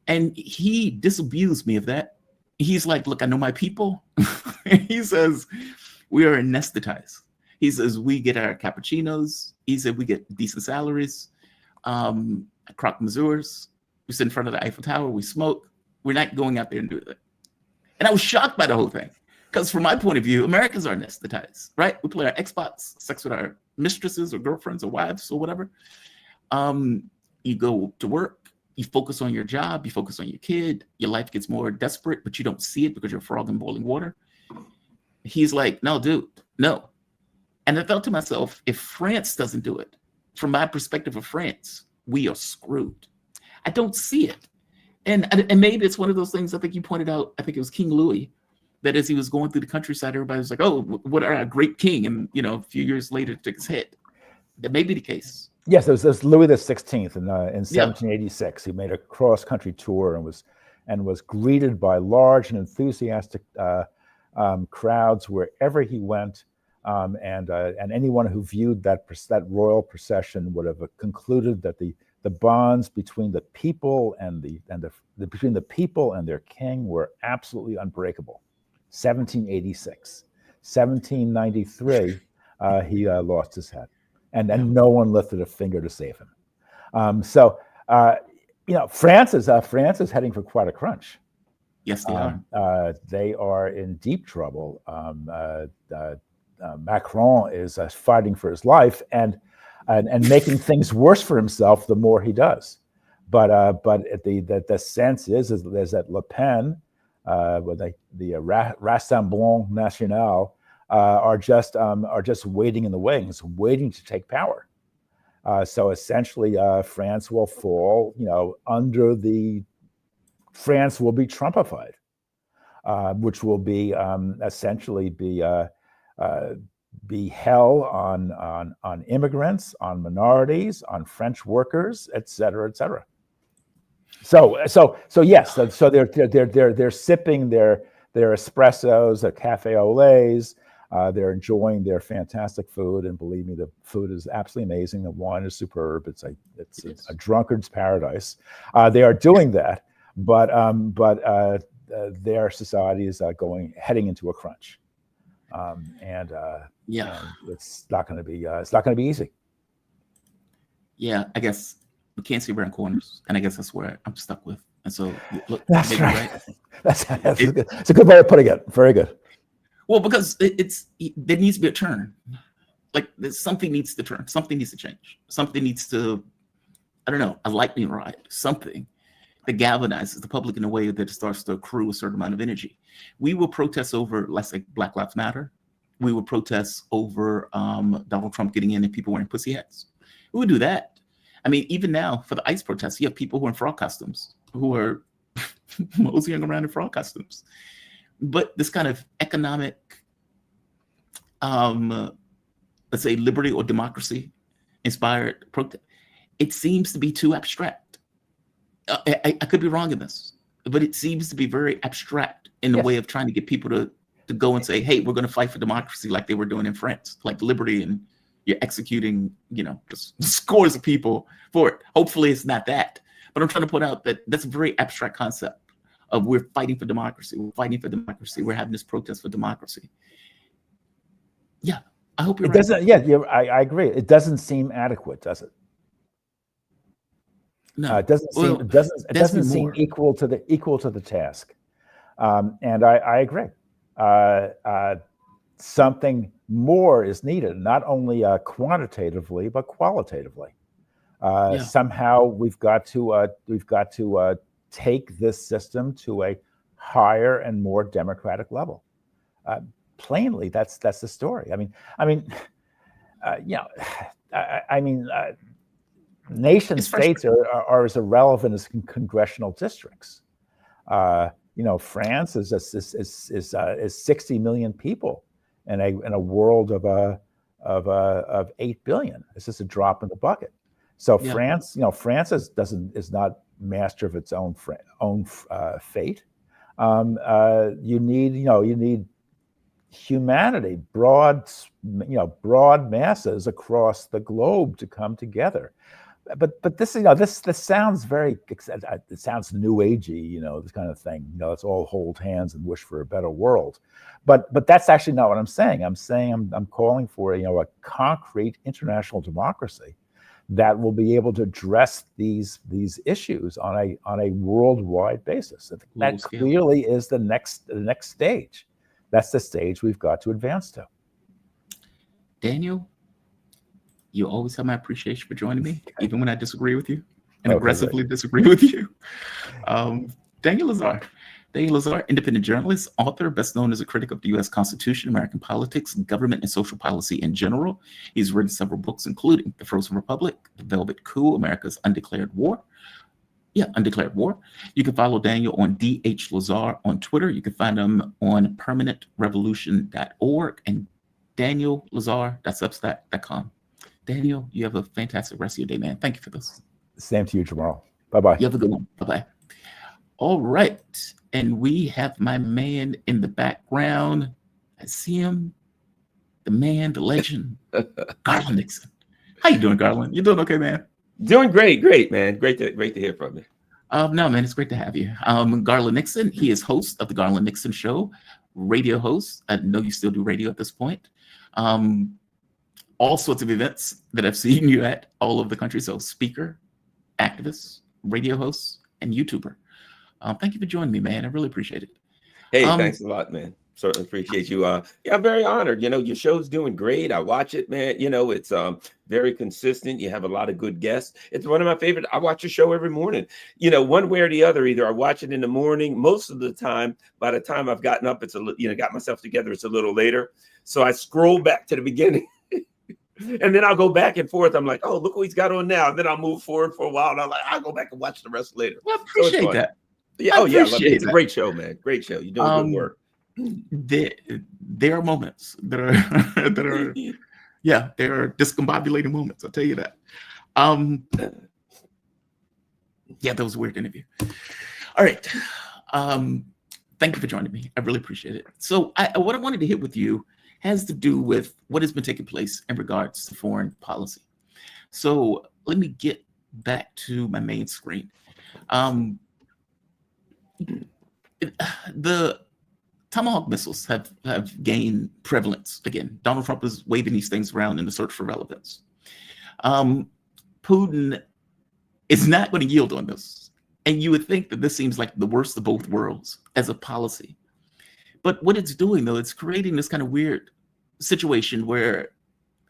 And he disabused me of that. He's like, look, I know my people. He says, we are anesthetized. He says, we get our cappuccinos. He said, we get decent salaries. Croque Mazurs. We sit in front of the Eiffel Tower. We smoke. We're not going out there and do that. And I was shocked by the whole thing. Because from my point of view, Americans are anesthetized, right? We play our Xbox, sex with our mistresses or girlfriends or wives or whatever. You go to work. You focus on your job, you focus on your kid, your life gets more desperate, but you don't see it because you're a frog in boiling water. He's like, no, dude, no. And I thought to myself, if France doesn't do it, from my perspective of France, we are screwed. I don't see it. And maybe it's one of those things, I think you pointed out, I think it was King Louis, that as he was going through the countryside, everybody was like, oh, what our great king? And, a few years later, it took his head. That may be the case. Yes, there's Louis XVI in 1786. He made a cross-country tour and was greeted by large and enthusiastic crowds wherever he went, and anyone who viewed that royal procession would have concluded that the bonds between the people and between the people and their king were absolutely unbreakable. 1786, 1793, he lost his head. And no one lifted a finger to save him. France is heading for quite a crunch. Yes, they are. They are in deep trouble. Macron is fighting for his life and making things worse for himself the more he does. But the sense is that Le Pen, the Rassemblement National, are just waiting in the wings, waiting to take power. So essentially, France will fall, France will be Trumpified, which will be essentially be hell on immigrants, on minorities, on French workers, et cetera, et cetera. So yes, so they're sipping their espressos, their cafe au laits. They're enjoying their fantastic food, and believe me, the food is absolutely amazing. The wine is superb. It's a drunkard's paradise. They are doing that, but their society is heading into a crunch, and it's not going to be easy. Yeah, I guess we can't see around corners, and I guess that's where I'm stuck with. And so, look, that's right. That's a good way of putting it. Very good. Well, because there needs to be a turn. Like something needs to turn. Something needs to change. Something needs to, I don't know, a lightning rod, something. that galvanizes the public in a way that starts to accrue a certain amount of energy. We will protest over, let's say, Black Lives Matter. We will protest over Donald Trump getting in and people wearing pussy hats. We would do that. I mean, even now for the ICE protests, you have people who are in frog costumes who are moseying around in frog costumes. But this kind of economic, let's say, liberty or democracy inspired protest, it seems to be too abstract. I could be wrong in this, but it seems to be very abstract in the way of trying to get people to go and say, hey, we're going to fight for democracy like they were doing in France, like liberty, and you're executing, just scores of people for it. Hopefully it's not that. But I'm trying to put out that that's a very abstract concept of we're fighting for democracy. We're fighting for democracy. We're having this protest for democracy. Yeah, I hope you're right. Doesn't, I agree. It doesn't seem adequate, does it? No, it doesn't seem. It doesn't seem equal to the task. And I agree. Something more is needed, not only quantitatively but qualitatively. Somehow we've got to take this system to a higher and more democratic level. Plainly, that's the story. Nation states are as irrelevant as congressional districts. France is 60 million people in a world of 8 billion. It's just a drop in the bucket. So France is not master of its own fate. You need humanity, broad masses across the globe to come together. But this sounds it sounds new agey, this kind of thing. Let's all hold hands and wish for a better world. But that's actually not what I'm saying. I'm calling for a concrete international democracy that will be able to address these issues on a worldwide basis. That clearly is the next stage. That's the stage we've got to advance to. Daniel, you always have my appreciation for joining me, even when I disagree with you and aggressively disagree with you. Daniel Lazare. Daniel Lazare, independent journalist, author, best known as a critic of the U.S. Constitution, American politics, government, and social policy in general. He's written several books, including The Frozen Republic, The Velvet Coup, America's Undeclared War. Undeclared War. You can follow Daniel on DH Lazare on Twitter. You can find him on permanentrevolution.org and daniellazare.substack.com. Daniel, you have a fantastic rest of your day, man. Thank you for this. Same to you, Jamal. Bye-bye. You have a good one. Bye-bye. All right. And we have my man in the background. I see him. The man, the legend, Garland Nixon. How you doing, Garland? You doing okay, man? Doing great, man. Great to hear from you. No, man, it's great to have you. Garland Nixon, he is host of the Garland Nixon Show, radio host. I know you still do radio at this point. All sorts of events that I've seen you at all over the country. So speaker, activist, radio host, and YouTuber. Thank you for joining me, man. I really appreciate it. Hey, thanks a lot, man. Certainly appreciate you. I'm very honored. Your show's doing great. I watch it, man. It's very consistent. You have a lot of good guests. It's one of my favorite. I watch your show every morning. One way or the other. Either I watch it in the morning. Most of the time, by the time I've gotten up, it's got myself together. It's a little later. So I scroll back to the beginning. And then I'll go back and forth. I'm like, oh, look what he's got on now. And then I'll move forward for a while. And I'll go back and watch the rest later. Well, I appreciate that. Yeah. Oh, yeah. It's a great show, man. Great show. You're doing good work. There are moments that are there are discombobulating moments. I'll tell you that. That was a weird interview. All right. Thank you for joining me. I really appreciate it. So what I wanted to hit with you has to do with what has been taking place in regards to foreign policy. So let me get back to my main screen. The Tomahawk missiles have gained prevalence again. Donald Trump is waving these things around in the search for relevance. Putin is not going to yield on this. And you would think that this seems like the worst of both worlds as a policy. But what it's doing, though, it's creating this kind of weird situation where,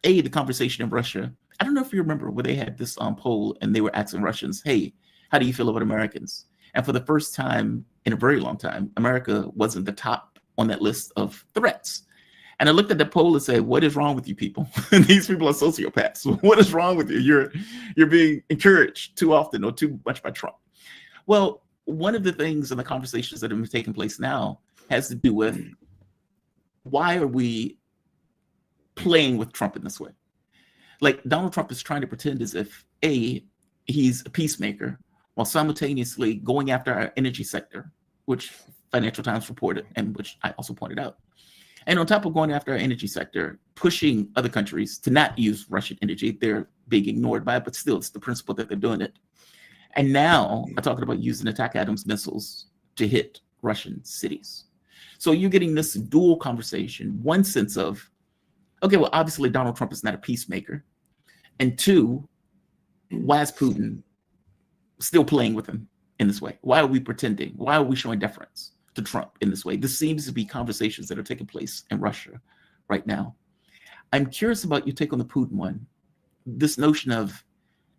the conversation in Russia, I don't know if you remember where they had this poll and they were asking Russians, hey, how do you feel about Americans? And for the first time in a very long time, America wasn't the top on that list of threats. And I looked at the poll and said, what is wrong with you people? These people are sociopaths. What is wrong with you? You're being encouraged too often or too much by Trump. Well, one of the things in the conversations that have taken place now has to do with, why are we playing with Trump in this way? Like, Donald Trump is trying to pretend as if, A, he's a peacemaker, while simultaneously going after our energy sector, which Financial Times reported and which I also pointed out. And on top of going after our energy sector, pushing other countries to not use Russian energy. They're being ignored by it, but still, it's the principle that they're doing it. And now I'm talking about using attack Adams missiles to hit Russian cities. So you're getting this dual conversation. One sense of, okay, well, obviously Donald Trump is not a peacemaker. And two, why is Putin still playing with him in this way? Why are we pretending? Why are we showing deference to Trump in this way? This seems to be conversations that are taking place in Russia right now. I'm curious about your take on the Putin one. This notion of,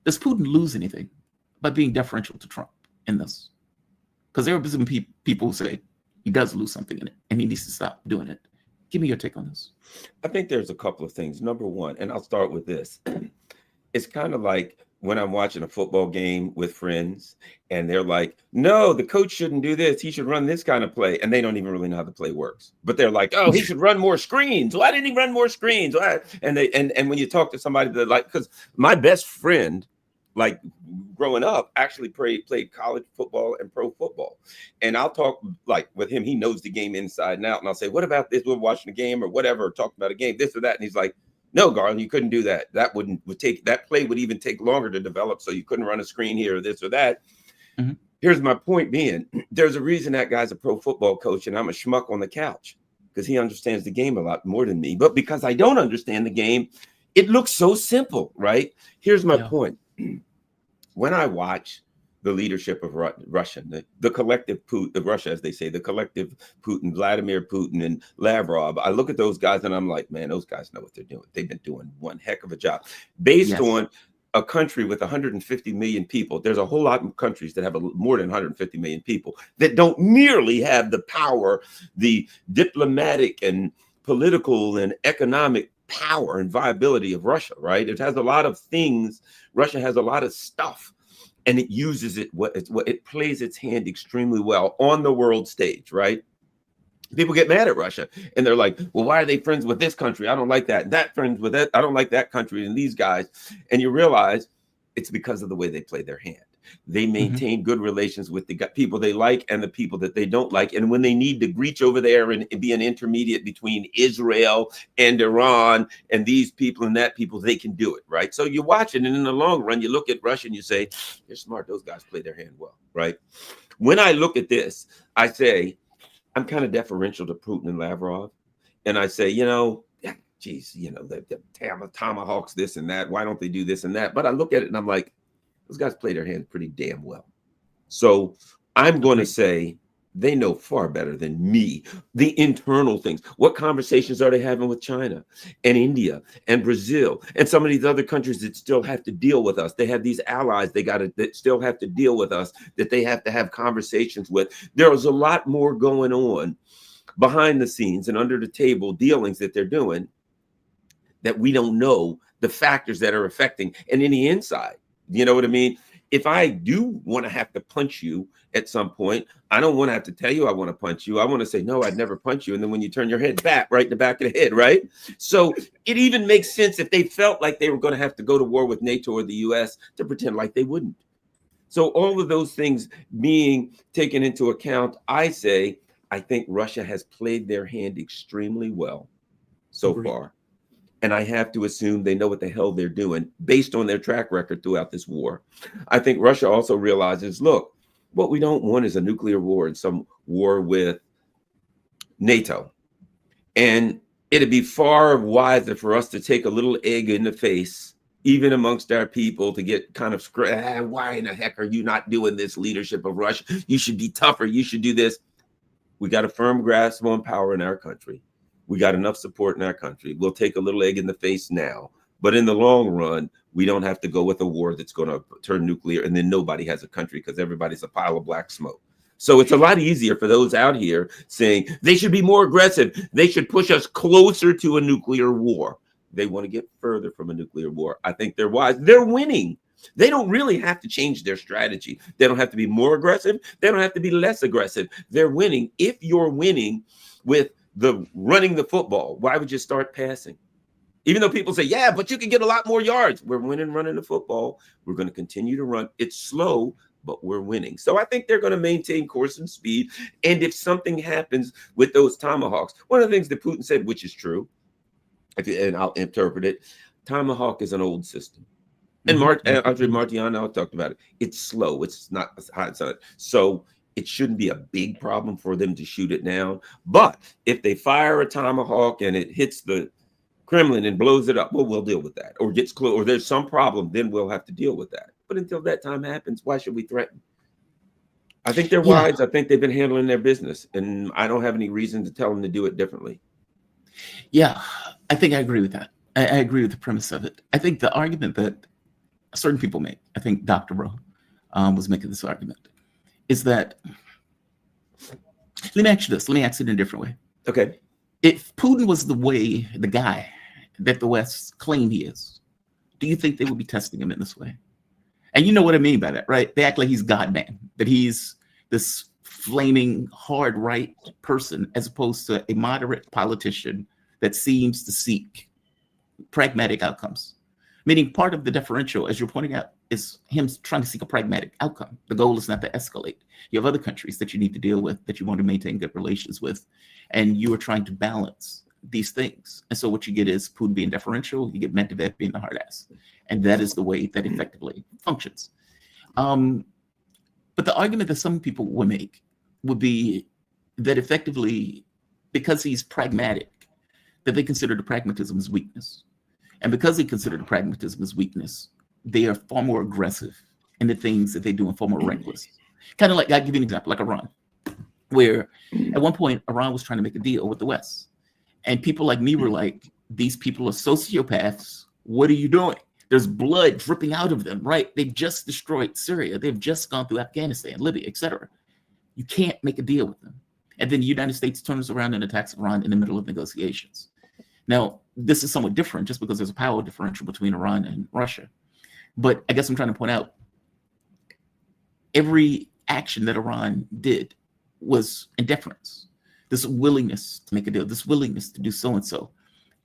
does Putin lose anything by being deferential to Trump in this? Because there are some people who say he does lose something in it and he needs to stop doing it. Give me your take on this. I think there's a couple of things. Number one, and I'll start with this. It's kind of like when I'm watching a football game with friends and they're like, no, the coach shouldn't do this. He should run this kind of play. And they don't even really know how the play works. But they're like, oh, he should run more screens. Why didn't he run more screens? Why? And when you talk to somebody that, like, because my best friend, like growing up, actually played college football and pro football. And I'll talk like with him. He knows the game inside and out. And I'll say, what about this? We're watching a game or whatever, or talking about a game, this or that. And he's like, no, Garland, you couldn't do that. That play would even take longer to develop. So you couldn't run a screen here or this or that. Mm-hmm. Here's my point being, there's a reason that guy's a pro football coach and I'm a schmuck on the couch, because he understands the game a lot more than me. But because I don't understand the game, it looks so simple, right? Here's my point. When I watch the leadership of Russia, the collective Putin, Russia, as they say, the collective Putin, Vladimir Putin and Lavrov, I look at those guys and I'm like, man, those guys know what they're doing. They've been doing one heck of a job. Based on a country with 150 million people, there's a whole lot of countries that have more than 150 million people that don't nearly have the power, the diplomatic and political and economic power and viability of Russia, right? It has a lot of things. Russia has a lot of stuff, and it uses it. It plays its hand extremely well on the world stage, right? People get mad at Russia, and they're like, "Well, why are they friends with this country? I don't like that. That friends with that. I don't like that country and these guys." And you realize it's because of the way they play their hand. They maintain good relations with the people they like and the people that they don't like. And when they need to reach over there and be an intermediate between Israel and Iran and these people and that people, they can do it, right? So you watch it, and in the long run, you look at Russia and you say, they're smart. Those guys play their hand well, right? When I look at this, I say, I'm kind of deferential to Putin and Lavrov. And I say, geez, the Tomahawks, this and that. Why don't they do this and that? But I look at it and I'm like, those guys play their hands pretty damn well. So I'm going to say they know far better than me the internal things. What conversations are they having with China and India and Brazil and some of these other countries that still have to deal with us? They have these allies that still have to deal with us, that they have to have conversations with. There is a lot more going on behind the scenes and under the table dealings that they're doing that we don't know the factors that are affecting, and in the inside. You know what I mean? If I do want to have to punch you at some point, I don't want to have to tell you I want to punch you. I want to say, no, I'd never punch you. And then when you turn your head back, right in the back of the head, right? So it even makes sense if they felt like they were going to have to go to war with NATO or the US to pretend like they wouldn't. So all of those things being taken into account, I think Russia has played their hand extremely well so far. And I have to assume they know what the hell they're doing based on their track record throughout this war. I think Russia also realizes, look, what we don't want is a nuclear war and some war with NATO. And it'd be far wiser for us to take a little egg in the face, even amongst our people, to get kind of, why in the heck are you not doing this, leadership of Russia? You should be tougher. You should do this. We got a firm grasp on power in our country. We got enough support in our country. We'll take a little egg in the face now, But in the long run, we don't have to go with a war that's going to turn nuclear, and then nobody has a country because everybody's a pile of black smoke. So it's a lot easier for those out here saying they should be more aggressive. They should push us closer to a nuclear war. They want to get further from a nuclear war. I think they're wise. They're winning. They don't really have to change their strategy. They don't have to be more aggressive. They don't have to be less aggressive. They're winning. If you're winning with the running the football, why would you start passing? Even though people say, yeah, but you can get a lot more yards. We're winning running the football. We're going to continue to run. It's slow, but we're winning. So I think they're going to maintain course and speed. And if something happens with those Tomahawks, one of the things that Putin said, which is true, and I'll interpret it, Tomahawk is an old system. And Andre Martiano talked about it. It's slow. It's not as hot. So it shouldn't be a big problem for them to shoot it down. But if they fire a Tomahawk and it hits the Kremlin and blows it up, well, we'll deal with that. Or gets close, or there's some problem, then we'll have to deal with that. But until that time happens, why should we threaten? I think they're wise. I think they've been handling their business, and I don't have any reason to tell them to do it differently. Yeah, I think I agree with that. I agree with the premise of it. I think the argument that certain people make, I think Dr. Rowe was making this argument, is that, let me ask you this, let me ask it in a different way. Okay. If Putin was the guy that the West claimed he is, do you think they would be testing him in this way? And you know what I mean by that, right? They act like he's God-man, that he's this flaming hard right person, as opposed to a moderate politician that seems to seek pragmatic outcomes. Meaning part of the differential, as you're pointing out, is him trying to seek a pragmatic outcome. The goal is not to escalate. You have other countries that you need to deal with, that you want to maintain good relations with, and you are trying to balance these things. And so what you get is Putin being deferential, you get Medvedev being the hard ass. And that is the way that effectively functions. But the argument that some people would make would be that effectively, because he's pragmatic, that they consider the pragmatism as weakness. And because they consider the pragmatism as weakness, they are far more aggressive in the things that they do and far more reckless. Kind of like, I'll give you an example, like Iran, where at one point, Iran was trying to make a deal with the West. And people like me were like, these people are sociopaths. What are you doing? There's blood dripping out of them, right? They've just destroyed Syria. They've just gone through Afghanistan, Libya, etc. You can't make a deal with them. And then the United States turns around and attacks Iran in the middle of negotiations. Now, this is somewhat different just because there's a power differential between Iran and Russia. But I guess I'm trying to point out, every action that Iran did was in deference. This willingness to make a deal, this willingness to do so-and-so.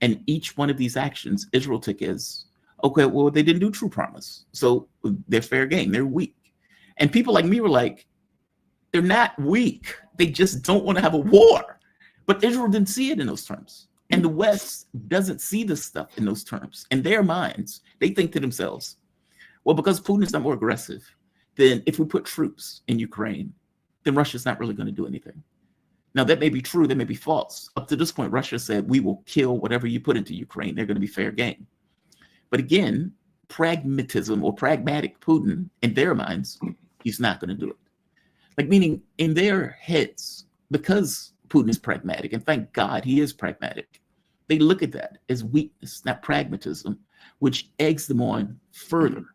And each one of these actions, Israel took as, okay, well, they didn't do true promise. So they're fair game, they're weak. And people like me were like, they're not weak. They just don't want to have a war. But Israel didn't see it in those terms. And the West doesn't see this stuff in those terms. In their minds, they think to themselves, well, because Putin is not more aggressive, then if we put troops in Ukraine, then Russia's not really going to do anything. Now, that may be true, that may be false. Up to this point, Russia said, we will kill whatever you put into Ukraine. They're going to be fair game. But again, pragmatism or pragmatic Putin, in their minds, he's not going to do it. Like, meaning in their heads, because Putin is pragmatic, and thank God he is pragmatic, they look at that as weakness, not pragmatism, which eggs them on further.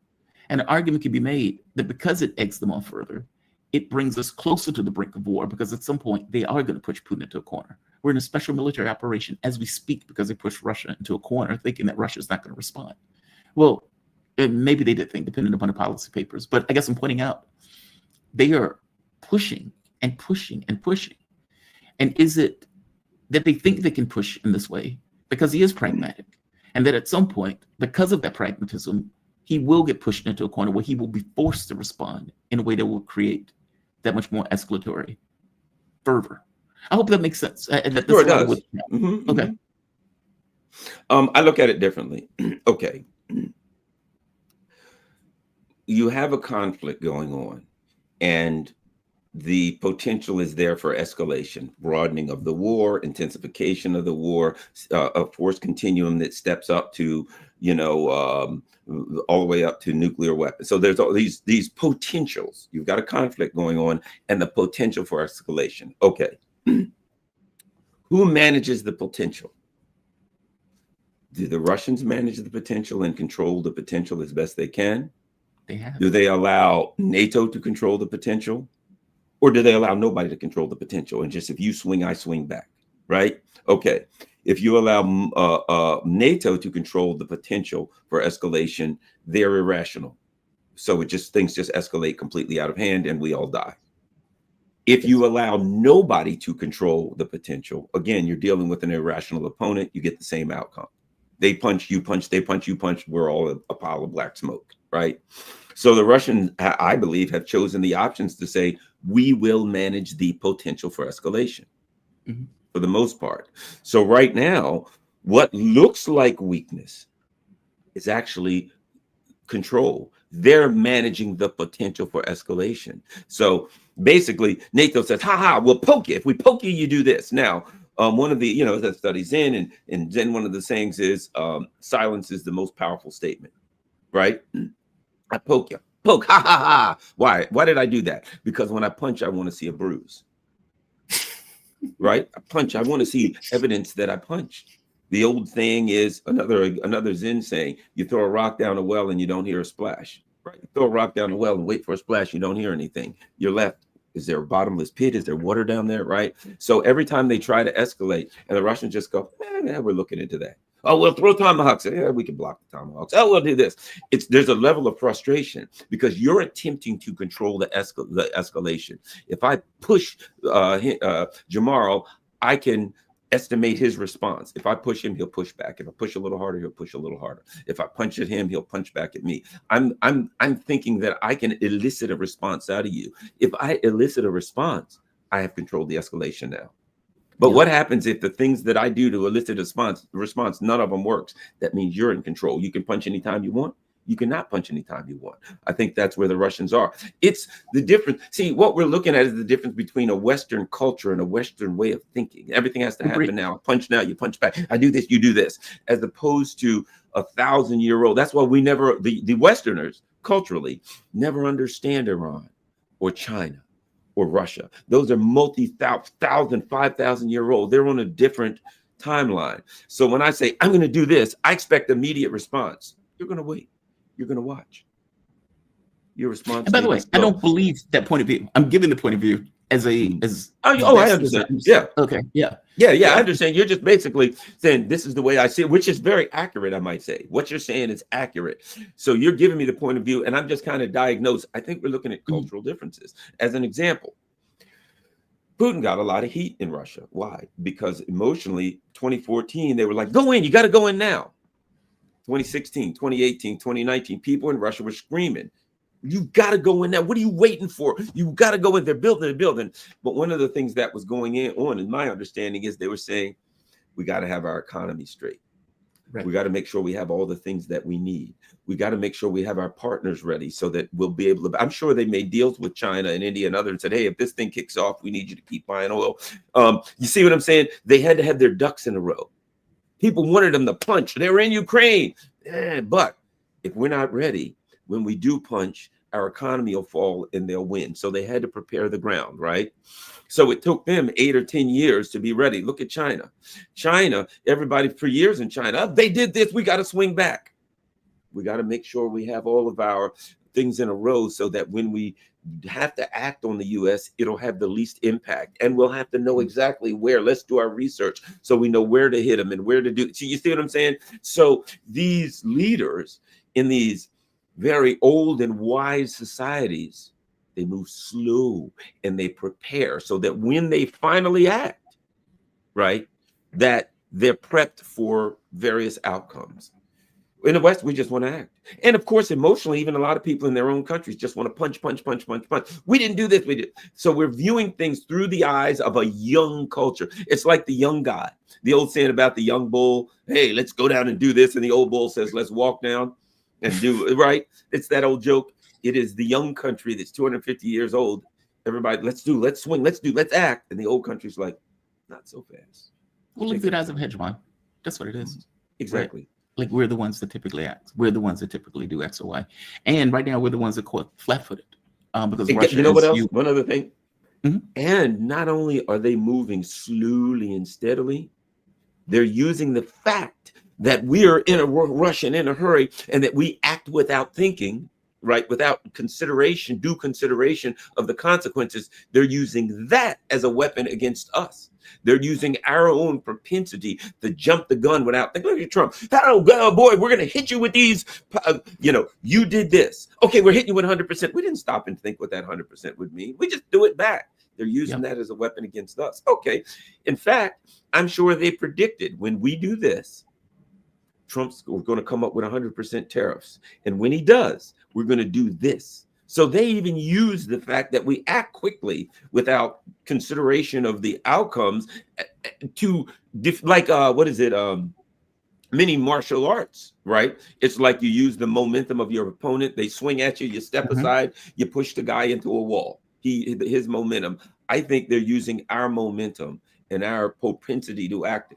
And an argument can be made that because it eggs them on further, it brings us closer to the brink of war, because at some point they are going to push Putin into a corner. We're in a special military operation as we speak because they pushed Russia into a corner, thinking that Russia's not going to respond. Well, maybe they did think, depending upon the policy papers. But I guess I'm pointing out, they are pushing and pushing and pushing. And is it that they think they can push in this way because he is pragmatic, and that at some point, because of that pragmatism, he will get pushed into a corner where he will be forced to respond in a way that will create that much more escalatory fervor? I hope that makes sense. Sure, it does. Okay. I look at it differently. Okay. You have a conflict going on, and the potential is there for escalation, broadening of the war, intensification of the war, a force continuum that steps up to, all the way up to nuclear weapons. So there's all these potentials. You've got a conflict going on and the potential for escalation. Okay. Who manages the potential? Do the Russians manage the potential and control the potential as best they can? They have. Do they allow NATO to control the potential? Or do they allow nobody to control the potential? And just if you swing, I swing back, right? Okay. If you allow NATO to control the potential for escalation, they're irrational. So things just escalate completely out of hand and we all die. If you allow nobody to control the potential, again, you're dealing with an irrational opponent, you get the same outcome. They punch, you punch, they punch, you punch, we're all a pile of black smoke, right? So the Russians, I believe, have chosen the options to say, we will manage the potential for escalation for the most part. So right now, what looks like weakness is actually control. They're managing the potential for escalation. So basically, NATO says, we'll poke you. If we poke you, you do this. Now, one of the, that studies in, and then one of the sayings is silence is the most powerful statement, right? I poke you. Poke, ha, ha, ha. Why? Why did I do that? Because when I punch, I want to see a bruise, right? I punch, I want to see evidence that I punched. The old thing is another Zen saying, you throw a rock down a well and you don't hear a splash, right? You throw a rock down a well and wait for a splash, you don't hear anything. You're left. Is there a bottomless pit? Is there water down there, right? So every time they try to escalate and the Russians just go, we're looking into that. Oh, we'll throw Tomahawks. Yeah, we can block the Tomahawks. Oh, we'll do this. There's a level of frustration because you're attempting to control the escalation. If I push Jamaro, I can estimate his response. If I push him, he'll push back. If I push a little harder, he'll push a little harder. If I punch at him, he'll punch back at me. I'm thinking that I can elicit a response out of you. If I elicit a response, I have controlled the escalation now. But what happens if the things that I do to elicit a response, none of them works? That means you're in control. You can punch anytime you want. You cannot punch anytime you want. I think that's where the Russians are. It's the difference. See, what we're looking at is the difference between a Western culture and a Western way of thinking. Everything has to happen now. I punch now, you punch back. I do this, you do this, as opposed to 1,000-year-old. That's why we never, the Westerners culturally never understand Iran or China or Russia. Those are multi-thousand, 5,000-year-old. They're on a different timeline. So when I say, I'm going to do this, I expect immediate response. You're going to wait. You're going to watch. Your response. And by the way, I don't believe that point of view. I'm giving the point of view as I understand. Yeah. Okay. Yeah. I understand. You're just basically saying this is the way I see it, which is very accurate, I might say. What you're saying is accurate. So you're giving me the point of view, and I'm just kind of diagnosed. I think we're looking at cultural differences. As an example, Putin got a lot of heat in Russia. Why? Because emotionally, 2014, they were like, go in, you got to go in now. 2016, 2018, 2019, people in Russia were screaming, you got to go in there. What are you waiting for? You got to go in. They're building. But one of the things that was going on, in my understanding, is they were saying, we got to have our economy straight. Right. We got to make sure we have all the things that we need. We got to make sure we have our partners ready so that we'll be able to. I'm sure they made deals with China and India and others and said, hey, if this thing kicks off, we need you to keep buying oil. You see what I'm saying? They had to have their ducks in a row. People wanted them to punch. They were in Ukraine. But if we're not ready, when we do punch, our economy will fall and they'll win. So they had to prepare the ground, right? So it took them 8 or 10 years to be ready. Look at China. Everybody for years in China, they did this. We got to swing back. We got to make sure we have all of our things in a row so that when we have to act on the U.S., it'll have the least impact. And we'll have to know exactly where. Let's do our research so we know where to hit them and where to do. So you see what I'm saying? So these leaders in these very old and wise societies, they move slow and they prepare so that when they finally act, right, that they're prepped for various outcomes. In the West, we just want to act. And of course, emotionally, even a lot of people in their own countries just want to punch. We didn't do this. We did. So we're viewing things through the eyes of a young culture. It's like the young guy, the old saying about the young bull. Hey, let's go down and do this. And the old bull says, let's walk down and do it, right? It's that old joke. It is the young country that's 250 years old. Everybody, let's swing, let's act. And the old country's like, not so fast. Well, look at the eyes of a hegemon. That's what it is. Exactly. Right? Like we're the ones that typically act. We're the ones that typically do X or Y. And right now we're the ones that caught flat-footed. Because Russia, you know what else? One other thing. Mm-hmm. And not only are they moving slowly and steadily, they're using the fact that we are in a rush and in a hurry, and that we act without thinking, right? Without due consideration of the consequences. They're using that as a weapon against us. They're using our own propensity to jump the gun without thinking. Look at Trump. Oh, boy, we're going to hit you with these. You did this. Okay, we're hitting you with 100%. We didn't stop and think what that 100% would mean. We just do it back. They're using that as a weapon against us. Okay. In fact, I'm sure they predicted when we do this, Trump's going to come up with 100% tariffs. And when he does, we're going to do this. So they even use the fact that we act quickly without consideration of the outcomes to mini martial arts, right? It's like you use the momentum of your opponent. They swing at you, you step aside, you push the guy into a wall. His momentum. I think they're using our momentum and our propensity to act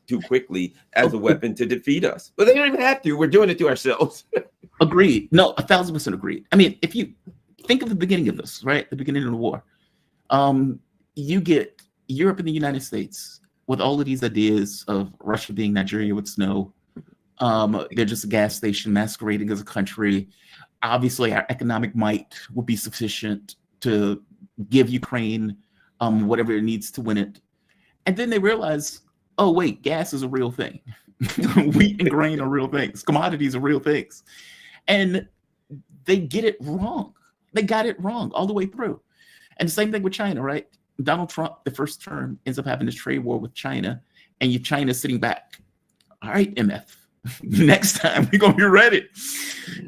too quickly as a weapon to defeat us. But they don't even have to. We're doing it to ourselves. Agreed. No, 1,000% agreed. I mean, if you think of the beginning of this, right? The beginning of the war, you get Europe and the United States with all of these ideas of Russia being Nigeria with snow. They're just a gas station masquerading as a country. Obviously, our economic might will be sufficient to give Ukraine whatever it needs to win it. And then they realize, oh, wait, gas is a real thing. Wheat and grain are real things. Commodities are real things. And they get it wrong. They got it wrong all the way through. And the same thing with China, right? Donald Trump, the first term, ends up having this trade war with China, and China's sitting back. All right, MF, next time we're going to be ready.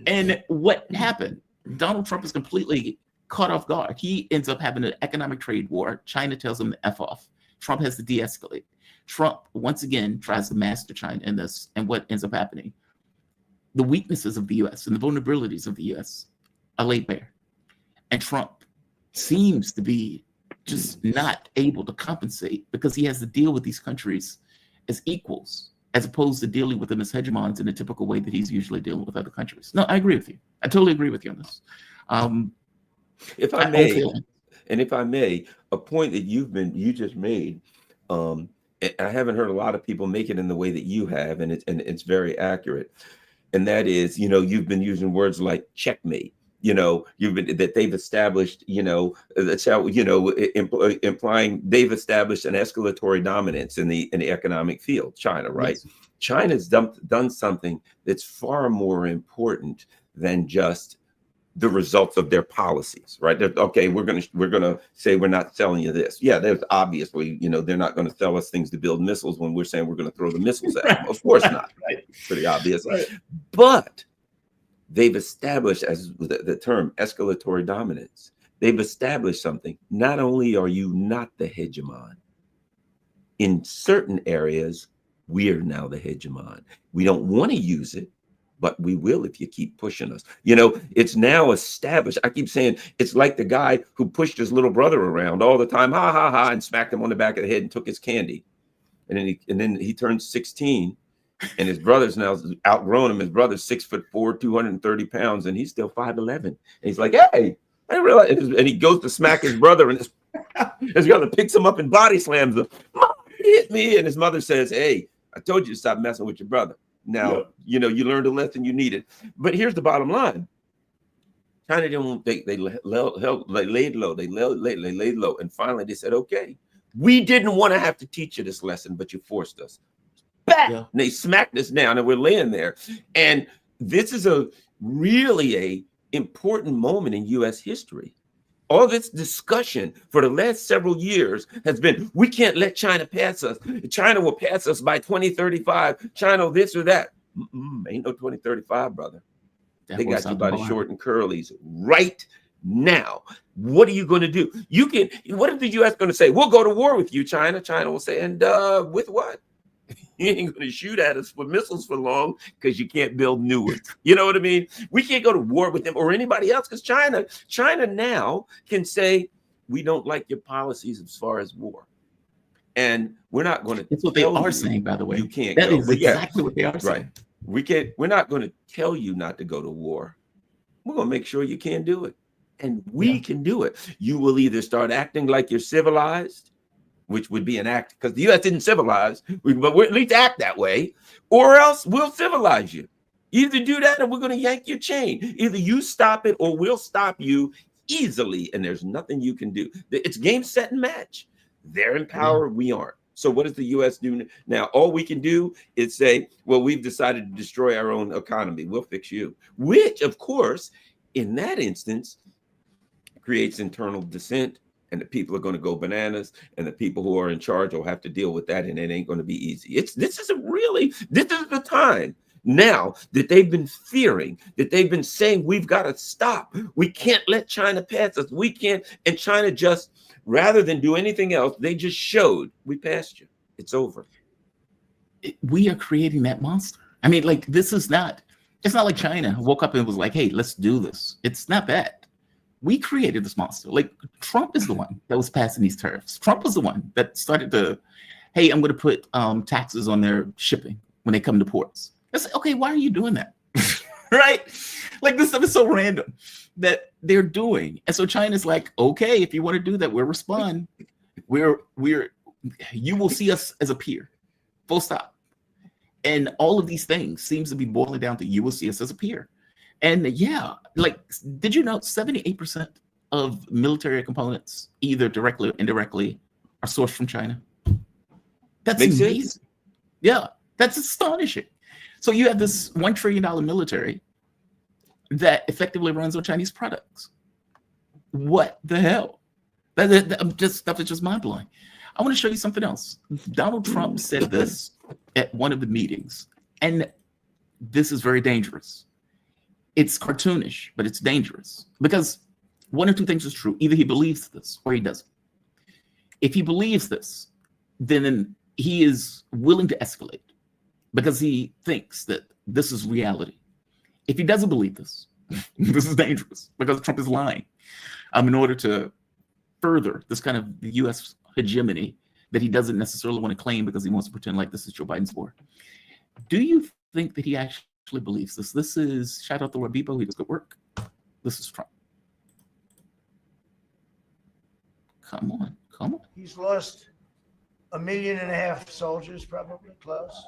And what happened? Donald Trump is completely caught off guard. He ends up having an economic trade war. China tells him to F off. Trump has to de-escalate. Trump, once again, tries to master China in this. And what ends up happening? The weaknesses of the U.S. and the vulnerabilities of the U.S. are laid bare. And Trump seems to be just not able to compensate because he has to deal with these countries as equals, as opposed to dealing with them as hegemons in the typical way that he's usually dealing with other countries. No, I agree with you. I totally agree with you on this. If I may, a point that you just made, I haven't heard a lot of people make it in the way that you have, and it's very accurate. And that is, you've been using words like checkmate. That they've established, that's how, implying they've established an escalatory dominance in the economic field, China, right? Yes. China's done something that's far more important than just the results of their policies, right? Okay, we're gonna say we're not selling you this. Yeah, there's obviously, they're not going to sell us things to build missiles when we're saying we're going to throw the missiles at them. Of course not, right? Pretty obvious. Right. But they've established, as the term escalatory dominance, they've established something. Not only are you not the hegemon, in certain areas, we're now the hegemon. We don't want to use it, but we will if you keep pushing us. It's now established. I keep saying it's like the guy who pushed his little brother around all the time, ha, ha, ha, and smacked him on the back of the head and took his candy. And then he turns 16. And his brother's now outgrown him. His brother's 6'4", 230 pounds, and he's still 5'11". And he's like, hey, I didn't realize. And he goes to smack his brother, and his brother picks him up and body slams him. Mom, he hit me. And his mother says, hey, I told you to stop messing with your brother. Now, you learned a lesson you needed. But here's the bottom line. China didn't, they laid low. They laid low. And finally they said, okay, we didn't want to have to teach you this lesson, but you forced us. Back. Yeah. And they smacked us down, and we're laying there. And this is really a important moment in U.S. history. All this discussion for the last several years has been, we can't let China pass us. China will pass us by 2035. China this or that. Ain't no 2035, brother. They got you by the short and curlies right now. What are you going to do? What if the U.S. going to say, we'll go to war with you, China? China will say, and with what? You ain't going to shoot at us with missiles for long because you can't build new ones. You know what I mean? We can't go to war with them or anybody else because China now can say, we don't like your policies as far as war. And we're not going to. That's what they are saying, by the way. You can't. That is exactly what they are saying. Right. We're not going to tell you not to go to war. We're going to make sure you can't do it. And we can do it. You will either start acting like you're civilized, which would be an act, because the U.S. didn't civilize, but we'll at least act that way, or else we'll civilize you. Either do that or we're going to yank your chain. Either you stop it or we'll stop you easily, and there's nothing you can do. It's game, set, and match. They're in power, we aren't. So what does the U.S. do now? All we can do is say, well, we've decided to destroy our own economy. We'll fix you, which, of course, in that instance, creates internal dissent, and the people are going to go bananas, and the people who are in charge will have to deal with that, and it ain't going to be easy. This is the time now that they've been fearing, that they've been saying, we've got to stop. We can't let China pass us. We can't. And China just, rather than do anything else, they just showed, we passed you. It's over. We are creating that monster. I mean, like, it's not like China woke up and was like, hey, let's do this. It's not that. We created this monster. Like, Trump is the one that was passing these tariffs. Trump was the one that started to, hey, I'm going to put taxes on their shipping when they come to ports. It's like, okay, why are you doing that? Right? Like, this stuff is so random that they're doing. And so China's like, okay, if you want to do that, we'll respond. You will see us as a peer. Full stop. And all of these things seems to be boiling down to you will see us as a peer. And yeah, like, did you know 78% of military components, either directly or indirectly, are sourced from China? That's amazing. Yeah, that's astonishing. So you have this $1 trillion military that effectively runs on Chinese products. What the hell? Stuff is just mind-blowing. I want to show you something else. Donald Trump said this at one of the meetings, and this is very dangerous. It's cartoonish, but it's dangerous because one or two things is true. Either he believes this or he doesn't. If he believes this, then he is willing to escalate because he thinks that this is reality. If he doesn't believe this, this is dangerous because Trump is lying in order to further this kind of U.S. hegemony that he doesn't necessarily want to claim because he wants to pretend like this is Joe Biden's war. Do you think that he actually believes this? This is, shout out to Lord Bebo, he does good work. This is Trump. Come on. He's lost 1.5 million soldiers, probably close.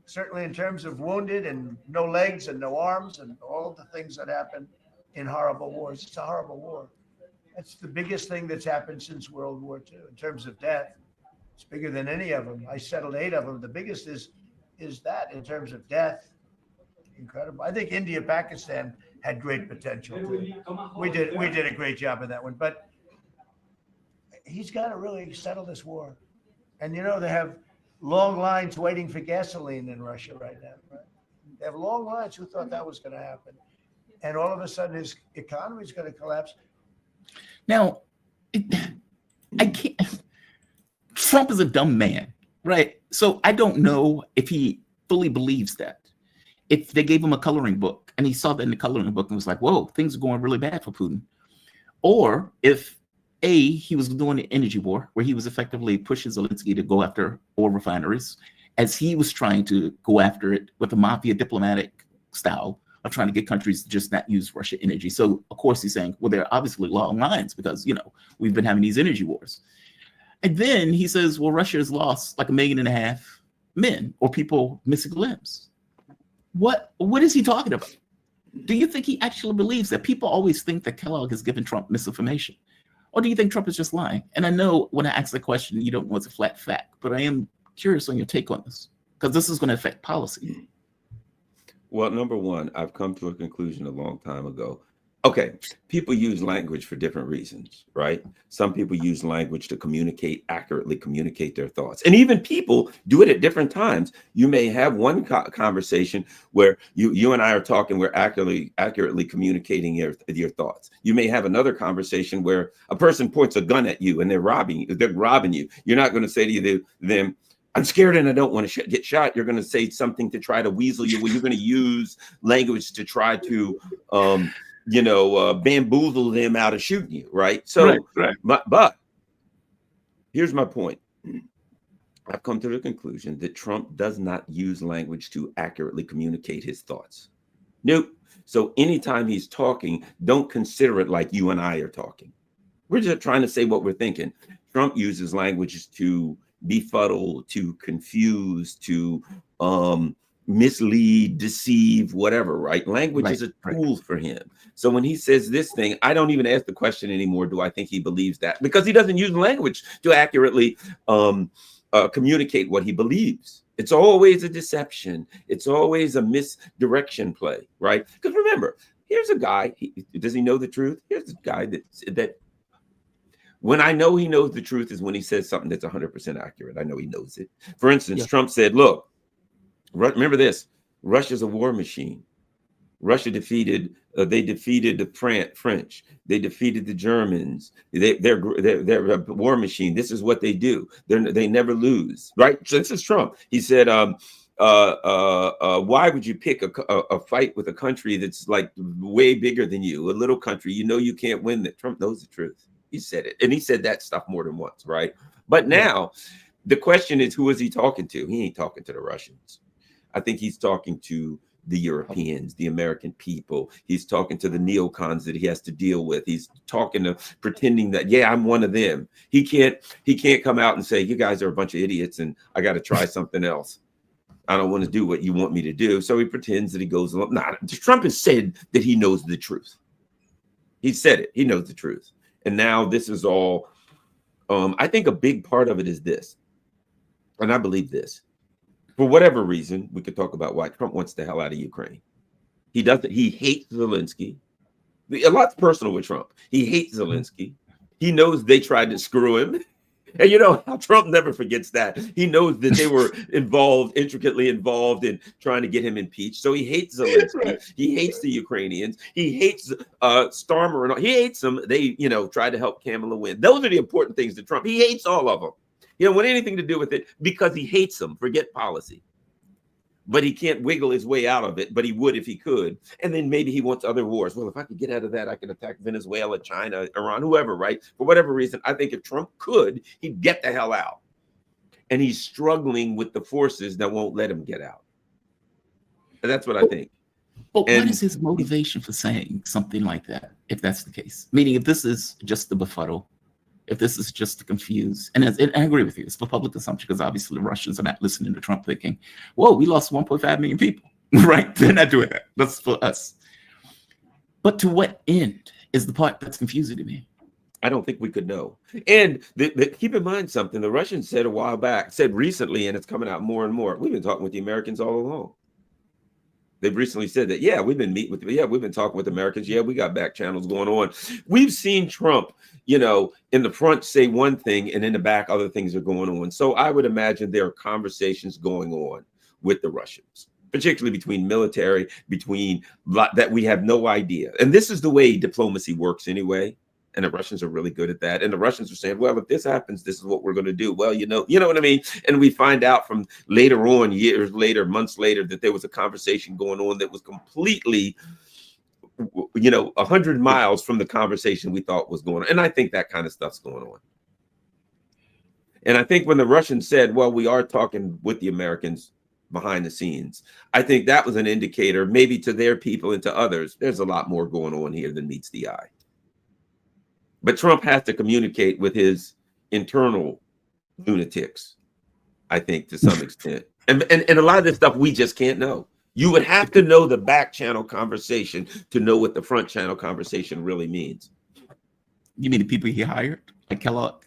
Certainly in terms of wounded and no legs and no arms and all the things that happen in horrible wars. It's a horrible war. That's the biggest thing that's happened since World War II in terms of death. It's bigger than any of them. I settled 8 of them. The biggest is that in terms of death. Incredible. I think India, Pakistan had great potential too. We did a great job in that one, but he's got to really settle this war. And you know, they have long lines waiting for gasoline in Russia right now. Right? They have long lines. Who thought that was going to happen? And all of a sudden, his economy is going to collapse. Now, I can't. Trump is a dumb man, right? So I don't know if he fully believes that. If they gave him a coloring book and he saw that in the coloring book and was like, whoa, things are going really bad for Putin. Or if he was doing an energy war where he was effectively pushing Zelensky to go after oil refineries as he was trying to go after it with a mafia diplomatic style of trying to get countries to just not use Russian energy. So of course he's saying, well, there are obviously long lines because, you know, we've been having these energy wars. And then he says, well, Russia has lost like 1.5 million men or people missing limbs. What is he talking about? Do you think he actually believes that? People always think that Kellogg has given Trump misinformation. Or do you think Trump is just lying? And I know when I ask the question, you don't know it's a flat fact, but I am curious on your take on this because this is going to affect policy. Well, number one, I've come to a conclusion a long time ago. Okay, people use language for different reasons, right? Some people use language to accurately communicate their thoughts. And even people do it at different times. You may have one conversation where you and I are talking, we're accurately communicating your thoughts. You may have another conversation where a person points a gun at you and they're robbing you. You're not going to say to them, I'm scared and I don't want to get shot. You're going to say something to try to weasel you. Well, you're going to use language to try to bamboozle them out of shooting you, right? So, right. But here's my point. I've come to the conclusion that Trump does not use language to accurately communicate his thoughts. Nope. So anytime he's talking, don't consider it like you and I are talking. We're just trying to say what we're thinking. Trump uses language to befuddle, to confuse, to mislead, deceive, whatever, right? Language is a tool for him. So when he says this thing, I don't even ask the question anymore, do I think he believes that? Because he doesn't use language to accurately communicate what he believes. It's always a deception. It's always a misdirection play, right? Because remember, here's a guy, does he know the truth? Here's a guy that when I know he knows the truth is when he says something that's 100% accurate. I know he knows it. For instance, Trump said, look, remember this, Russia's a war machine. Russia defeated, they defeated the French. They defeated the Germans. They're a war machine. This is what they do. They never lose, right? So this is Trump. He said, why would you pick a fight with a country that's like way bigger than you, a little country? You know you can't win that. Trump knows the truth. He said it. And he said that stuff more than once, right? But now the question is, who is he talking to? He ain't talking to the Russians. I think he's talking to the Europeans, the American people. He's talking to the neocons that he has to deal with. He's talking to pretending that, yeah, I'm one of them. He can't come out and say, you guys are a bunch of idiots and I got to try something else. I don't want to do what you want me to do. So he pretends that he goes along. Nah, Trump has said that he knows the truth. He said it. He knows the truth. And now this is all, I think a big part of it is this. And I believe this. For whatever reason, we could talk about why Trump wants the hell out of Ukraine. He doesn't. He hates Zelensky. A lot's personal with Trump. He hates Zelensky. He knows they tried to screw him. And you know how Trump never forgets that. He knows that they were intricately involved in trying to get him impeached. So he hates Zelensky. He hates the Ukrainians. He hates Starmer and all. He hates them. They, tried to help Kamala win. Those are the important things to Trump. He hates all of them. He don't want anything to do with it because he hates them. Forget policy. But he can't wiggle his way out of it, but he would if he could. And then maybe he wants other wars. Well, if I could get out of that, I could attack Venezuela, China, Iran, whoever, right? For whatever reason, I think if Trump could, he'd get the hell out. And he's struggling with the forces that won't let him get out. And that's what I think. But what is his motivation for saying something like that, if that's the case? Meaning, if this is just to befuddle, if this is just to confuse, and I agree with you, it's for public consumption, because obviously the Russians are not listening to Trump thinking, whoa, we lost 1.5 million people, right? They're not doing that. That's for us. But to what end is the part that's confusing to me? I don't think we could know. And keep in mind something, the Russians said a while back, said recently, and it's coming out more and more, we've been talking with the Americans all along. They've recently said that, yeah, we've been meeting with, we've been talking with Americans. Yeah, we got back channels going on. We've seen Trump, in the front say one thing and in the back, other things are going on. So I would imagine there are conversations going on with the Russians, particularly between military, that we have no idea. And this is the way diplomacy works anyway. And the Russians are really good at that. And the Russians are saying, well, if this happens, this is what we're going to do. Well, you know what I mean? And we find out from later on, years later, months later, that there was a conversation going on that was completely, 100 miles from the conversation we thought was going on. And I think that kind of stuff's going on. And I think when the Russians said, well, we are talking with the Americans behind the scenes, I think that was an indicator, maybe to their people and to others, there's a lot more going on here than meets the eye. But Trump has to communicate with his internal lunatics, I think, to some extent. And a lot of this stuff we just can't know. You would have to know the back channel conversation to know what the front channel conversation really means. You mean the people he hired, like Kellogg?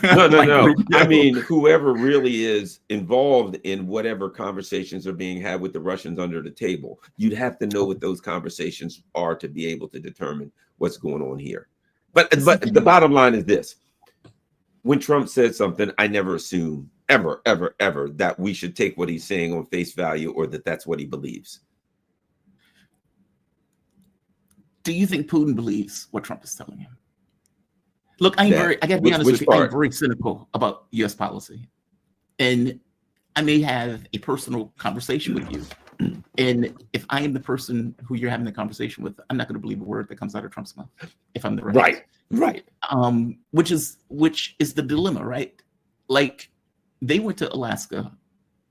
No. I mean, whoever really is involved in whatever conversations are being had with the Russians under the table, you'd have to know what those conversations are to be able to determine what's going on here. But the bottom line is this. When Trump says something, I never assume ever that we should take what he's saying on face value or that that's what he believes. Do you think Putin believes what Trump is telling him? Look, I got to be honest with you, I'm very cynical about U.S. policy. And I may have a personal conversation with you. And if I am the person who you're having the conversation with, I'm not going to believe a word that comes out of Trump's mouth. If I'm the right. Which is the dilemma, right? Like, they went to Alaska.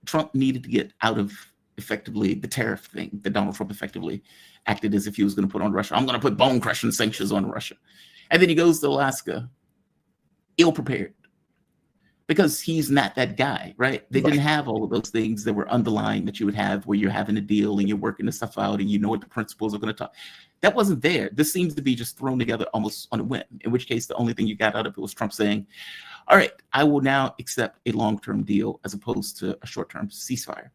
Trump needed to get out of effectively the tariff thing that Donald Trump effectively acted as if he was going to put on Russia. I'm going to put bone crushing sanctions on Russia. And then he goes to Alaska ill prepared because he's not that guy, right? They didn't have all of those things that were underlying that you would have where you're having a deal and you're working the stuff out and you know what the principals are going to talk. That wasn't there. This seems to be just thrown together almost on a whim, in which case the only thing you got out of it was Trump saying, all right, I will now accept a long-term deal as opposed to a short-term ceasefire.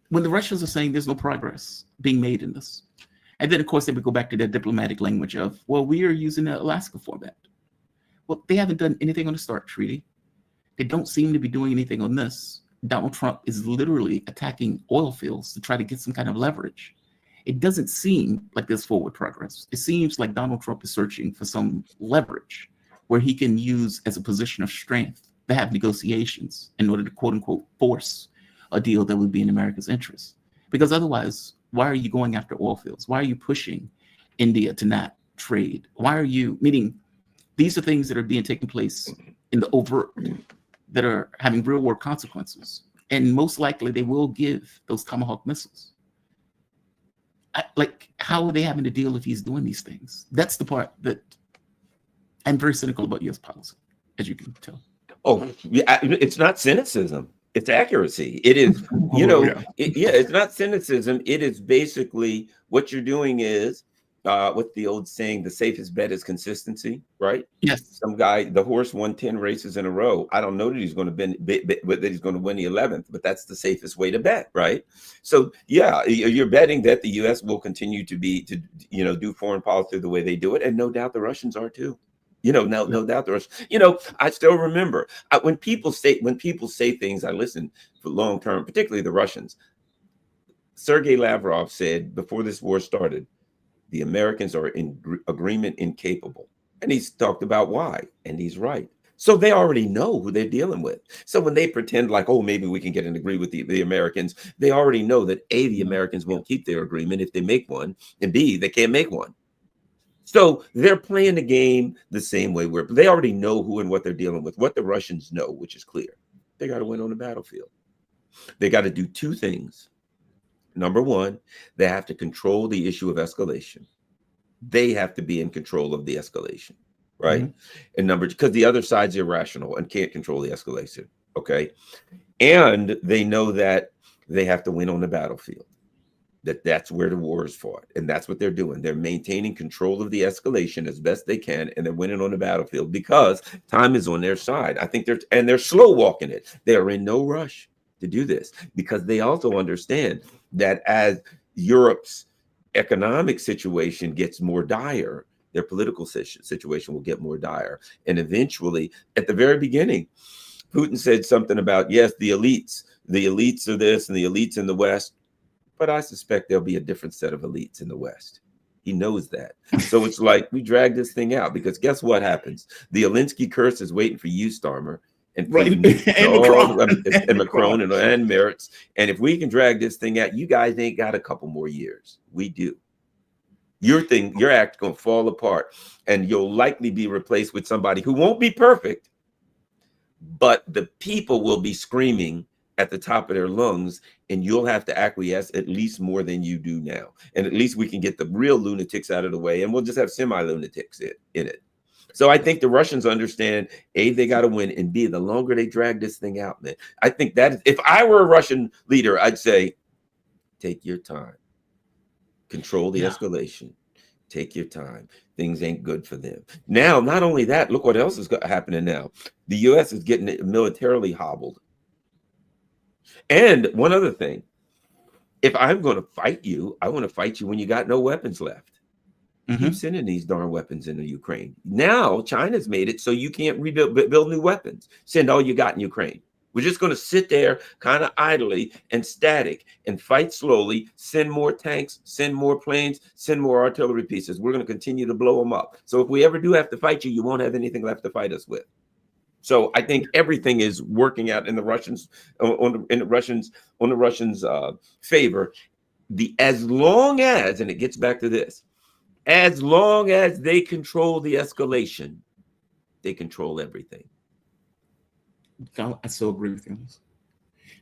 When the Russians are saying there's no progress being made in this, and then of course they would go back to their diplomatic language of, well, we are using the Alaska format. Well, they haven't done anything on the START treaty. They don't seem to be doing anything on this. Donald Trump is literally attacking oil fields to try to get some kind of leverage. It doesn't seem like there's forward progress. It seems like Donald Trump is searching for some leverage where he can use as a position of strength to have negotiations in order to quote unquote force a deal that would be in America's interest. Because otherwise, why are you going after oil fields? Why are you pushing India to not trade? Why are you, meaning these are things that are being taken place in the overt that are having real world consequences. And most likely they will give those Tomahawk missiles. Like, how are they having to deal if he's doing these things? That's the part that I'm very cynical about U.S. policy, as you can tell. Oh, yeah, it's not cynicism. It's accuracy. It is, it's not cynicism. It is basically what you're doing is, what's the old saying? The safest bet is consistency, right? Yes. Some guy, the horse won 10 races in a row. I don't know that he's going to that he's going to win the 11th, but that's the safest way to bet, right? So yeah, you're betting that the U.S. will continue to do foreign policy the way they do it, and no doubt the Russians are too. No doubt the Russians. I still remember when people say things, I listen for long term, particularly the Russians. Sergei Lavrov said before this war started, the Americans are in agreement incapable. And he's talked about why, and he's right. So they already know who they're dealing with. So when they pretend like, oh, maybe we can get an agree with the Americans, they already know that A, the Americans won't keep their agreement if they make one, and B, they can't make one. So they're playing the game the same way they already know who and what they're dealing with. What the Russians know, which is clear, they got to win on the battlefield. They got to do two things. Number one, they have to control the issue of escalation. They have to be in control of the escalation, right? Mm-hmm. And because the other side's irrational and can't control the escalation, okay? And they know that they have to win on the battlefield, that's where the war is fought. And that's what they're doing. They're maintaining control of the escalation as best they can, and they're winning on the battlefield because time is on their side. I think they're slow walking it. They are in no rush to do this because they also understand that as Europe's economic situation gets more dire, their political situation will get more dire. And eventually, at the very beginning, Putin said something about, yes, the elites are this and the elites in the West, but I suspect there'll be a different set of elites in the West. He knows that. So it's like, we drag this thing out because guess what happens? The Alinsky curse is waiting for you, Starmer. And Macron and Merritz. And if we can drag this thing out, you guys ain't got a couple more years. We do. Your act going to fall apart, and you'll likely be replaced with somebody who won't be perfect, but the people will be screaming at the top of their lungs, and you'll have to acquiesce at least more than you do now. And at least we can get the real lunatics out of the way, and we'll just have semi-lunatics in it. So I think the Russians understand, A, they got to win, and B, the longer they drag this thing out, man, I think that if I were a Russian leader, I'd say, take your time, control the escalation, take your time. Things ain't good for them. Now, not only that, look what else is happening now. The U.S. is getting militarily hobbled. And one other thing, if I'm going to fight you, I want to fight you when you got no weapons left. Keep sending these darn weapons into Ukraine. Now China's made it so you can't build new weapons. Send all you got in Ukraine. We're just going to sit there kind of idly and static and fight slowly, send more tanks, send more planes, send more artillery pieces. We're going to continue to blow them up. So if we ever do have to fight you, you won't have anything left to fight us with. So I think everything is working out in the Russians favor. As long as, and it gets back to this, as long as they control the escalation, they control everything. I so agree with you.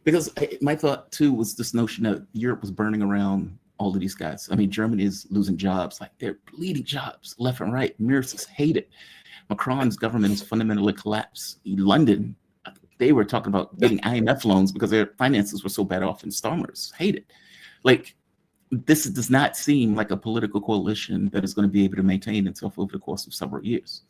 Because my thought too was this notion that Europe was burning around all of these guys. I mean, Germany is losing jobs, like they're bleeding jobs left and right. Nurses hate it. Macron's government is fundamentally collapsed. London, they were talking about getting IMF loans because their finances were so bad off, and Starmers hate it. Like, this does not seem like a political coalition that is going to be able to maintain itself over the course of several years.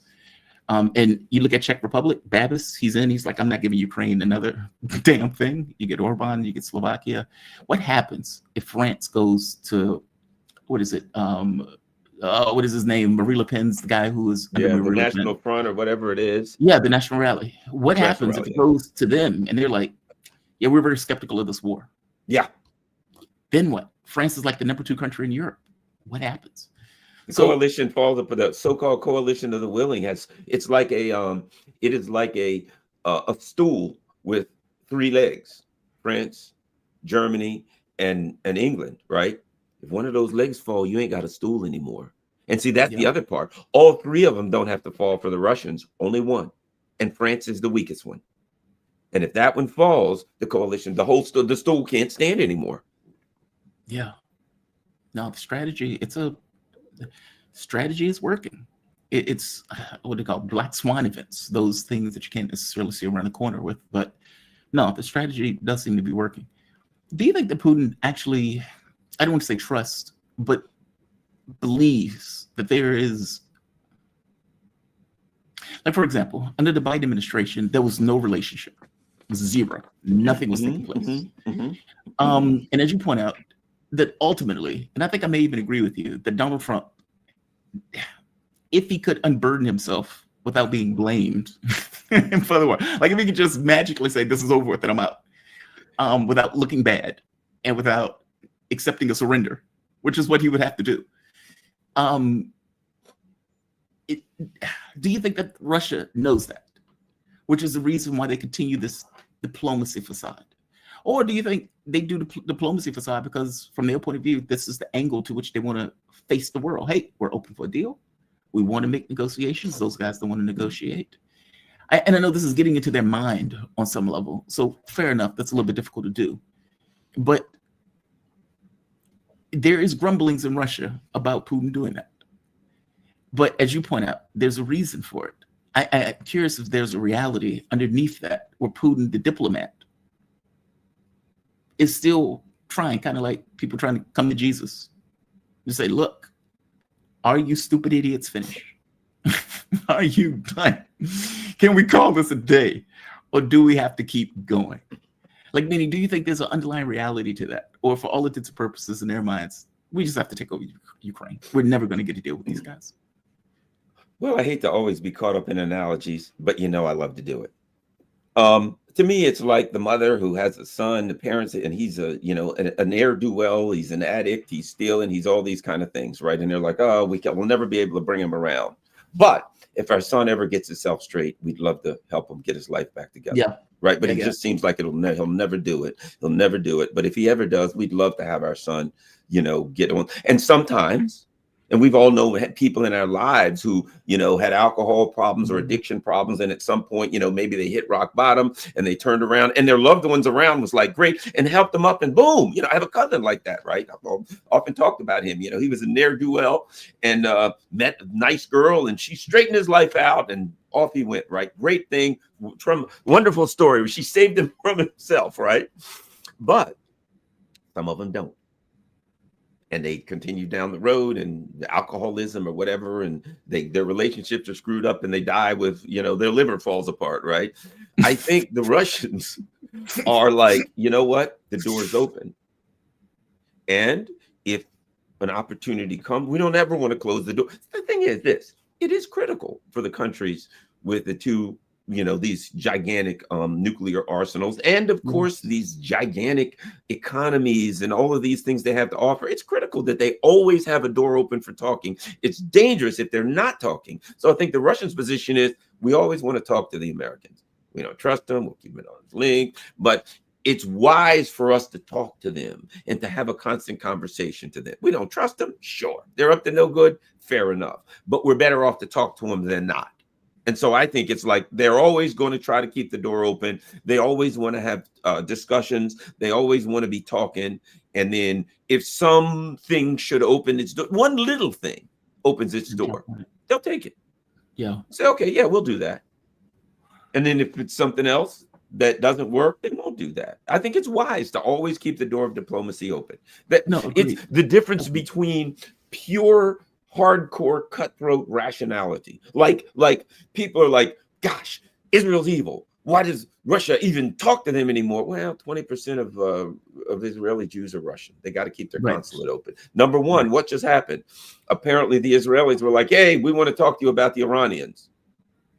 And you look at Czech Republic, Babis, he's like, I'm not giving Ukraine another damn thing. You get Orban, you get Slovakia. What happens if France goes to, what is it? What is his name? Marine Le Pen's the guy who is the National Front or whatever it is. Yeah, the National Rally. What happens if it goes to them and they're like, yeah, we're very skeptical of this war. Yeah. Then what? France is like the #2 country in Europe. What happens? The coalition falls up. The so-called coalition of the willing it's like it is like a stool with 3 legs: France, Germany, and England. Right? If one of those legs fall, you ain't got a stool anymore. And see, that's the other part. All 3 of them don't have to fall for the Russians. Only one, and France is the weakest one. And if that one falls, the coalition, the stool can't stand anymore. Yeah. No, the strategy is working. It's what they call black swan events, those things that you can't necessarily see around the corner with. But no, the strategy does seem to be working. Do you think that Putin actually, I don't want to say trust, but believes that there is, like, for example, under the Biden administration, there was no relationship. It was zero. Nothing was taking place. And as you point out, that ultimately, and I think I may even agree with you, that Donald Trump, if he could unburden himself without being blamed for the war, like if he could just magically say, this is over with and I'm out, without looking bad and without accepting a surrender, which is what he would have to do. Do you think that Russia knows that, which is the reason why they continue this diplomacy facade? Or do you think they do the diplomacy facade because, from their point of view, this is the angle to which they want to face the world? Hey, we're open for a deal. We want to make negotiations. Those guys don't want to negotiate. And I know this is getting into their mind on some level. So fair enough, that's a little bit difficult to do. But there is grumblings in Russia about Putin doing that. But as you point out, there's a reason for it. I'm curious if there's a reality underneath that where Putin, the diplomat, is still trying, kind of like people trying to come to Jesus and say, look, are you stupid idiots finished? Are you done? Can we call this a day? Or do we have to keep going? Like, meaning, do you think there's an underlying reality to that? Or for all intents and purposes in their minds, we just have to take over Ukraine. We're never going to get to deal with these guys. Well, I hate to always be caught up in analogies, but I love to do it. To me, it's like the mother who has a son, the parents, and he's an ne'er-do-well, he's an addict, he's stealing, he's all these kind of things, right? And they're like, oh, we'll never be able to bring him around. But if our son ever gets himself straight, we'd love to help him get his life back together. Yeah. Right. But it just seems like he'll never do it. He'll never do it. But if he ever does, we'd love to have our son, get on. And sometimes, and we've all known people in our lives who, had alcohol problems or addiction problems. And at some point, maybe they hit rock bottom and they turned around and their loved ones around was like, great, and helped them up and boom. I have a cousin like that, right? I've often talked about him. He was a ne'er-do-well and met a nice girl and she straightened his life out and off he went, right? Great thing. Wonderful story. She saved him from himself, right? But some of them don't. And they continue down the road and alcoholism or whatever, and their relationships are screwed up and they die with, their liver falls apart, right? I think the Russians are like, you know what? The door's open. And if an opportunity comes, we don't ever want to close the door. The thing is this, it is critical for the countries with the two, these gigantic nuclear arsenals, and of course, these gigantic economies and all of these things they have to offer. It's critical that they always have a door open for talking. It's dangerous if they're not talking. So I think the Russians' position is we always want to talk to the Americans. We don't trust them. We'll keep it on link, but it's wise for us to talk to them and to have a constant conversation to them. We don't trust them. Sure. They're up to no good. Fair enough. But we're better off to talk to them than not. And so I think it's like they're always going to try to keep the door open. They always want to have discussions. They always want to be talking. And then if something should open its door, one little thing opens its door, they'll take it. Yeah. Say, okay, yeah, we'll do that. And then if it's something else that doesn't work, they won't do that. I think it's wise to always keep the door of diplomacy open. It's the difference between pure hardcore cutthroat rationality. Like people are like, gosh, Israel's evil. Why does Russia even talk to them anymore? Well, 20% of Israeli Jews are Russian. They got to keep their consulate open. Number one, what just happened? Apparently the Israelis were like, hey, we want to talk to you about the Iranians.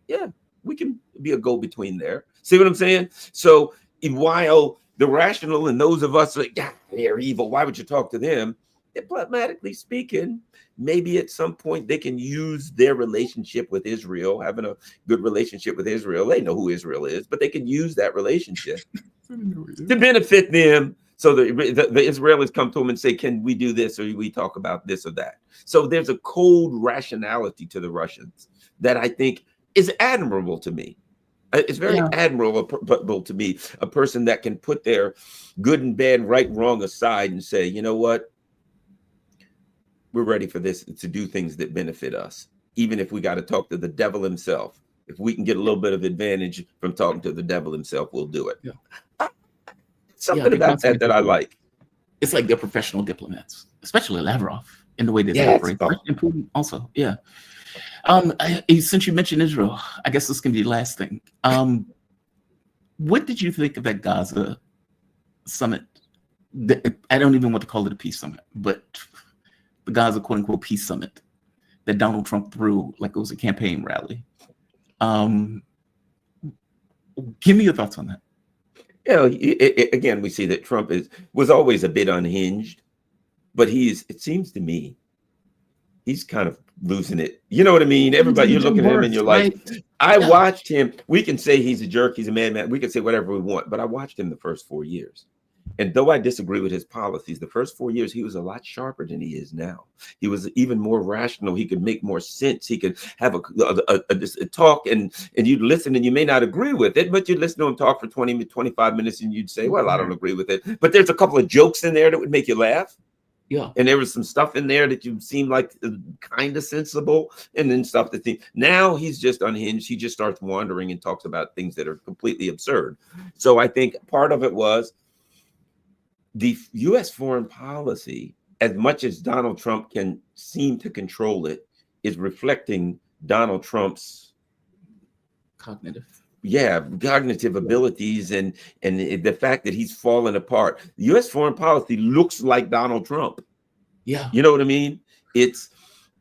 Yeah, we can be a go-between there. See what I'm saying? So while the rational and those of us are like, yeah, they're evil, why would you talk to them? Diplomatically speaking, maybe at some point they can use their relationship with Israel, having a good relationship with Israel. They know who Israel is, but they can use that relationship to benefit them. So the Israelis come to them and say, can we do this, or we talk about this or that? So there's a cold rationality to the Russians that I think is admirable to me. It's very admirable to me, a person that can put their good and bad, right and wrong aside and say, you know what? We're ready for this, to do things that benefit us, even if we got to talk to the devil himself. If we can get a little bit of advantage from talking to the devil himself, we'll do it. Yeah. Something about that I like. It's like they're professional diplomats, especially Lavrov, in the way that they operate. And Putin also, since you mentioned Israel, I guess this can be the last thing. What did you think of that Gaza summit? I don't even want to call it a peace summit, but the Gaza quote unquote peace summit that Donald Trump threw like it was a campaign rally. Give me your thoughts on that. Again, we see that Trump was always a bit unhinged, but it seems to me, he's kind of losing it. You know what I mean? Everybody, you're looking at him and you're like, I watched him. We can say he's a jerk, he's a madman. We can say whatever we want, but I watched him the first 4 years. And though I disagree with his policies, the first 4 years, he was a lot sharper than he is now. He was even more rational. He could make more sense. He could have a talk and you'd listen and you may not agree with it, but you'd listen to him talk for 20, 25 minutes and you'd say, well, I don't agree with it. But there's a couple of jokes in there that would make you laugh. Yeah. And there was some stuff in there that you seemed like kind of sensible, and then stuff that now he's just unhinged. He just starts wandering and talks about things that are completely absurd. So I think part of it was the U.S. foreign policy, as much as Donald Trump can seem to control it, is reflecting Donald Trump's cognitive abilities and the fact that he's fallen apart. The U.S. foreign policy looks like Donald Trump. Yeah. You know what I mean? It's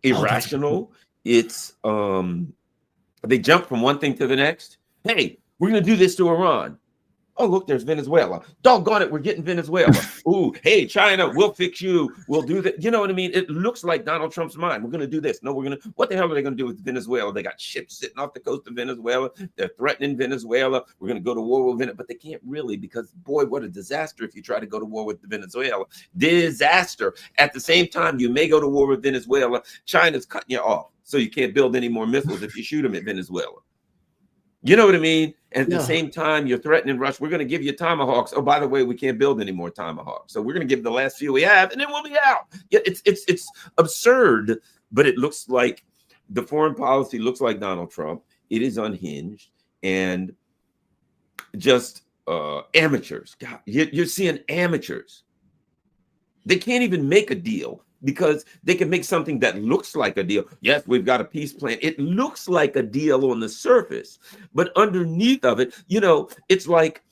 irrational. It's they jump from one thing to the next. Hey, we're going to do this to Iran. Oh, look, there's Venezuela. Doggone it, we're getting Venezuela. Ooh, hey, China, we'll fix you. We'll do that. You know what I mean? It looks like Donald Trump's mind. We're going to do this. No, what the hell are they going to do with Venezuela? They got ships sitting off the coast of Venezuela. They're threatening Venezuela. We're going to go to war with Venezuela. But they can't really, because, boy, what a disaster if you try to go to war with Venezuela. Disaster. At the same time, you may go to war with Venezuela. China's cutting you off. So you can't build any more missiles if you shoot them at Venezuela. You know what I mean? And at the same time, you're threatening Russia. We're going to give you Tomahawks. Oh, by the way, we can't build any more Tomahawks. So we're going to give the last few we have, and then we'll be out. Yeah, it's absurd, but it looks like the foreign policy looks like Donald Trump. It is unhinged and just amateurs. God, you're seeing amateurs. They can't even make a deal, because they can make something that looks like a deal. Yes, we've got a peace plan. It looks like a deal on the surface, but underneath of it, it's like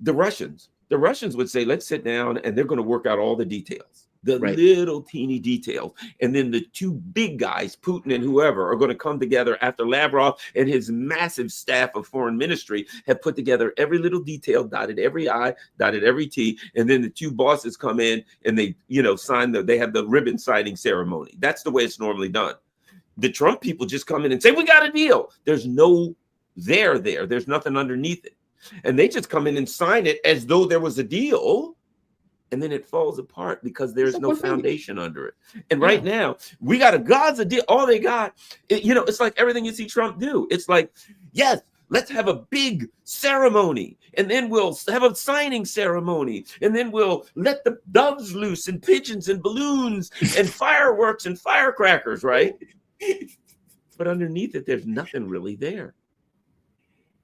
the Russians. The Russians would say, let's sit down, and they're going to work out all the details, the little teeny details. And then the two big guys, Putin and whoever, are going to come together after Lavrov and his massive staff of foreign ministry have put together every little detail, dotted every I, dotted every T. And then the two bosses come in and they, sign they have the ribbon signing ceremony. That's the way it's normally done. The Trump people just come in and say, we got a deal. There's no there. There's nothing underneath it. And they just come in and sign it as though there was a deal. and then it falls apart because there's So no what do you- foundation under it. And right now, we got a Gaza deal. All they got, it's like everything you see Trump do. It's like, yes, let's have a big ceremony, and then we'll have a signing ceremony, and then we'll let the doves loose and pigeons and balloons and fireworks and firecrackers, right? But underneath it, there's nothing really there.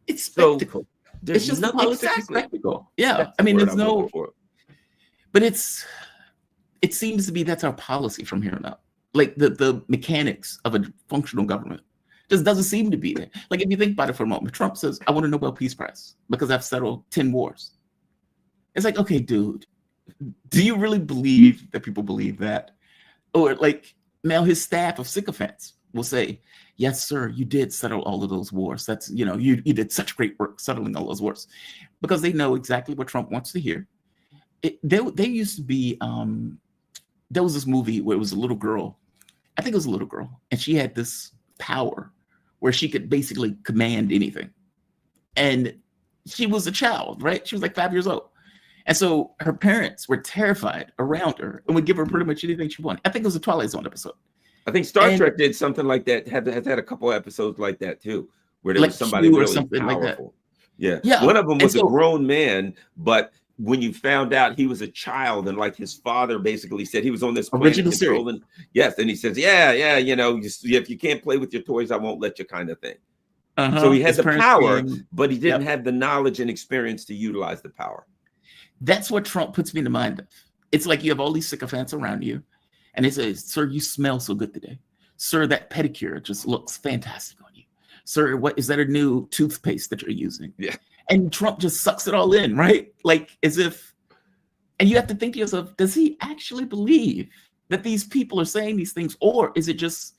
It's So spectacle. there's It's just nothing politics and exactly. spectacle. Yeah, That's I mean, the word there's I'm no, looking for. but it seems to be that's our policy from here on out. Like the mechanics of a functional government just doesn't seem to be there. Like if you think about it for a moment, Trump says, "I want a Nobel Peace Prize because I've settled 10 wars." It's like, okay, dude, do you really believe that people believe that? Or like now his staff of sycophants will say, "Yes, sir, you did settle all of those wars. That's, you did such great work settling all those wars," because they know exactly what Trump wants to hear. They used to be, there was this movie where it was a little girl, I think it was a little girl, and she had this power where she could basically command anything. And she was a child, right? She was like 5 years old. And so her parents were terrified around her and would give her pretty much anything she wanted. I think it was a Twilight Zone episode. I think Star And- Trek did something like that. Has had a couple episodes like that too, where there Like was somebody Q or really something like that. powerful. Yeah. Yeah, One of them and was a so- grown man, but when you found out he was a child, and like his father basically said he was on this planet Original series. controlling. Yes, and he says, "Yeah, if you can't play with your toys, I won't let you," kind of thing. So he had His the parents power, being- but he didn't Yep. have the knowledge and experience to utilize the power. That's what Trump puts me in the mind of. It's like you have all these sycophants around you, and they say, "Sir, you smell so good today. Sir, that pedicure just looks fantastic on you. Sir, what is that a new toothpaste that you're using?" Yeah. And Trump just sucks it all in, right? Like as if, and you have to think to yourself, does he actually believe that these people are saying these things, or is it just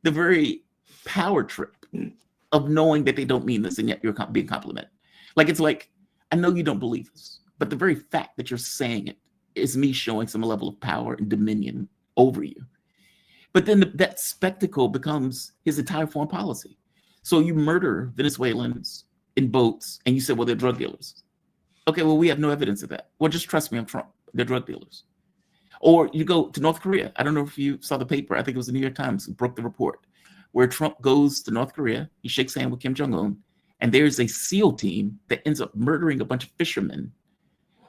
the very power trip of knowing that they don't mean this and yet you're being complimented? Like it's like, I know you don't believe this, but the very fact that you're saying it is me showing some level of power and dominion over you. But then that spectacle becomes his entire foreign policy. So you murder Venezuelans in boats, and you say, "Well, they're drug dealers." Okay, well, we have no evidence of that. Well, just trust me, I'm Trump. They're drug dealers. Or you go to North Korea. I don't know if you saw the paper. I think it was the New York Times that broke the report, where Trump goes to North Korea. He shakes hands with Kim Jong-un, and there's a SEAL team that ends up murdering a bunch of fishermen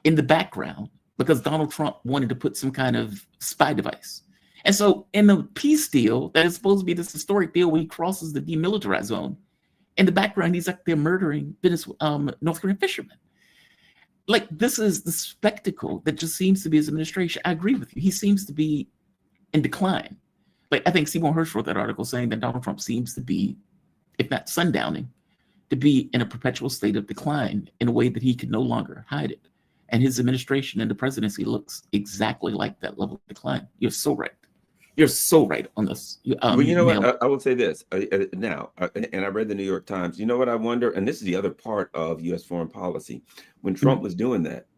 in the background because Donald Trump wanted to put some kind of spy device. And so in the peace deal, that is supposed to be this historic deal where he crosses the demilitarized zone, in the background, he's like, they're murdering North Korean fishermen. Like, this is the spectacle that just seems to be his administration. I agree with you. He seems to be in decline. Like, I think Seymour Hersh wrote that article saying that Donald Trump seems to be, if not sundowning, to be in a perpetual state of decline in a way that he can no longer hide it. And his administration and the presidency looks exactly like that level of decline. You're so right. You're so right on this. Well, you know what? I will say this now, and I read the New York Times. You know what I wonder? And this is the other part of U.S. foreign policy. When Trump was doing that,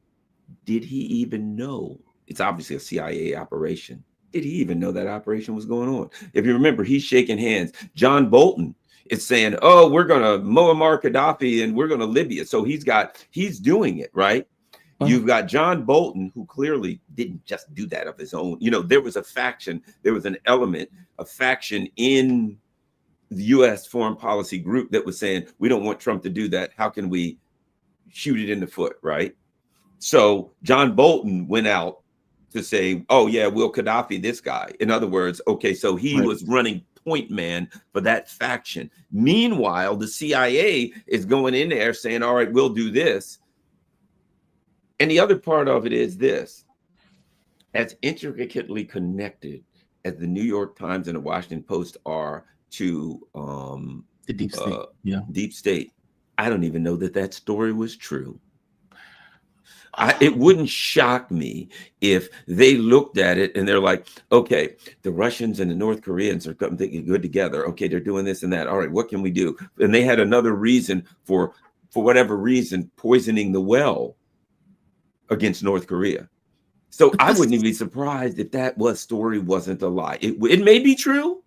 did he even know? It's obviously a CIA operation. Did he even know that operation was going on? If you remember, he's shaking hands. John Bolton is saying, "Oh, we're going to Muammar Gaddafi and we're going to Libya." So he's doing it, right? You've got John Bolton, who clearly didn't just do that of his own. You know, there was a faction, there was an element, a faction in the U.S. foreign policy group that was saying, we don't want Trump to do that. How can we shoot it in the foot, right? So John Bolton went out to say, "Oh, yeah, we'll Gaddafi this guy." In other words, okay, so he was running point man for that faction. Meanwhile, the CIA is going in there saying, "All right, we'll do this." And the other part of it is this: as intricately connected as the New York Times and the Washington Post are to the deep state, deep state, I don't even know that story was true. It wouldn't shock me if they looked at it and they're like, "Okay, the Russians and the North Koreans are thinking good together. Okay, they're doing this and that. All right, what can we do?" And they had another reason for whatever reason, poisoning the well against North Korea. So I wouldn't even be surprised if that story wasn't a lie. It may be true,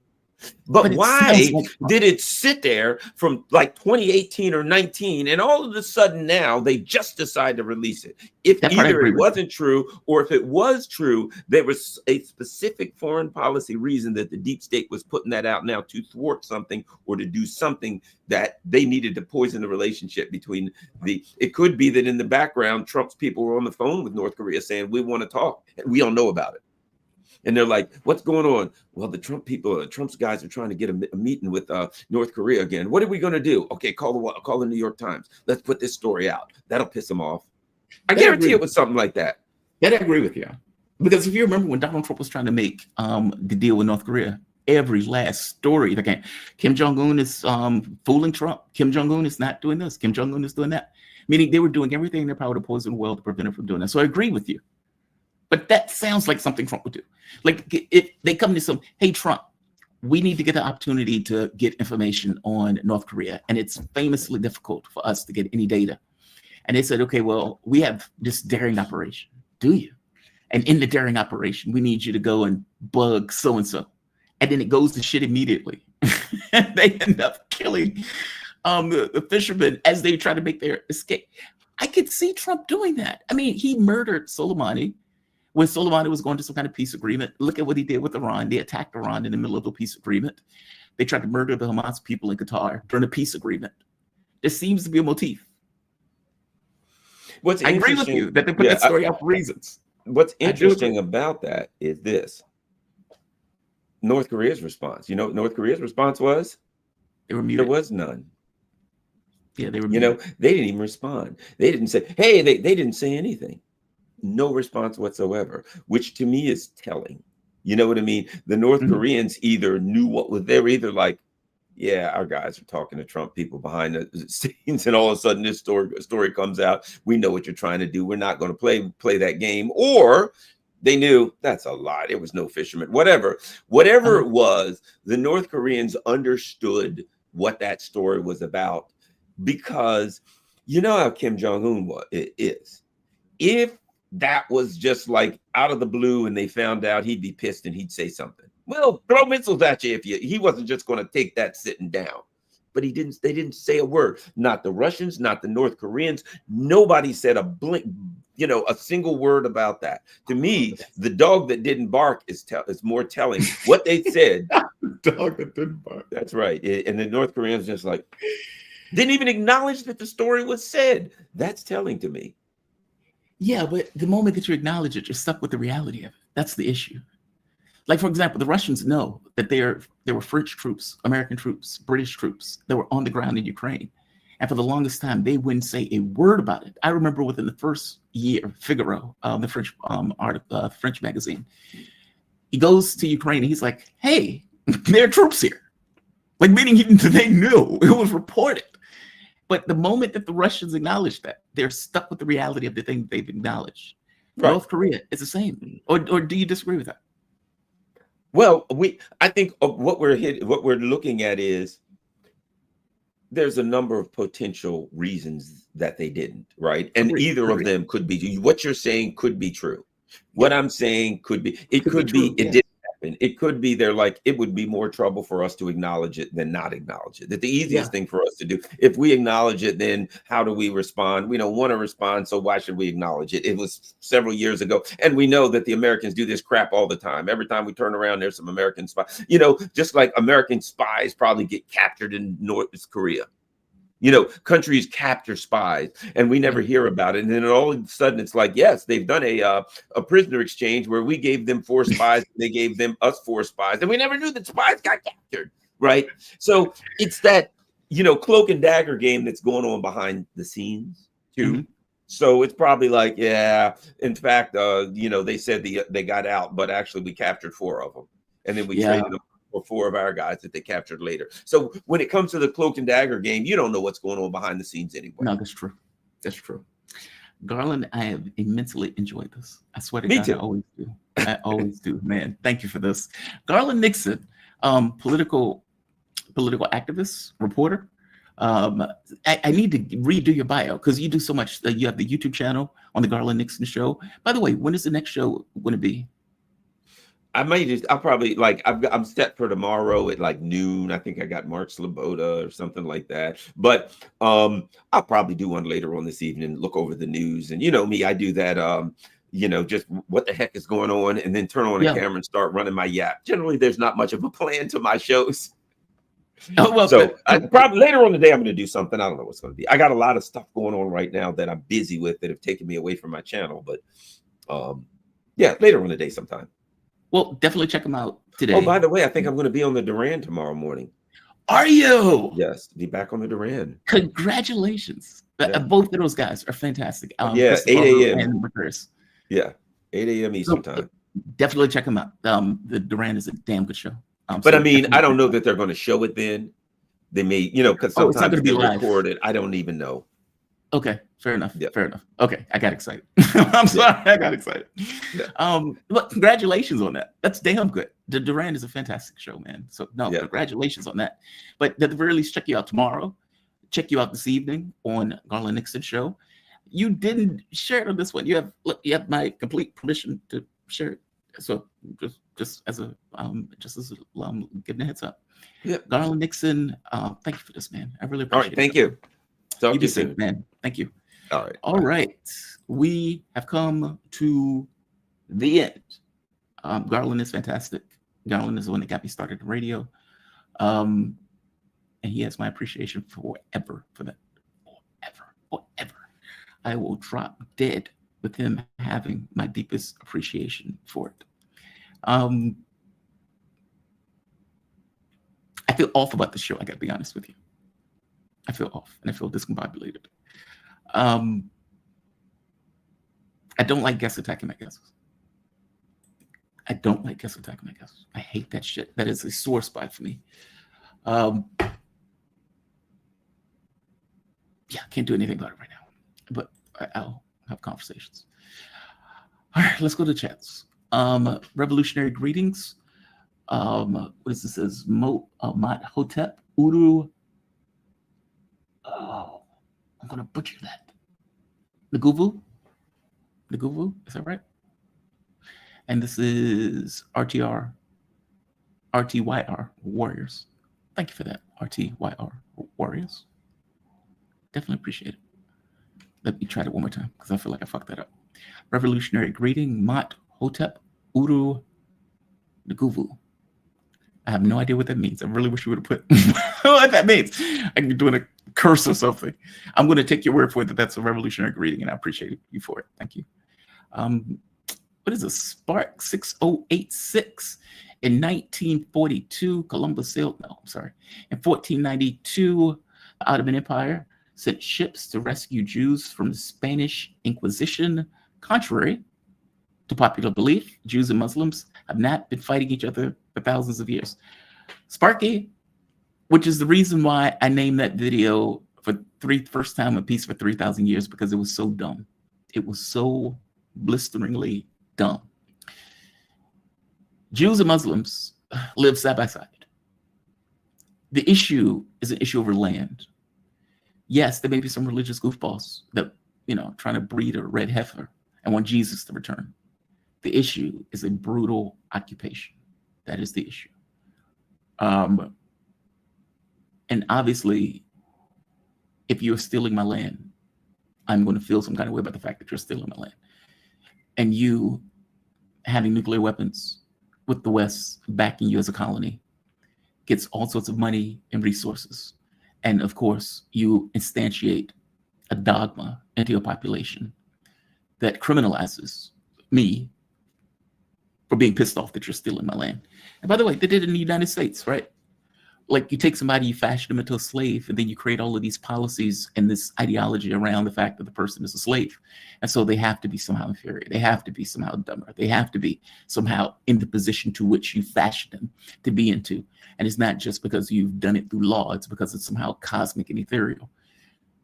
But it why sounds like did it sit there from like 2018 or 19, and all of a sudden now they just decide to release it? If that part I either agree it with. wasn't true, or if it was true, there was a specific foreign policy reason that the deep state was putting that out now to thwart something or to do something that they needed to poison the relationship between the. It could be that in the background, Trump's people were on the phone with North Korea saying, we want to talk, and we don't know about it. And they're like, what's going on? Well, the Trump people, Trump's guys are trying to get a meeting with North Korea again. What are we going to do? Okay, call the New York Times. Let's put this story out. That'll piss them off. I guarantee it was something like that. That I agree with you. Because if you remember when Donald Trump was trying to make the deal with North Korea, every last story that came, Kim Jong-un is fooling Trump. Kim Jong-un is not doing this. Kim Jong-un is doing that. Meaning they were doing everything in their power to poison the world to prevent him from doing that. So I agree with you. But that sounds like something Trump would do. Like if they come to some, hey, Trump, we need to get the opportunity to get information on North Korea. And it's famously difficult for us to get any data. And they said, okay, well, we have this daring operation. Do you? And in the daring operation, we need you to go and bug so-and-so. And then it goes to shit immediately. And they end up killing the fishermen as they try to make their escape. I could see Trump doing that. I mean, he murdered Soleimani when Soleimani was going to some kind of peace agreement. Look at what he did with Iran. They attacked Iran in the middle of a peace agreement. They tried to murder the Hamas people in Qatar during a peace agreement. There seems to be a motif. I agree with you that they put that story out for reasons. What's interesting about that is this. North Korea's response. You know what North Korea's response was? They were muted. There was none. Yeah, they were muted. You know, they didn't even respond. They didn't say, hey, they didn't say anything. No response whatsoever, which to me is telling. You know what I mean? The North Koreans either knew what was, they were either like, yeah, our guys are talking to Trump people behind the scenes, and all of a sudden this story comes out. We know what you're trying to do. We're not going to play that game. Or they knew that's a lie. There was no fisherman. Whatever it was, the North Koreans understood what that story was about, because you know how Kim Jong-un is. If that was just like out of the blue and they found out, he'd be pissed and he'd say something. Well, throw missiles at you he wasn't just going to take that sitting down. But they didn't say a word. Not the Russians, not the North Koreans. Nobody said a single word about that. To me, the dog that didn't bark is more telling. What they said. The dog that didn't bark. That's right. And the North Koreans just like didn't even acknowledge that the story was said. That's telling to me. Yeah, but the moment that you acknowledge it, you're stuck with the reality of it. That's the issue. Like, for example, the Russians know that there were French troops, American troops, British troops that were on the ground in Ukraine. And for the longest time, they wouldn't say a word about it. I remember within the first year, Figaro, the French French magazine, he goes to Ukraine and he's like, hey, there are troops here. Like, meaning they knew, it was reported. But the moment that the Russians acknowledge that, they're stuck with the reality of the thing they've acknowledged. Right. North Korea is the same. Or do you disagree with that? Well, I think what we're looking at is there's a number of potential reasons that they didn't, right? And either of them could be. What you're saying could be true. What I'm saying could be. It could be. It didn't happen. It could be. They're like, it would be more trouble for us to acknowledge it than not acknowledge it. That the easiest thing for us to do. If we acknowledge it, then how do we respond? We don't want to respond, so why should we acknowledge it? It was several years ago, and we know that the Americans do this crap all the time. Every time we turn around, there's some American spies. You know, just like American spies probably get captured in North Korea. You know, countries capture spies and we never hear about it. And then all of a sudden it's like, yes, they've done a prisoner exchange where we gave them 4 spies. They gave us 4 spies. And we never knew that spies got captured. Right. So it's that, cloak and dagger game that's going on behind the scenes, too. Mm-hmm. So it's probably like, yeah, in fact, they said they got out, but actually we captured 4 of them. And then we traded them for 4 of our guys that they captured later. So when it comes to the cloak and dagger game, you don't know what's going on behind the scenes anyway. No, that's true. That's true. Garland, I have immensely enjoyed this. I swear to Me God, too. I always do. I always do, man. Thank you for this. Garland Nixon, political activist, reporter. I need to redo your bio because you do so much. You have the YouTube channel on the Garland Nixon Show. By the way, when is the next show going to be? I might just, I'll probably like, I'm set for tomorrow at like noon. I think I got Mark Sloboda or something like that. But I'll probably do one later on this evening, look over the news. And you know me, I do that, just what the heck is going on, and then turn on a camera and start running my yap. Generally, there's not much of a plan to my shows. Oh, well, so probably later on today, I'm going to do something. I don't know what's going to be. I got a lot of stuff going on right now that I'm busy with that have taken me away from my channel. But yeah, later on the day sometime. Well, definitely check them out today. Oh, by the way, I think I'm going to be on the Duran tomorrow morning. Are you? Yes, be back on the Duran. Congratulations. Both of those guys are fantastic. Yeah, 8 a.m. Yeah, 8 a.m. Eastern time. Definitely check them out. The Duran is a damn good show. But I mean, I don't know that they're going to show it then. They may, because sometimes it's not going to be recorded. I don't even know. Okay, fair enough. Yeah. Fair enough. Okay, I got excited. I'm sorry, I got excited. Yeah. Look, congratulations on that. That's damn good. The Duran is a fantastic show, man. So congratulations on that. But at the very least, check you out tomorrow. Check you out this evening on Garland Nixon show. You didn't share it on this one. You have my complete permission to share it. So just as a giving a heads up. Yeah. Garland Nixon, thank you for this, man. I really appreciate it. All right, thank you. You be safe, man. Thank you. All right. All right. We have come to the end. Garland is fantastic. Garland is the one that got me started in radio. And he has my appreciation forever for that. Forever. I will drop dead with him having my deepest appreciation for it. I feel off about the show. I got to be honest with you. I feel off and I feel discombobulated. I don't like guests attacking my guests. I don't like guests attacking my guests. I hate that shit. That is a sore spot for me. Yeah, I can't do anything about it right now, but I'll have conversations. All right, let's go to chats. Revolutionary greetings. What is this? Says Mot Hotep Uru. Oh, I'm gonna butcher that. Naguvu, is that right? And this is RTYR Warriors. Thank you for that, RTYR Warriors. Definitely appreciate it. Let me try it one more time because I feel like I fucked that up. Revolutionary greeting, Mot Hotep Uru Naguvu. I have no idea what that means. I really wish you would have put what that means. I could be doing a curse or something. I'm going to take your word for it that that's a revolutionary greeting, and I appreciate you for it. Thank you. What is a Spark 6086? In 1942, Columbus sailed. No, I'm sorry. In 1492, the Ottoman Empire sent ships to rescue Jews from the Spanish Inquisition. Contrary to popular belief, Jews and Muslims have not been fighting each other for thousands of years. Sparky, which is the reason why I named that video for first time a piece for 3,000 years, because it was so dumb. It was so blisteringly dumb. Jews and Muslims live side by side. The issue is an issue over land. Yes, there may be some religious goofballs that, trying to breed a red heifer and want Jesus to return. The issue is a brutal occupation. That is the issue. And obviously, if you're stealing my land, I'm going to feel some kind of way about the fact that you're stealing my land. And you having nuclear weapons with the West backing you as a colony gets all sorts of money and resources. And of course, you instantiate a dogma into your population that criminalizes me for being pissed off that you're stealing my land. And by the way, they did it in the United States, right? Like, you take somebody, you fashion them into a slave, and then you create all of these policies and this ideology around the fact that the person is a slave. And so they have to be somehow inferior. They have to be somehow dumber. They have to be somehow in the position to which you fashion them to be into. And it's not just because you've done it through law, it's because it's somehow cosmic and ethereal.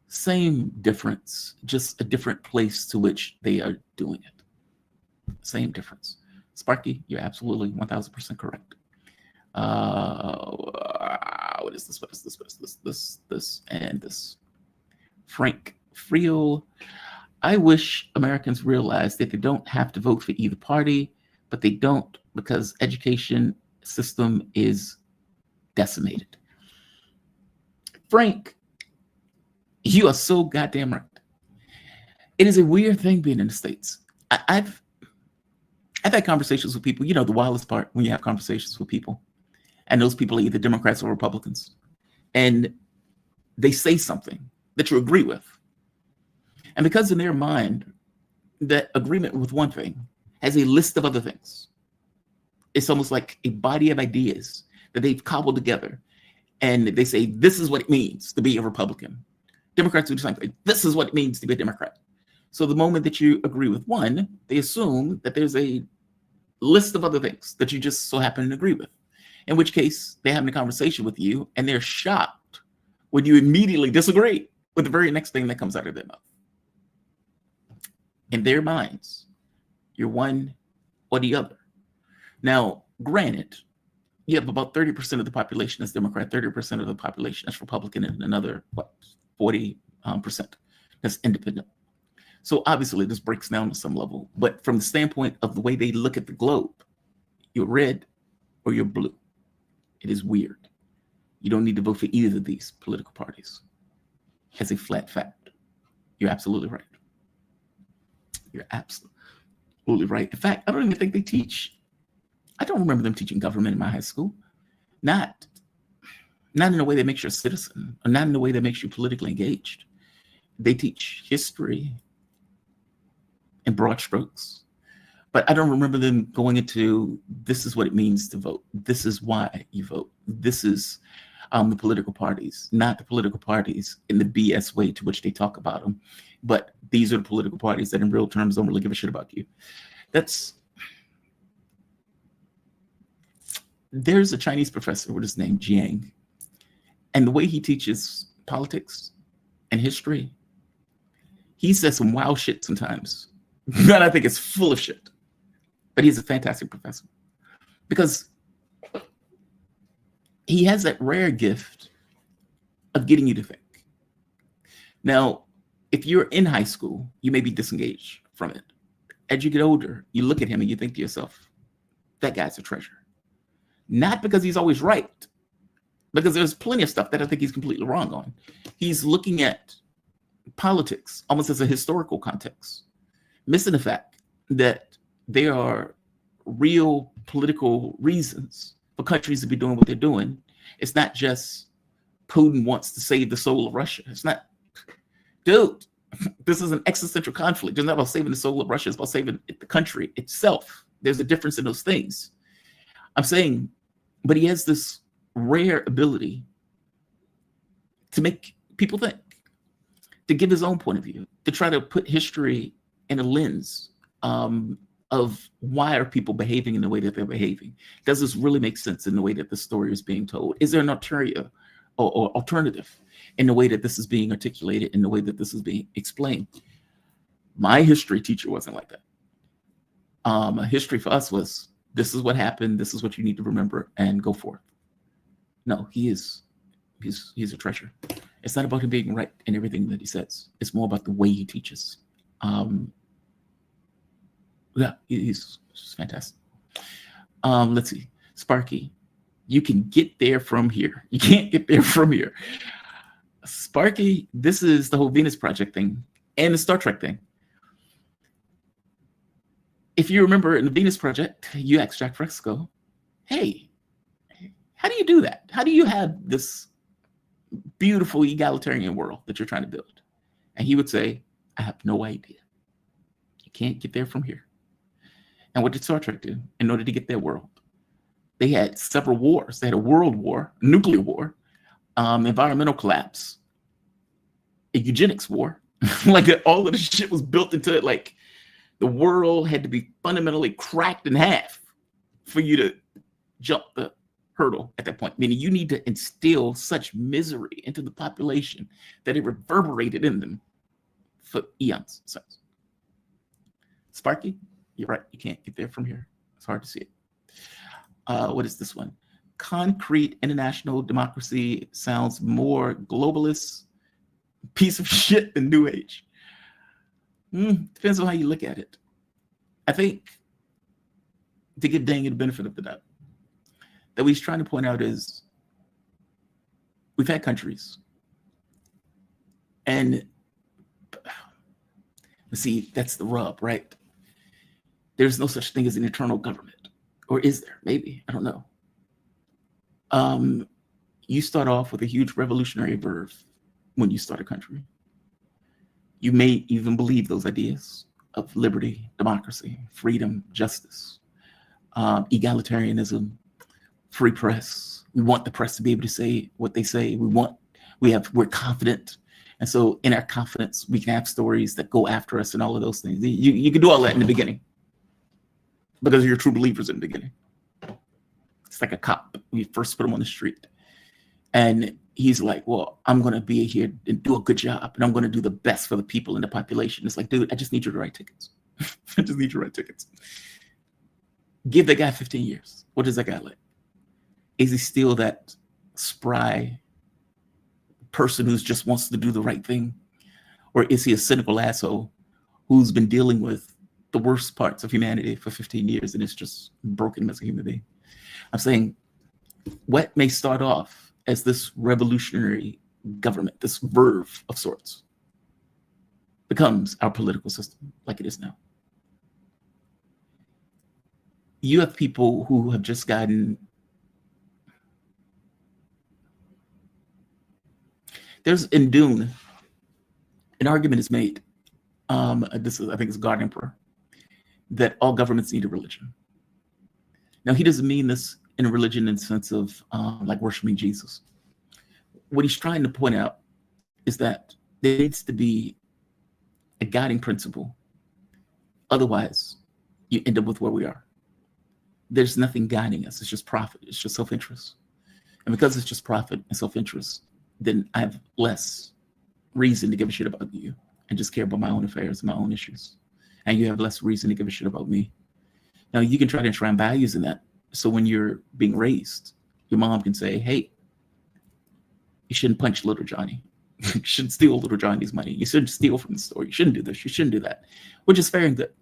Same difference, just a different place to which they are doing it. Same difference. Sparky, you're absolutely 1000% correct. What is this? What is this? What is this, and this? Frank Friel. I wish Americans realized that they don't have to vote for either party, but they don't because education system is decimated. Frank, you are so goddamn right. It is a weird thing being in the States. I've had conversations with people, the wildest part when you have conversations with people, and those people are either Democrats or Republicans, and they say something that you agree with. And because in their mind, that agreement with one thing has a list of other things. It's almost like a body of ideas that they've cobbled together. And they say, this is what it means to be a Republican. Democrats do the same thing. This is what it means to be a Democrat. So the moment that you agree with one, they assume that there's a list of other things that you just so happen to agree with. In which case, they're having a conversation with you and they're shocked when you immediately disagree with the very next thing that comes out of their mouth. In their minds, you're one or the other. Now, granted, you have about 30% of the population that's Democrat, 30% of the population that's Republican, and another, 40% that's independent. So obviously this breaks down to some level, but from the standpoint of the way they look at the globe, you're red or you're blue. It is weird. You don't need to vote for either of these political parties as a flat fact. You're absolutely right. You're absolutely right. In fact, I don't even think they teach. I don't remember them teaching government in my high school. Not in a way that makes you a citizen, or not in a way that makes you politically engaged. They teach history in broad strokes. But I don't remember them going into, this is what it means to vote. This is why you vote. This is the political parties, not the political parties in the BS way to which they talk about them. But these are the political parties that in real terms don't really give a shit about you. There's a Chinese professor with his name, Jiang. And the way he teaches politics and history, he says some wild shit sometimes. That I think is full of shit. But he's a fantastic professor. Because he has that rare gift of getting you to think. Now, if you're in high school, you may be disengaged from it. As you get older, you look at him and you think to yourself, that guy's a treasure. Not because he's always right, because there's plenty of stuff that I think he's completely wrong on. He's looking at politics almost as a historical context, missing the fact that there are real political reasons for countries to be doing what they're doing. It's not just Putin wants to save the soul of Russia. It's not, dude, this is an existential conflict. It's not about saving the soul of Russia. It's about saving the country itself. There's a difference in those things. I'm saying, but he has this rare ability to make people think, to give his own point of view, to try to put history in a lens of why are people behaving in the way that they're behaving? Does this really make sense in the way that the story is being told? Is there an ulterior or alternative in the way that this is being articulated, in the way that this is being explained? My history teacher wasn't like that. History for us was, this is what happened, this is what you need to remember, and go forth. No, he's a treasure. It's not about him being right in everything that he says. It's more about the way he teaches. Yeah, he's fantastic. Let's see. Sparky, you can get there from here. You can't get there from here. Sparky, this is the whole Venus Project thing and the Star Trek thing. If you remember in the Venus Project, you asked Jack Fresco, hey, how do you do that? How do you have this beautiful egalitarian world that you're trying to build? And he would say, I have no idea. You can't get there from here. And what did Star Trek do in order to get their world? They had several wars. They had a world war, a nuclear war, environmental collapse, a eugenics war. Like all of the shit was built into it. Like the world had to be fundamentally cracked in half for you to jump the hurdle at that point. Meaning you need to instill such misery into the population that it reverberated in them for eons. So, Sparky, you're right. You can't get there from here. It's hard to see it. What is this one? Concrete international democracy sounds more globalist piece of shit than New Age. Depends on how you look at it. I think to give Daniel the benefit of the doubt, that what he's trying to point out is we've had countries, and see, that's the rub, right? There's no such thing as an eternal government, or is there? Maybe, I don't know. You start off with a huge revolutionary verve when you start a country. You may even believe those ideas of liberty, democracy, freedom, justice, egalitarianism, free press. We want the press to be able to say what they say. We're confident. And so in our confidence, we can have stories that go after us and all of those things. You can do all that in the beginning because you're true believers in the beginning. It's like a cop. We first put him on the street. And he's like, well, I'm going to be here and do a good job. And I'm going to do the best for the people in the population. It's like, dude, I just need you to write tickets. I just need you to write tickets. Give that guy 15 years. What does that guy like? Is he still that spry person who just wants to do the right thing? Or is he a cynical asshole who's been dealing with the worst parts of humanity for 15 years and is just broken as a human being? I'm saying what may start off as this revolutionary government, this verve of sorts, becomes our political system like it is now. You have people who have just gotten, there's in Dune, an argument is made, I think it's God Emperor, that all governments need a religion. Now, he doesn't mean this in a religion in the sense of like worshiping Jesus. What he's trying to point out is that there needs to be a guiding principle. Otherwise, you end up with where we are. There's nothing guiding us. It's just profit. It's just self-interest. And because it's just profit and self-interest, then I have less reason to give a shit about you and just care about my own affairs and my own issues. And you have less reason to give a shit about me. Now, you can try to enshrine values in that. So when you're being raised, your mom can say, hey, you shouldn't punch little Johnny. You shouldn't steal little Johnny's money. You shouldn't steal from the store. You shouldn't do this. You shouldn't do that, which is fair and good.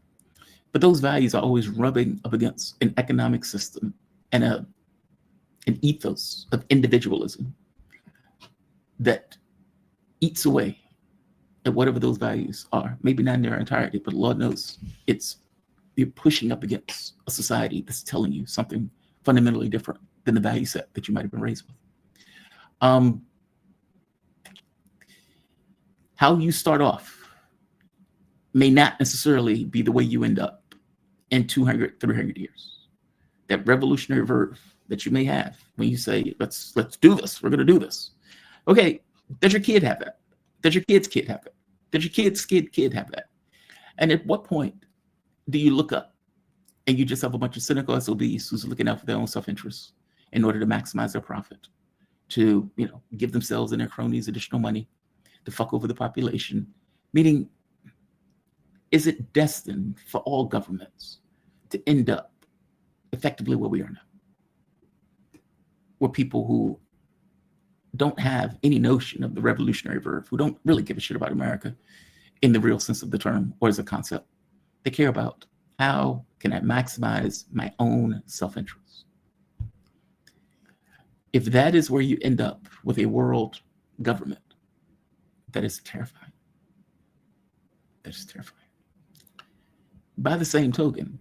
But those values are always rubbing up against an economic system and an ethos of individualism that eats away at whatever those values are. Maybe not in their entirety, but Lord knows you're pushing up against a society that's telling you something fundamentally different than the value set that you might have been raised with. How you start off may not necessarily be the way you end up in 200, 300 years. That revolutionary verve that you may have when you say, let's do this, we're going to do this. Okay, does your kid have that? Does your kid's kid have that? Does your kid's kid have that? And at what point do you look up and you just have a bunch of cynical SOBs who's looking out for their own self-interest in order to maximize their profit, to give themselves and their cronies additional money, to fuck over the population? Meaning, is it destined for all governments to end up effectively where we are now? Where people who don't have any notion of the revolutionary verve, who don't really give a shit about America in the real sense of the term or as a concept. They care about how can I maximize my own self-interest. If that is where you end up with a world government, that is terrifying. That is terrifying. By the same token,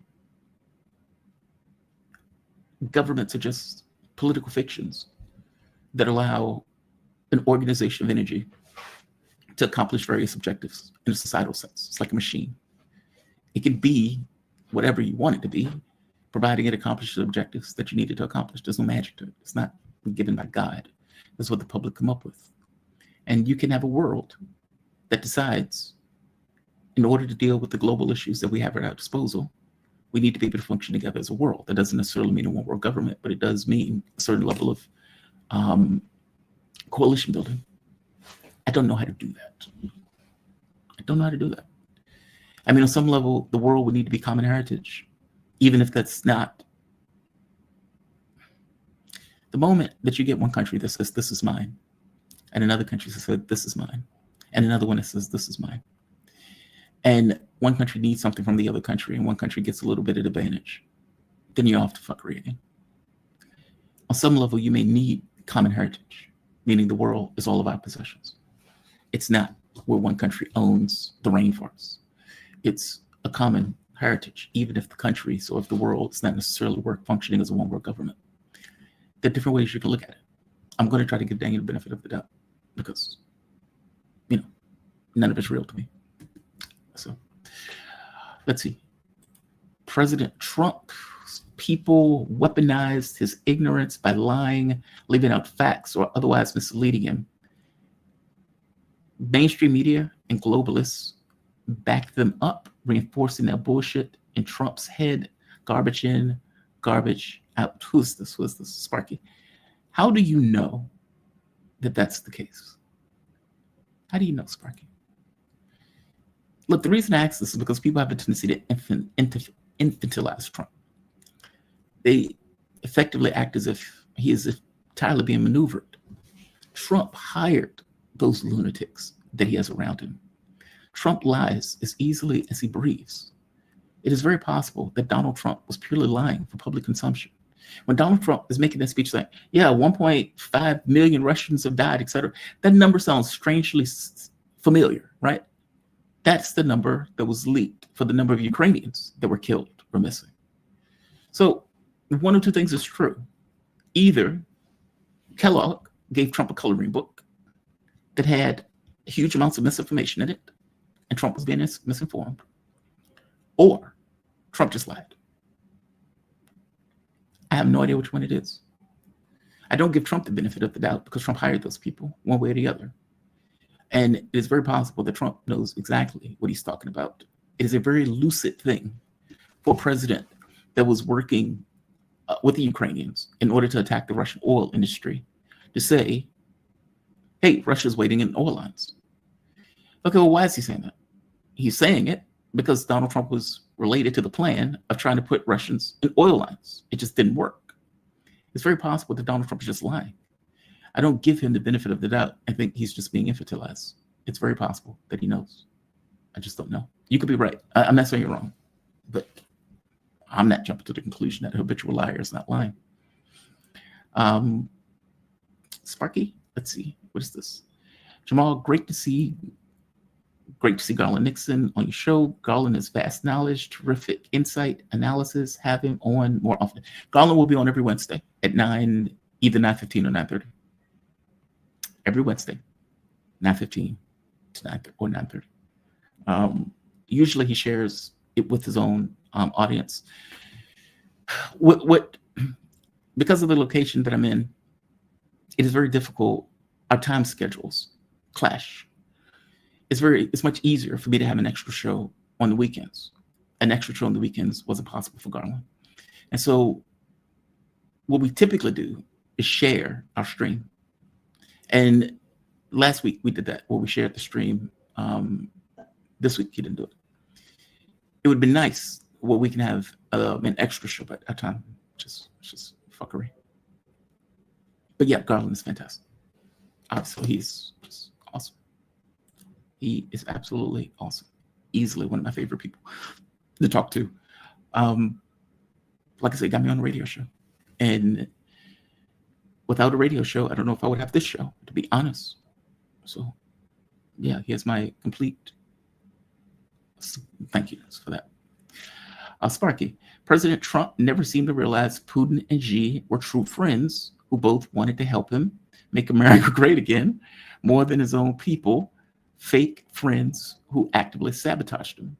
governments are just political fictions that allow an organization of energy to accomplish various objectives in a societal sense. It's like a machine. It can be whatever you want it to be, providing it accomplishes objectives that you needed to accomplish. There's no magic to it. It's not given by God. That's what the public come up with. And you can have a world that decides, in order to deal with the global issues that we have at our disposal, we need to be able to function together as a world. That doesn't necessarily mean a one world government, but it does mean a certain level of coalition building. I don't know how to do that. I don't know how to do that. I mean, on some level, the world would need to be common heritage, even if that's not. The moment that you get one country that says, this is mine, and another country that says, this is mine, and another one that says, this is mine, and one country needs something from the other country, and one country gets a little bit of advantage, then you're off to fuckery again. On some level, you may need common heritage, meaning the world is all of our possessions. It's not where one country owns the rainforest. It's a common heritage, even if the countries or if the world is not necessarily functioning as a one world government. There are different ways you can look at it. I'm going to try to give Daniel the benefit of the doubt because, none of it's real to me. So let's see. President Trump, people weaponized his ignorance by lying, leaving out facts, or otherwise misleading him. Mainstream media and globalists backed them up, reinforcing that bullshit in Trump's head. Garbage in, garbage out. Who's this? Sparky. How do you know that that's the case? How do you know, Sparky? Look, the reason I ask this is because people have a tendency to infantilize Trump. They effectively act as if he is entirely being maneuvered. Trump hired those lunatics that he has around him. Trump lies as easily as he breathes. It is very possible that Donald Trump was purely lying for public consumption. When Donald Trump is making that speech saying, 1.5 million Russians have died, etc., that number sounds strangely familiar, right? That's the number that was leaked for the number of Ukrainians that were killed or missing. So one of two things is true. Either Kellogg gave Trump a coloring book that had huge amounts of misinformation in it, and Trump was being misinformed, or Trump just lied. I have no idea which one it is. I don't give Trump the benefit of the doubt because Trump hired those people one way or the other. And it is very possible that Trump knows exactly what he's talking about. It is a very lucid thing for a president that was working with the Ukrainians in order to attack the Russian oil industry to say, hey, Russia's waiting in oil lines. Okay, well, why is he saying that? He's saying it because Donald Trump was related to the plan of trying to put Russians in oil lines. It just didn't work. It's very possible that Donald Trump is just lying. I don't give him the benefit of the doubt. I think he's just being infantilized. It's very possible that he knows. I just don't know. You could be right. I'm not saying you're wrong, but I'm not jumping to the conclusion that a habitual liar is not lying. Sparky, let's see. What is this? Jamal, great to see Garland Nixon on your show. Garland has vast knowledge, terrific insight, analysis. Have him on more often. Garland will be on every Wednesday at 9, either 9:15 or 9:30. Every Wednesday, 9:15 to 9:30 or 9:30. Usually he shares it with his own audience. Because of the location that I'm in, it is very difficult. Our time schedules clash. It's much easier for me to have an extra show on the weekends. An extra show on the weekends wasn't possible for Garland. And so what we typically do is share our stream. And last week we did that, where we shared the stream. This week he didn't do it. It would be nice where we can have an extra show at a time. It's just fuckery. But yeah, Garland is fantastic. Obviously, he's just awesome. He is absolutely awesome. Easily one of my favorite people to talk to. Like I said, got me on a radio show. And without a radio show, I don't know if I would have this show, to be honest. So, yeah, he has my complete thank yous for that. Sparky, President Trump never seemed to realize Putin and Xi were true friends who both wanted to help him make America great again, more than his own people, fake friends who actively sabotaged him.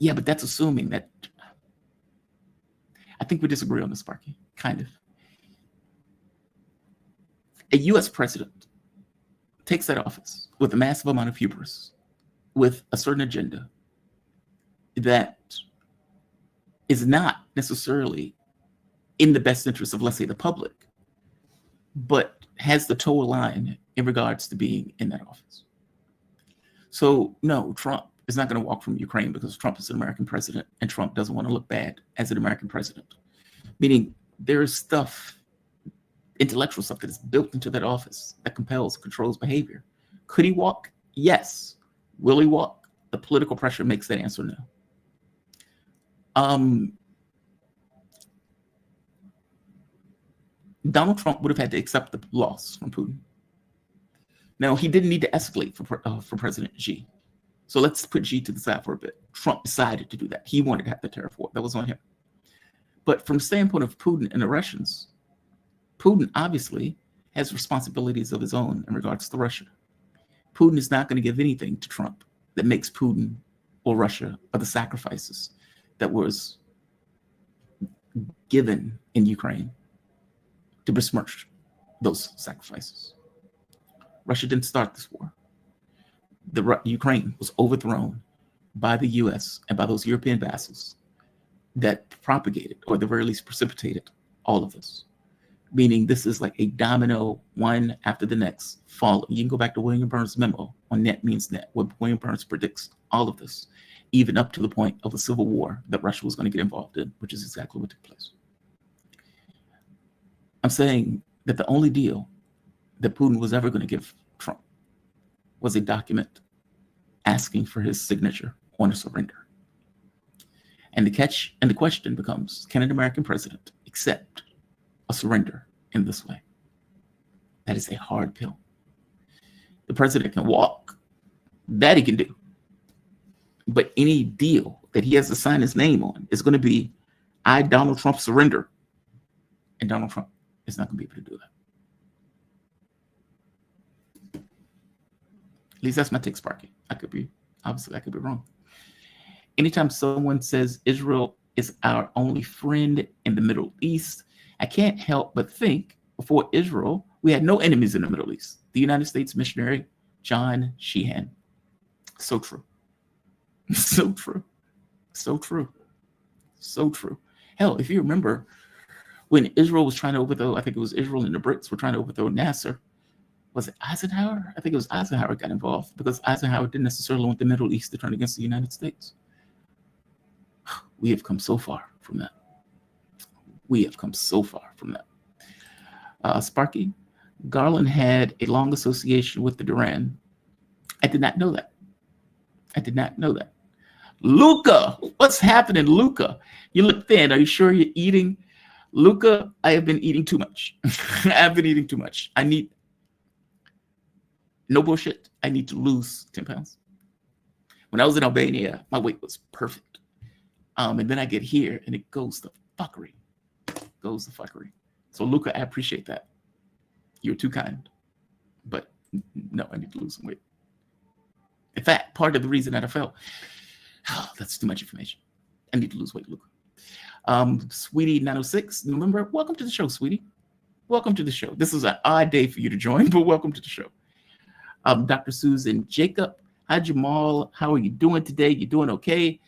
Yeah, but that's assuming that. I think we disagree on this, Sparky, kind of. A U.S. president takes that office with a massive amount of hubris, with a certain agenda that is not necessarily in the best interest of, let's say, the public, but has the toe line in regards to being in that office. So no, Trump is not going to walk from Ukraine because Trump is an American president and Trump doesn't want to look bad as an American president. Meaning there is stuff, intellectual stuff that is built into that office that compels, controls behavior. Could he walk? Yes. Will he walk? The political pressure makes that answer no. Donald Trump would have had to accept the loss from Putin. Now, he didn't need to escalate for President Xi. So let's put Xi to the side for a bit. Trump decided to do that. He wanted to have the tariff war. That was on him. But from the standpoint of Putin and the Russians, Putin obviously has responsibilities of his own in regards to Russia. Putin is not going to give anything to Trump that makes Putin or Russia or the sacrifices that was given in Ukraine to besmirch those sacrifices. Russia didn't start this war. Ukraine was overthrown by the US and by those European vassals that propagated, or at the very least precipitated, all of this. Meaning this is like a domino, one after the next fall. You can go back to William Burns' memo on net means net, where William Burns predicts all of this, even up to the point of a civil war that Russia was going to get involved in, which is exactly what took place. I'm saying that the only deal that Putin was ever going to give Trump was a document asking for his signature on a surrender. And the question becomes, can an American president accept a surrender in this way? That is a hard pill. The president can walk, that he can do. But any deal that he has to sign his name on is going to be, I, Donald Trump, surrender. And Donald Trump is not going to be able to do that. At least that's my take, Sparky. I could be wrong. Anytime someone says Israel is our only friend in the Middle East, I can't help but think before Israel, we had no enemies in the Middle East. The United States missionary, John Sheehan. So true. So true. So true. So true. Hell, if you remember when Israel was trying to overthrow, I think it was Israel and the Brits were trying to overthrow Nasser. Was it Eisenhower? I think it was Eisenhower got involved because Eisenhower didn't necessarily want the Middle East to turn against the United States. We have come so far from that. We have come so far from that. Sparky, Garland had a long association with the Duran. I did not know that. I did not know that. Luca, what's happening, Luca? You look thin. Are you sure you're eating? Luca, I have been eating too much. I've been eating too much. I need, no bullshit, I need to lose 10 pounds. When I was in Albania, my weight was perfect. And then I get here and it goes to fuckery. Goes to fuckery. So Luca, I appreciate that. You're too kind. But no, I need to lose some weight. In fact, part of the reason that I felt, that's too much information. I need to lose weight, Luca. Sweetie 906, remember, welcome to the show, sweetie. Welcome to the show. This is an odd day for you to join, but welcome to the show. Dr. Susan Jacob, hi Jamal, how are you doing today? You doing okay?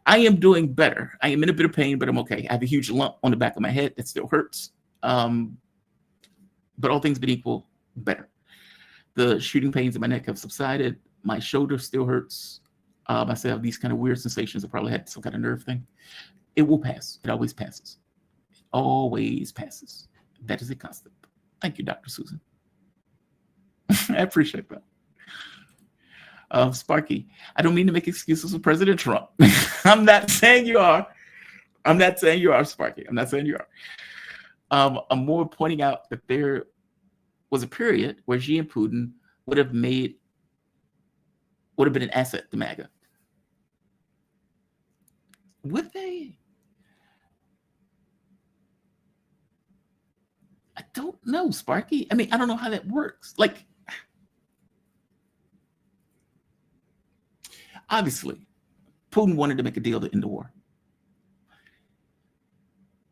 I am doing better. I am in a bit of pain, but I'm okay. I have a huge lump on the back of my head that still hurts. But all things being equal, better. The shooting pains in my neck have subsided. My shoulder still hurts. I still have these kind of weird sensations. I probably had some kind of nerve thing. It will pass. It always passes. It always passes. That is a constant. Thank you, Dr. Susan. I appreciate that. Sparky, I don't mean to make excuses for President Trump. I'm not saying you are. I'm not saying you are, Sparky. I'm not saying you are. I'm more pointing out that there was a period where Xi and Putin would have been an asset to MAGA. Would they? I don't know, Sparky. I mean, I don't know how that works. Like, obviously, Putin wanted to make a deal to end the war.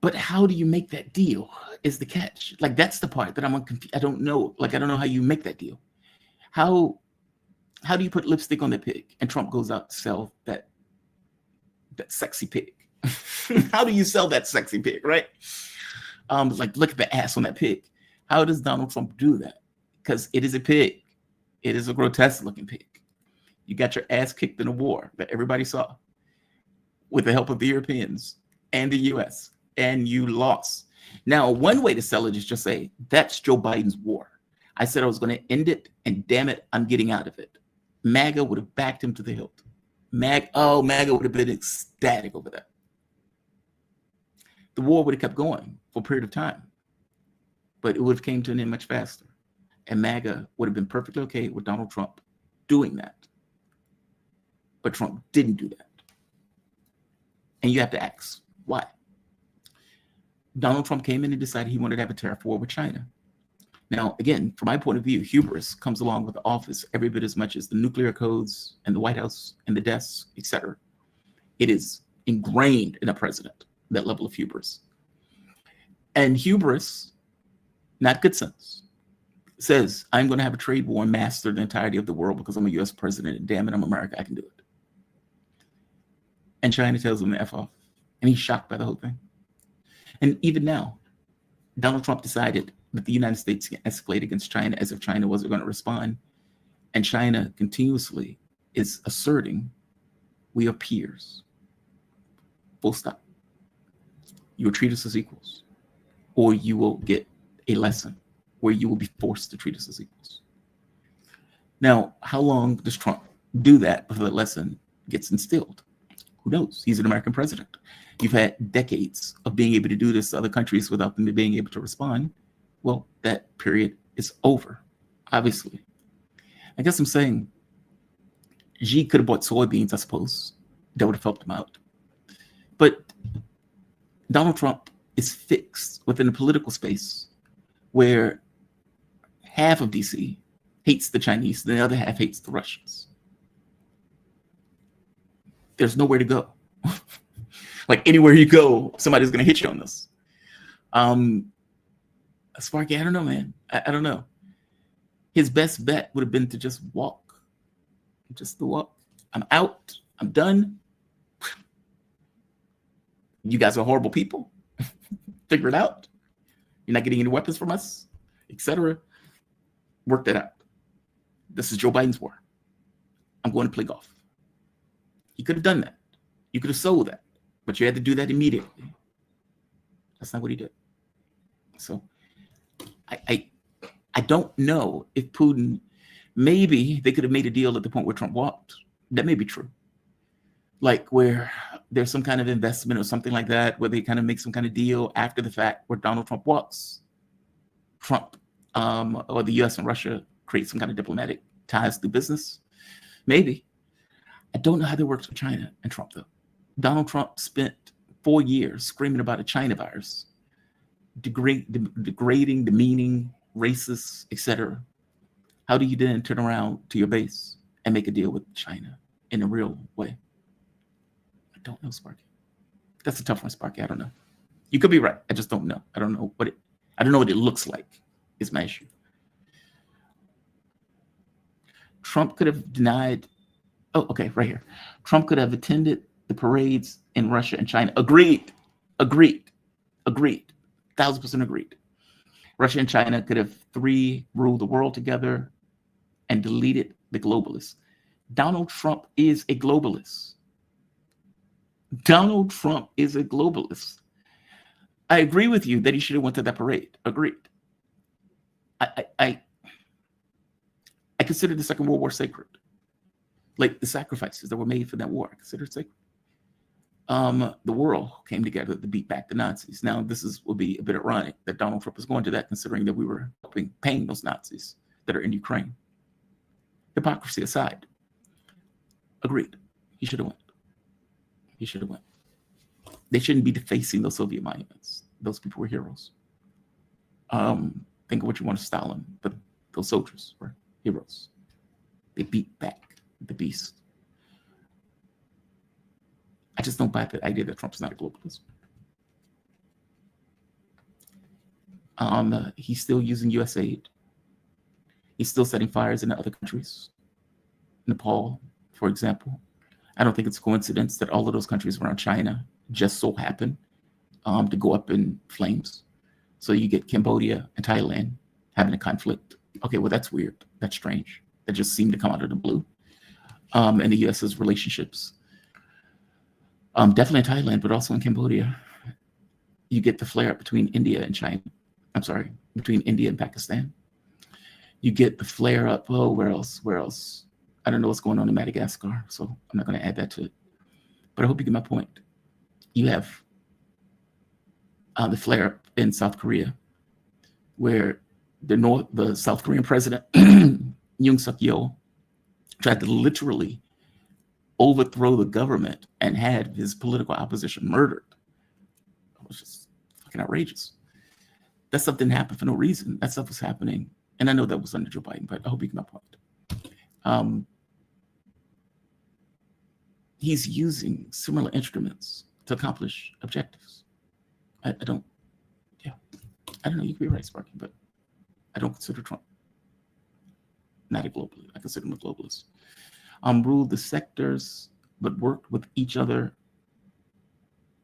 But how do you make that deal is the catch. Like, that's the part that I'm confused. I don't know. Like, I don't know how you make that deal. How do you put lipstick on the pig and Trump goes out to sell that sexy pig? How do you sell that sexy pig, right? Like, look at the ass on that pig. How does Donald Trump do that? Because it is a pig. It is a grotesque looking pig. You got your ass kicked in a war that everybody saw with the help of the Europeans and the US, and you lost. Now, one way to sell it is just say, that's Joe Biden's war. I said I was going to end it, and damn it, I'm getting out of it. MAGA would have backed him to the hilt. MAGA would have been ecstatic over that. The war would have kept going for a period of time. but it would have came to an end much faster. And MAGA would have been perfectly okay with Donald Trump doing that. But Trump didn't do that. And you have to ask, why? Donald Trump came in and decided he wanted to have a tariff war with China. Now, again, from my point of view, hubris comes along with the office every bit as much as the nuclear codes and the White House and the desks, etc. It is ingrained in a president, that level of hubris. And hubris, not good sense, says, I'm going to have a trade war and master the entirety of the world because I'm a US president, and damn it, I'm America, I can do it. And China tells him to F off. And he's shocked by the whole thing. And even now, Donald Trump decided that the United States can escalate against China as if China wasn't going to respond. And China continuously is asserting, we are peers. Full stop. You will treat us as equals, or you will get a lesson where you will be forced to treat us as equals. Now, how long does Trump do that before the lesson gets instilled? Who knows? He's an American president. You've had decades of being able to do this to other countries without them being able to respond. Well, that period is over, obviously. I guess I'm saying Xi could have bought soybeans, I suppose. That would have helped him out. But Donald Trump is fixed within a political space where half of DC hates the Chinese, and the other half hates the Russians. There's nowhere to go. Like anywhere you go, somebody's going to hit you on this. Sparky, I don't know, man. I don't know. His best bet would have been to just walk. Just to walk. I'm out. I'm done. You guys are horrible people. Figure it out. You're not getting any weapons from us, etc. Work that out. This is Joe Biden's war. I'm going to play golf. You could have done that. You could have sold that, but you had to do that immediately. That's not what he did. So I don't know if Putin, maybe they could have made a deal at the point where Trump walked. That may be true. Like where there's some kind of investment or something like that, where they kind of make some kind of deal after the fact where Donald Trump walks. Trump or the US and Russia create some kind of diplomatic ties through business. Maybe. I don't know how that works with China and Trump, though. Donald Trump spent 4 years screaming about a China virus, degrading, demeaning, racist, etc. How do you then turn around to your base and make a deal with China in a real way? I don't know, Sparky. That's a tough one, Sparky. I don't know. You could be right. I just don't know. I don't know what it looks like is my issue. Trump could have denied. Oh, okay, right here. Trump could have attended the parades in Russia and China. Agreed. 1,000% agreed. Russia and China could have ruled the world together and deleted the globalists. Donald Trump is a globalist. Donald Trump is a globalist. I agree with you that he should have went to that parade. Agreed. I consider the Second World War sacred. Like the sacrifices that were made for that war, I consider it sacred. The world came together to beat back the Nazis. Now, will be a bit ironic that Donald Trump is going to that, considering that we were paying those Nazis that are in Ukraine. Hypocrisy aside, agreed. He should have went. He should have went. They shouldn't be defacing those Soviet monuments. Those people were heroes. Think of what you want to Stalin, but those soldiers were heroes. They beat back the beast. I just don't buy the idea that Trump's not a globalist. He's still using US aid. He's still setting fires in other countries. Nepal, for example. I don't think it's a coincidence that all of those countries around China just so happen to go up in flames. So you get Cambodia and Thailand having a conflict. Okay, well, that's weird. That's strange. That just seemed to come out of the blue. And the US's relationships. Definitely in Thailand, but also in Cambodia. You get the flare up between India and China. I'm sorry, between India and Pakistan. You get the flare up. Oh, where else? I don't know what's going on in Madagascar, so I'm not going to add that to it. But I hope you get my point. You have the flare up in South Korea. where the South Korean president, Yoon Suk Yeol, tried to literally overthrow the government and had his political opposition murdered. It was just fucking outrageous. That stuff didn't happen for no reason. That stuff was happening. And I know that was under Joe Biden, but I hope you get my point. He's using similar instruments to accomplish objectives. I don't know, you could be right, Sparky, but I don't consider Trump not a globalist. I consider him a globalist. Ruled the sectors, but worked with each other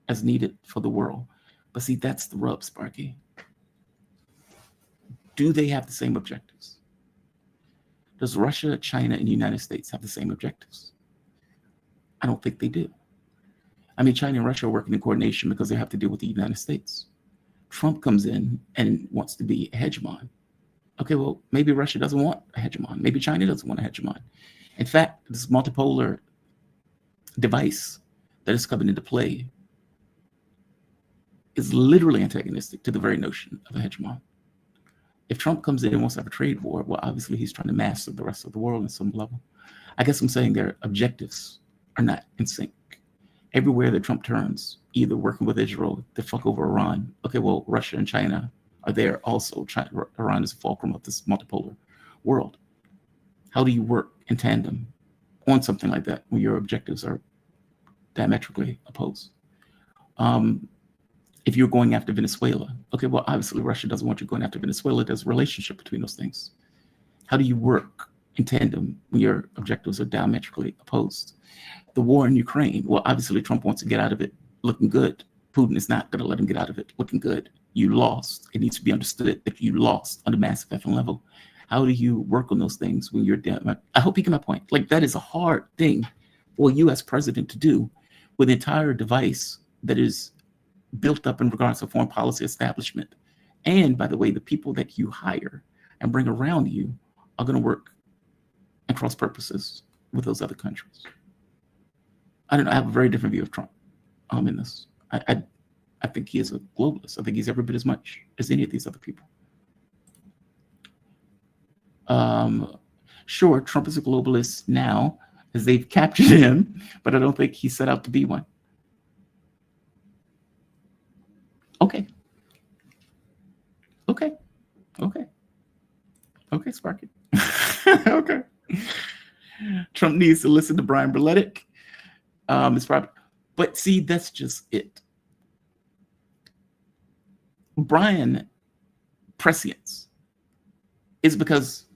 as needed for the world. But see, that's the rub, Sparky. Do they have the same objectives? Does Russia, China, and the United States have the same objectives? I don't think they do. I mean, China and Russia are working in coordination because they have to deal with the United States. Trump comes in and wants to be a hegemon. Okay, well, maybe Russia doesn't want a hegemon. Maybe China doesn't want a hegemon. In fact, this multipolar device that is coming into play is literally antagonistic to the very notion of a hegemon. If Trump comes in and wants to have a trade war, well, obviously he's trying to master the rest of the world on some level. I guess I'm saying their objectives are not in sync. Everywhere that Trump turns, either working with Israel to fuck over Iran. Okay, well, Russia and China are there also. Iran is a fulcrum of this multipolar world. How do you work in tandem on something like that when your objectives are diametrically opposed? If you're going after Venezuela, okay, well, obviously Russia doesn't want you going after Venezuela. There's a relationship between those things. How do you work in tandem when your objectives are diametrically opposed? The war in Ukraine, well, obviously Trump wants to get out of it looking good. Putin is not going to let him get out of it looking good. You lost. It needs to be understood that you lost on a massive effing level. How do you work on those things when you're down? I hope you get my point. Like, that is a hard thing for a U.S. president to do with an entire device that is built up in regards to foreign policy establishment. And by the way, the people that you hire and bring around you are going to work and cross purposes with those other countries. I don't know. I have a very different view of Trump in this. I think he is a globalist. I think he's every bit as much as any of these other people. Sure, Trump is a globalist now as they've captured him, but I don't think he set out to be one. Okay, Sparky. Okay. Trump needs to listen to Brian Berletic. It's probably, but see, that's just it. Brian prescience is because,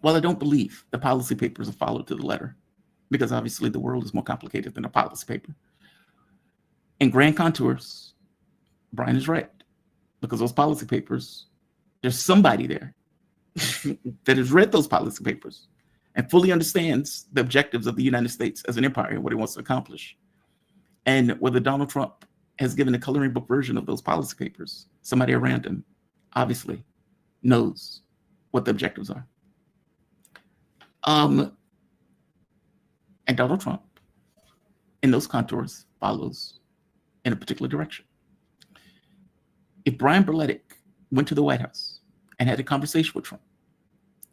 well, I don't believe the policy papers are followed to the letter, because obviously the world is more complicated than a policy paper. In grand contours, Brian is right, because those policy papers, there's somebody there that has read those policy papers and fully understands the objectives of the United States as an empire and what it wants to accomplish. And whether Donald Trump has given a coloring book version of those policy papers, somebody around him obviously knows what the objectives are. And Donald Trump, in those contours, follows in a particular direction. If Brian Berletic went to the White House and had a conversation with Trump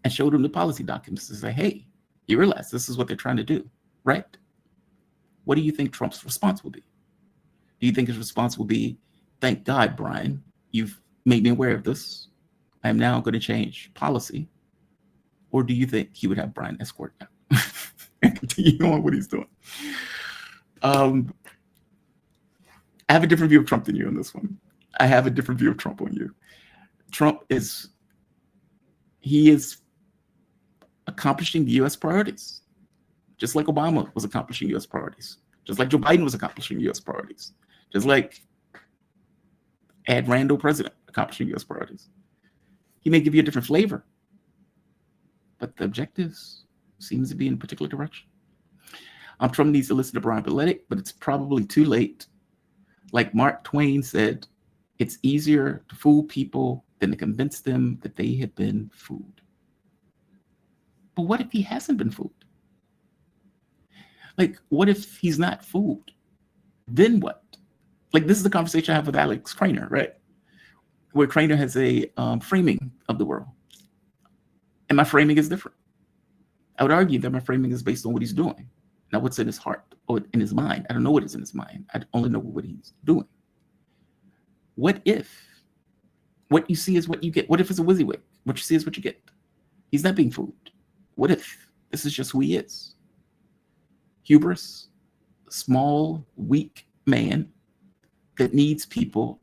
and showed him the policy documents and say, hey, you realize this is what they're trying to do, right? What do you think Trump's response will be? Do you think his response will be, thank God, Brian, you've made me aware of this. I am now going to change policy. Or do you think he would have Brian escort out and continue on what he's doing? I have a different view of Trump than you on this one. I have a different view of Trump on you. Trump is accomplishing the U.S. priorities, just like Obama was accomplishing U.S. priorities, just like Joe Biden was accomplishing U.S. priorities, just like Ed Randall, president, accomplishing U.S. priorities. He may give you a different flavor, but the objectives seems to be in a particular direction. Trump needs to listen to Brian Berletic, but it's probably too late. Like Mark Twain said, it's easier to fool people than to convince them that they have been fooled. But what if he hasn't been fooled? Like, what if he's not fooled? Then what? Like, this is the conversation I have with Alex Craner, right? where Craner has a framing of the world. And my framing is different. I would argue that my framing is based on what he's doing, not what's in his heart or in his mind. I don't know what is in his mind. I only know what he's doing. What if what you see is what you get? What if it's a WYSIWYG? What you see is what you get. He's not being fooled. What if this is just who he is? Hubris, small, weak man that needs people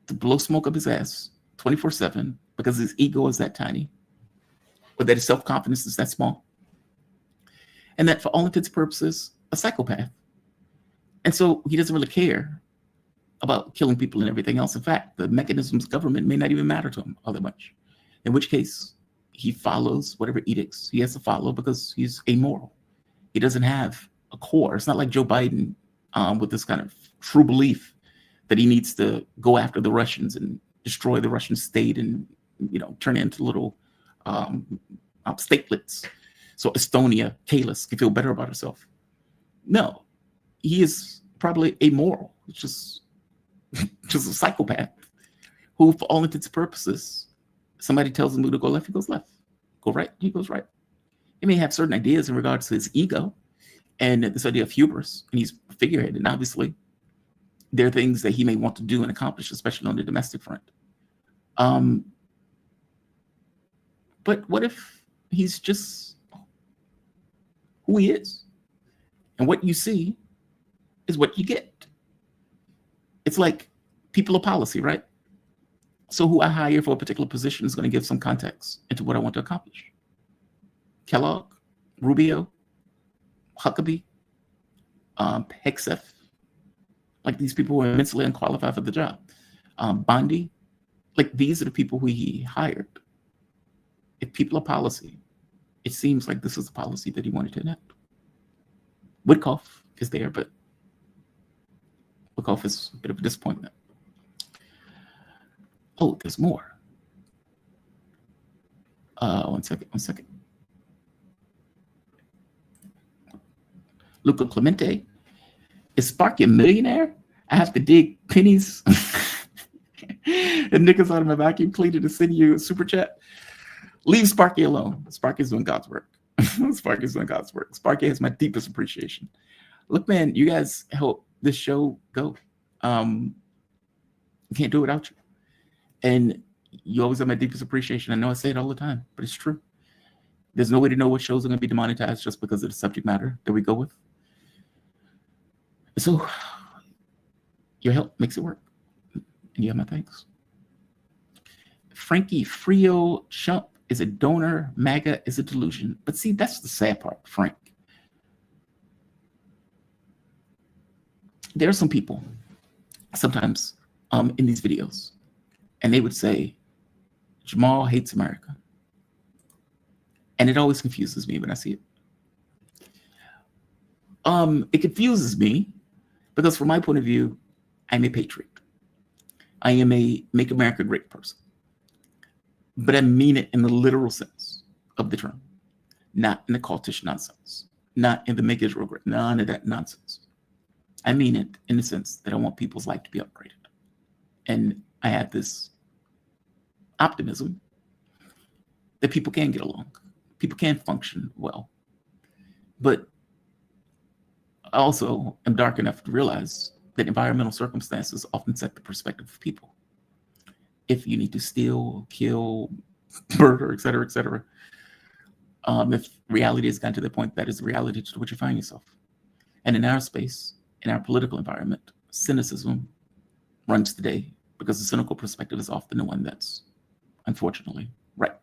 to blow smoke up his ass 24/7 because his ego is that tiny, or that his self-confidence is that small. And that for all intents and purposes, a psychopath. And so he doesn't really care about killing people and everything else. In fact, the mechanisms of government may not even matter to him all that much. In which case, he follows whatever edicts he has to follow because he's amoral. He doesn't have a core. It's not like Joe Biden with this kind of true belief that he needs to go after the Russians and destroy the Russian state and, you know, turn it into little statelets. So Estonia, Kalis, can feel better about herself. No, he is probably amoral. It's just a psychopath who, for all intents and purposes, somebody tells him to go left, he goes left. Go right, he goes right. He may have certain ideas in regards to his ego and this idea of hubris, and he's a figurehead, and obviously there are things that he may want to do and accomplish, especially on the domestic front. But what if he's just who he is? And what you see is what you get. It's like people of policy, right? So who I hire for a particular position is going to give some context into what I want to accomplish. Kellogg, Rubio, Huckabee, Hegseth, like these people who are immensely unqualified for the job. Bondi, like these are the people who he hired. If people of policy, it seems like this is the policy that he wanted to enact. Witkoff is there, but Witkoff is a bit of a disappointment. Oh, there's more. One second. Luca Clemente. Is Sparky a millionaire? I have to dig pennies and nickels out of my vacuum cleaner to send you a super chat. Leave Sparky alone. Sparky's doing God's work. Sparky's doing God's work. Sparky has my deepest appreciation. Look, man, you guys help this show go. Can't do it without you. And you always have my deepest appreciation. I know I say it all the time, but it's true. There's no way to know what shows are going to be demonetized just because of the subject matter that we go with. So your help makes it work. And you have my thanks. Frankie Frio Chump is a donor. MAGA is a delusion. But see, that's the sad part, Frank. There are some people sometimes in these videos, and they would say, Jamal hates America. And it always confuses me when I see it. It confuses me because from my point of view, I'm a patriot. I am a make America great person. But I mean it in the literal sense of the term, not in the cultish nonsense, not in the make Israel great, none of that nonsense. I mean it in the sense that I want people's life to be upgraded. And I have this optimism that people can get along. People can function well. But I also am dark enough to realize that environmental circumstances often set the perspective of people. If you need to steal, kill, murder, et cetera, if reality has gotten to the point that is the reality to which you find yourself. And in our space, in our political environment, cynicism runs the day because the cynical perspective is often the one that's unfortunately right.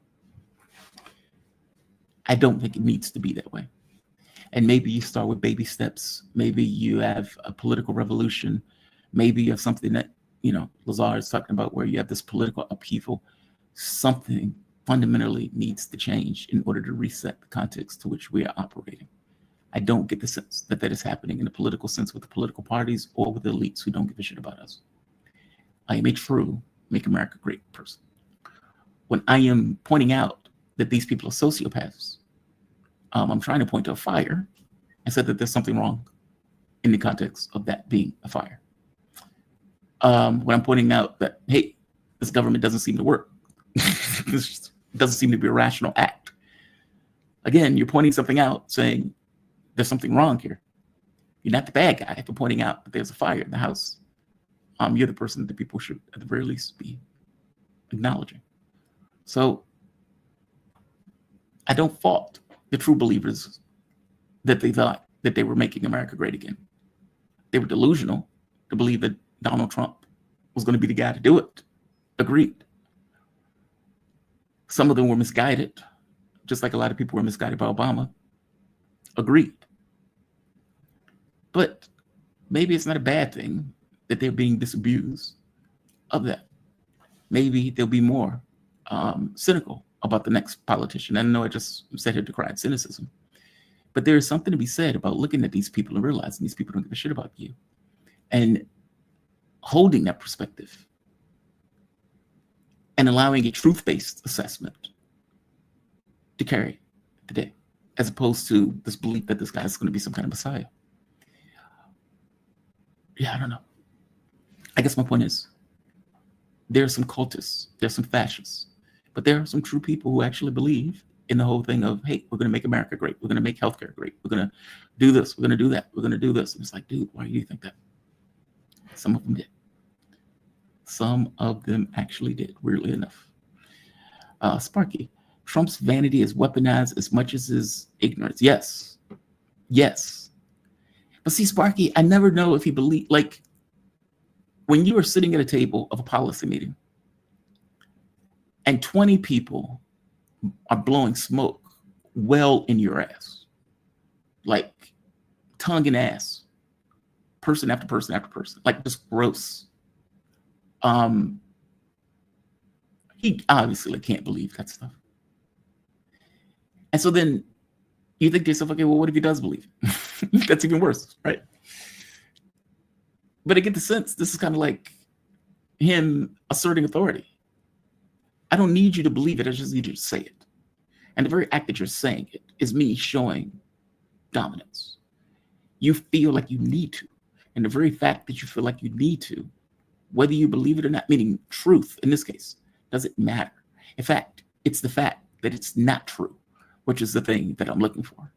I don't think it needs to be that way. And maybe you start with baby steps. Maybe you have a political revolution. Maybe you have something that, you know, Lazare is talking about where you have this political upheaval. Something fundamentally needs to change in order to reset the context to which we are operating. I don't get the sense that that is happening in a political sense with the political parties or with the elites who don't give a shit about us. I am a true make America great person. When I am pointing out that these people are sociopaths, I'm trying to point to a fire and said that there's something wrong in the context of that being a fire. When I'm pointing out that, hey, This government doesn't seem to work. This doesn't seem to be a rational act. Again, you're pointing something out, saying there's something wrong here. You're not the bad guy for pointing out that there's a fire in the house. You're the person that people should, at the very least, be acknowledging. So I don't fault the true believers that they thought that they were making America great again. They were delusional to believe that Donald Trump was going to be the guy to do it. Agreed. Some of them were misguided, just like a lot of people were misguided by Obama. Agreed. But maybe it's not a bad thing that they're being disabused of that. Maybe they'll be more cynical about the next politician. I know I just said it decried cynicism, but there is something to be said about looking at these people and realizing these people don't give a shit about you and holding that perspective and allowing a truth-based assessment to carry the day, as opposed to this belief that this guy is going to be some kind of messiah. Yeah, I don't know. I guess my point is, there are some cultists, there's some fascists, but there are some true people who actually believe in the whole thing of, hey, we're going to make America great. We're going to make healthcare great. We're going to do this. We're going to do that. We're going to do this. And it's like, dude, why do you think that? Some of them did. Some of them actually did, weirdly enough. Sparky, Trump's vanity is weaponized as much as his ignorance. Yes. Yes. But see, Sparky, I never know if he believed, like, when you are sitting at a table of a policy meeting and 20 people are blowing smoke well in your ass, like tongue and ass, person after person after person, like just gross. He obviously can't believe that stuff. And so then you think to yourself, okay, well, what if he does believe it? That's even worse, right? But I get the sense this is kind of like him asserting authority. I don't need you to believe it. I just need you to say it. And the very act that you're saying it is me showing dominance. You feel like you need to. And the very fact that you feel like you need to, whether you believe it or not, meaning truth in this case, doesn't matter. In fact, it's the fact that it's not true, which is the thing that I'm looking for.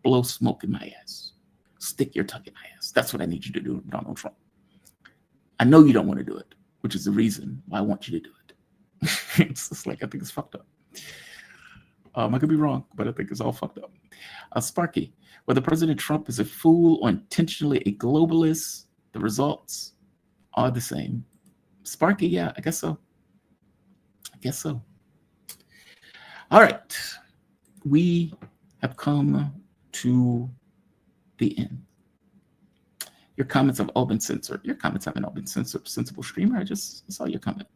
Blow smoke in my ass. Stick your tongue in my ass. That's what I need you to do, Donald Trump. I know you don't want to do it, which is the reason why I want you to do it. It's just like, I think it's fucked up. I could be wrong, but I think it's all fucked up. Sparky, whether President Trump is a fool or intentionally a globalist, the results are the same. Sparky, yeah, I guess so. I guess so. All right. We have come to the end. Your comments have all been censored. Your comments haven't all been censored. Sensible streamer, I saw your comment.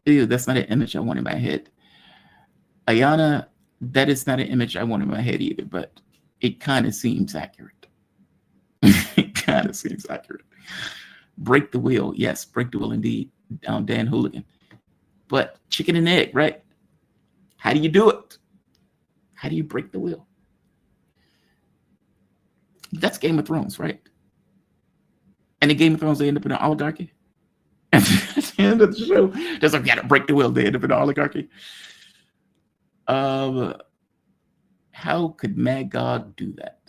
Ew, that's not an image I want in my head. Ayana, that is not an image I want in my head either, but it kind of seems accurate. It kind of seems accurate. Break the wheel. Yes, break the wheel indeed. Dan Hooligan. But chicken and egg, right? How do you do it? How do you break the wheel? That's Game of Thrones, right? And in Game of Thrones, they end up in an oligarchy. At the end of the show, there's like, gotta break the wheel. They end up in an oligarchy. How could Magog do that?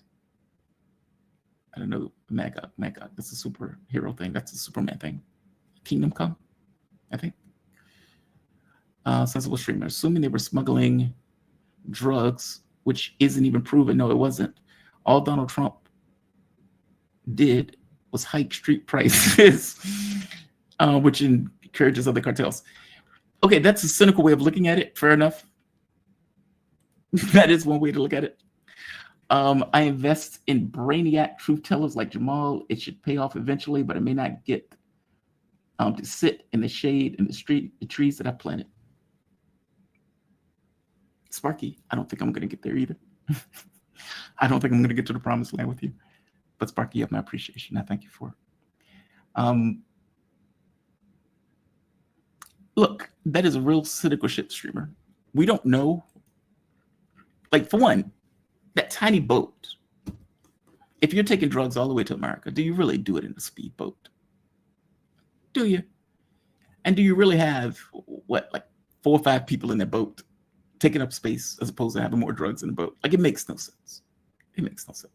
I don't know. Magog. That's a superhero thing. That's a Superman thing. Kingdom Come, I think. Sensible streamer. Assuming they were smuggling drugs, which isn't even proven. No, it wasn't. All Donald Trump did was hike street prices, which encourages other cartels. Okay, that's a cynical way of looking at it. Fair enough. That is one way to look at it. I invest in brainiac truth tellers like Jamal. It should pay off eventually, but I may not get to sit in the shade in the trees that I planted. Sparky, I don't think I'm going to get there either. I don't think I'm going to get to the promised land with you. But Sparky, you have my appreciation. I thank you for it. Look, that is a real cynical shit streamer. We don't know. Like, for one, that tiny boat, if you're taking drugs all the way to America, do you really do it in a speedboat? Do you? And do you really have what, like 4 or 5 people in that boat taking up space as opposed to having more drugs in the boat? Like, it makes no sense. It makes no sense.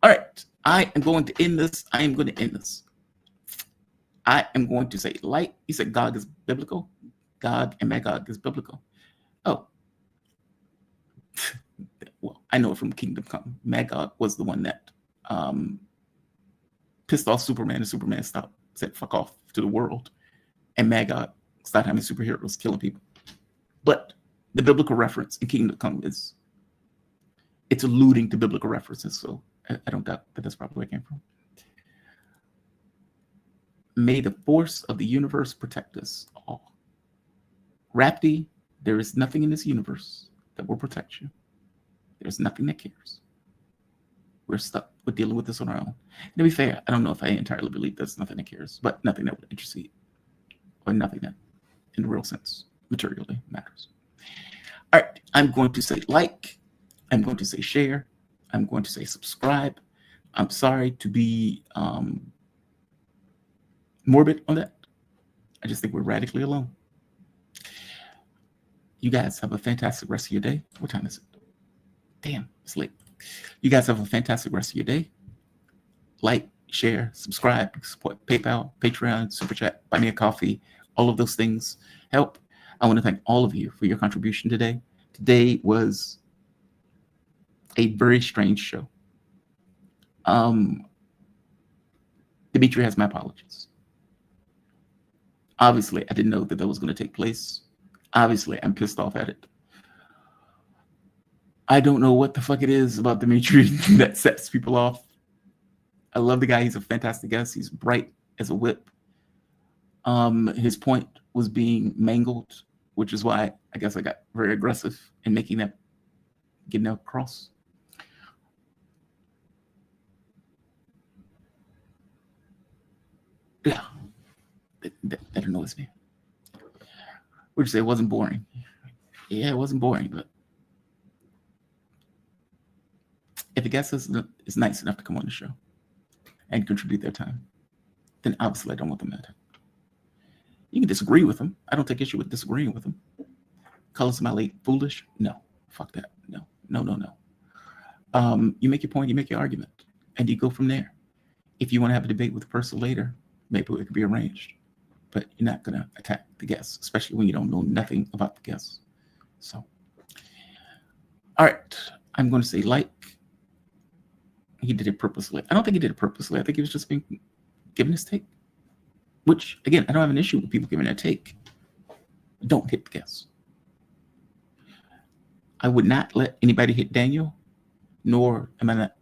All right, I am going to end this. I am going to end this. I am going to say, like, you said Gog is biblical. Gog and Magog is biblical. Oh. Well, I know it from Kingdom Come. Magog was the one that pissed off Superman, and Superman said fuck off to the world. And Magog started having superheroes killing people. But the biblical reference in Kingdom Come it's alluding to biblical references, so I don't doubt that that's probably where it came from. May the force of the universe protect us all. Rapti, there is nothing in this universe that will protect you. There's nothing that cares. We're stuck with dealing with this on our own. And to be fair, I don't know if I entirely believe there's nothing that cares, but nothing that would intercede, or nothing that, in the real sense, materially matters. All right, I'm going to say like, I'm going to say share, I'm going to say subscribe. I'm sorry to be morbid on that. I just think we're radically alone. You guys have a fantastic rest of your day. What time is it? Damn, it's late. You guys have a fantastic rest of your day. Like, share, subscribe, support PayPal, Patreon, Super Chat, buy me a coffee. All of those things help. I want to thank all of you for your contribution today. Today was a very strange show. Dimitri has my apologies. Obviously, I didn't know that was going to take place. Obviously, I'm pissed off at it. I don't know what the fuck it is about Dimitri that sets people off. I love the guy. He's a fantastic guest. He's bright as a whip. His point was being mangled, which is why I guess I got very aggressive in getting that across. Yeah, that annoys me. Would you say it wasn't boring? Yeah, it wasn't boring, but if a guest is nice enough to come on the show and contribute their time, then obviously I don't want them at it. You can disagree with them. I don't take issue with disagreeing with them. Color somebody foolish? No. Fuck that. No. You make your point, you make your argument, and you go from there. If you want to have a debate with the person later, maybe it could be arranged. But you're not going to attack the guests, especially when you don't know nothing about the guests. So, all right. I'm going to say like. He did it purposely. I don't think he did it purposely. I think he was just giving his take. Which, again, I don't have an issue with people giving their take. Don't hit the guests. I would not let anybody hit Daniel, nor am I not.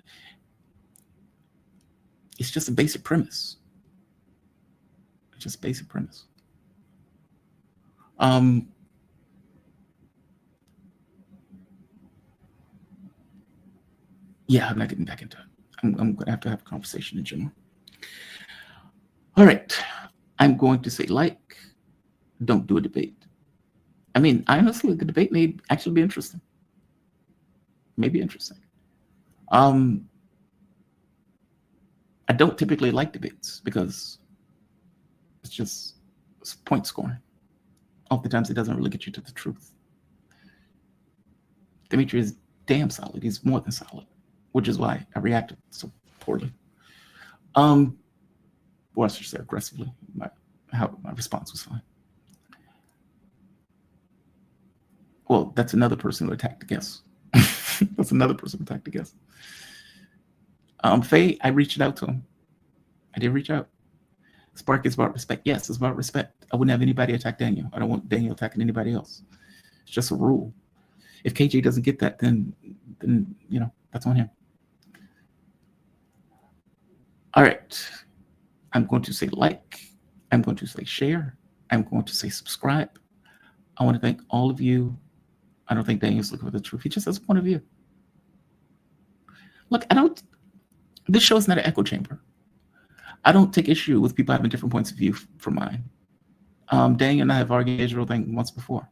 It's just a basic premise. It's just a basic premise. Yeah, I'm not getting back into it. I'm going to have a conversation in general. All right. I'm going to say like, don't do a debate. I mean, honestly, the debate may actually be interesting. Maybe interesting. I don't typically like debates because it's point scoring. Oftentimes, it doesn't really get you to the truth. Dimitri is damn solid. He's more than solid, which is why I reacted so poorly. Or I should say aggressively. My response was fine. Well, that's another person who attacked the guest. That's another person who attacked the guest. Faye, I reached out to him. I did reach out. Spark is about respect. Yes, it's about respect. I wouldn't have anybody attack Daniel. I don't want Daniel attacking anybody else. It's just a rule. If KJ doesn't get that, then you know, that's on him. All right. I'm going to say like. I'm going to say share. I'm going to say subscribe. I want to thank all of you. I don't think Daniel's looking for the truth. He just has a point of view. Look, this show is not an echo chamber. I don't take issue with people having different points of view from mine. Daniel and I have argued the Israel thing once before.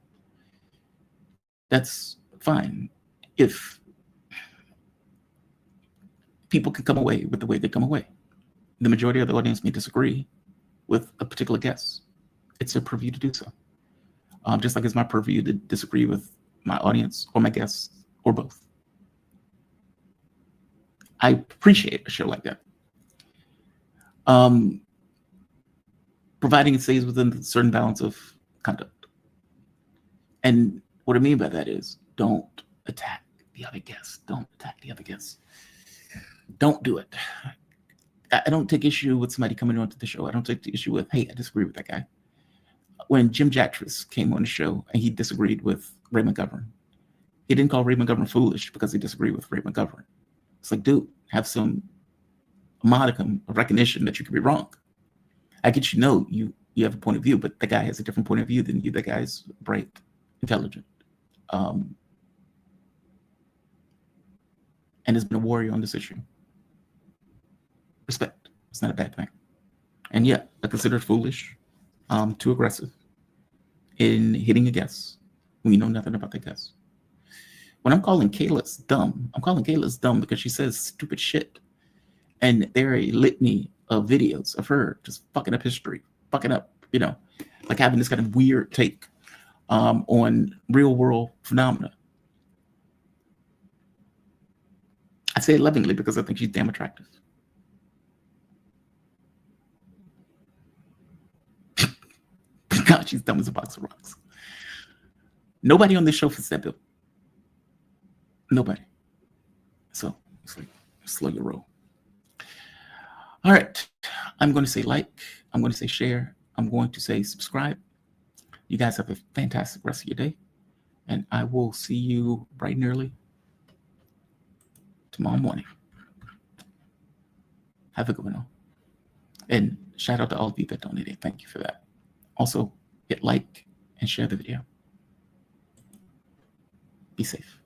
That's fine. If people can come away with the way they come away. The majority of the audience may disagree, with a particular guest. It's their purview to do so. Just like it's my purview to disagree with my audience or my guests or both. I appreciate a show like that. Providing it stays within a certain balance of conduct. And what I mean by that is don't attack the other guests. Don't attack the other guests. Don't do it. I don't take issue with somebody coming onto the show. I don't take the issue with, hey, I disagree with that guy. When Jim Jatras came on the show and he disagreed with Ray McGovern, he didn't call Ray McGovern foolish because he disagreed with Ray McGovern. It's like, dude, have some modicum of recognition that you could be wrong. I get you have a point of view, but the guy has a different point of view than you. The guy's bright, intelligent, and has been a warrior on this issue. Respect. It's not a bad thing. And yeah, I consider it foolish, too aggressive in hitting a guest when you know nothing about the guest. When I'm calling Kayla's dumb, I'm calling Kayla's dumb because she says stupid shit. And there are a litany of videos of her just fucking up history, fucking up, like having this kind of weird take on real world phenomena. I say it lovingly because I think she's damn attractive. God, she's dumb as a box of rocks. Nobody on this show fits that bill. Nobody. So it's like slow your roll. All right. I'm going to say like. I'm going to say share. I'm going to say subscribe. You guys have a fantastic rest of your day. And I will see you bright and early tomorrow morning. Have a good one. And shout out to all of you that donated. Thank you for that. Also, hit like and share the video. Be safe.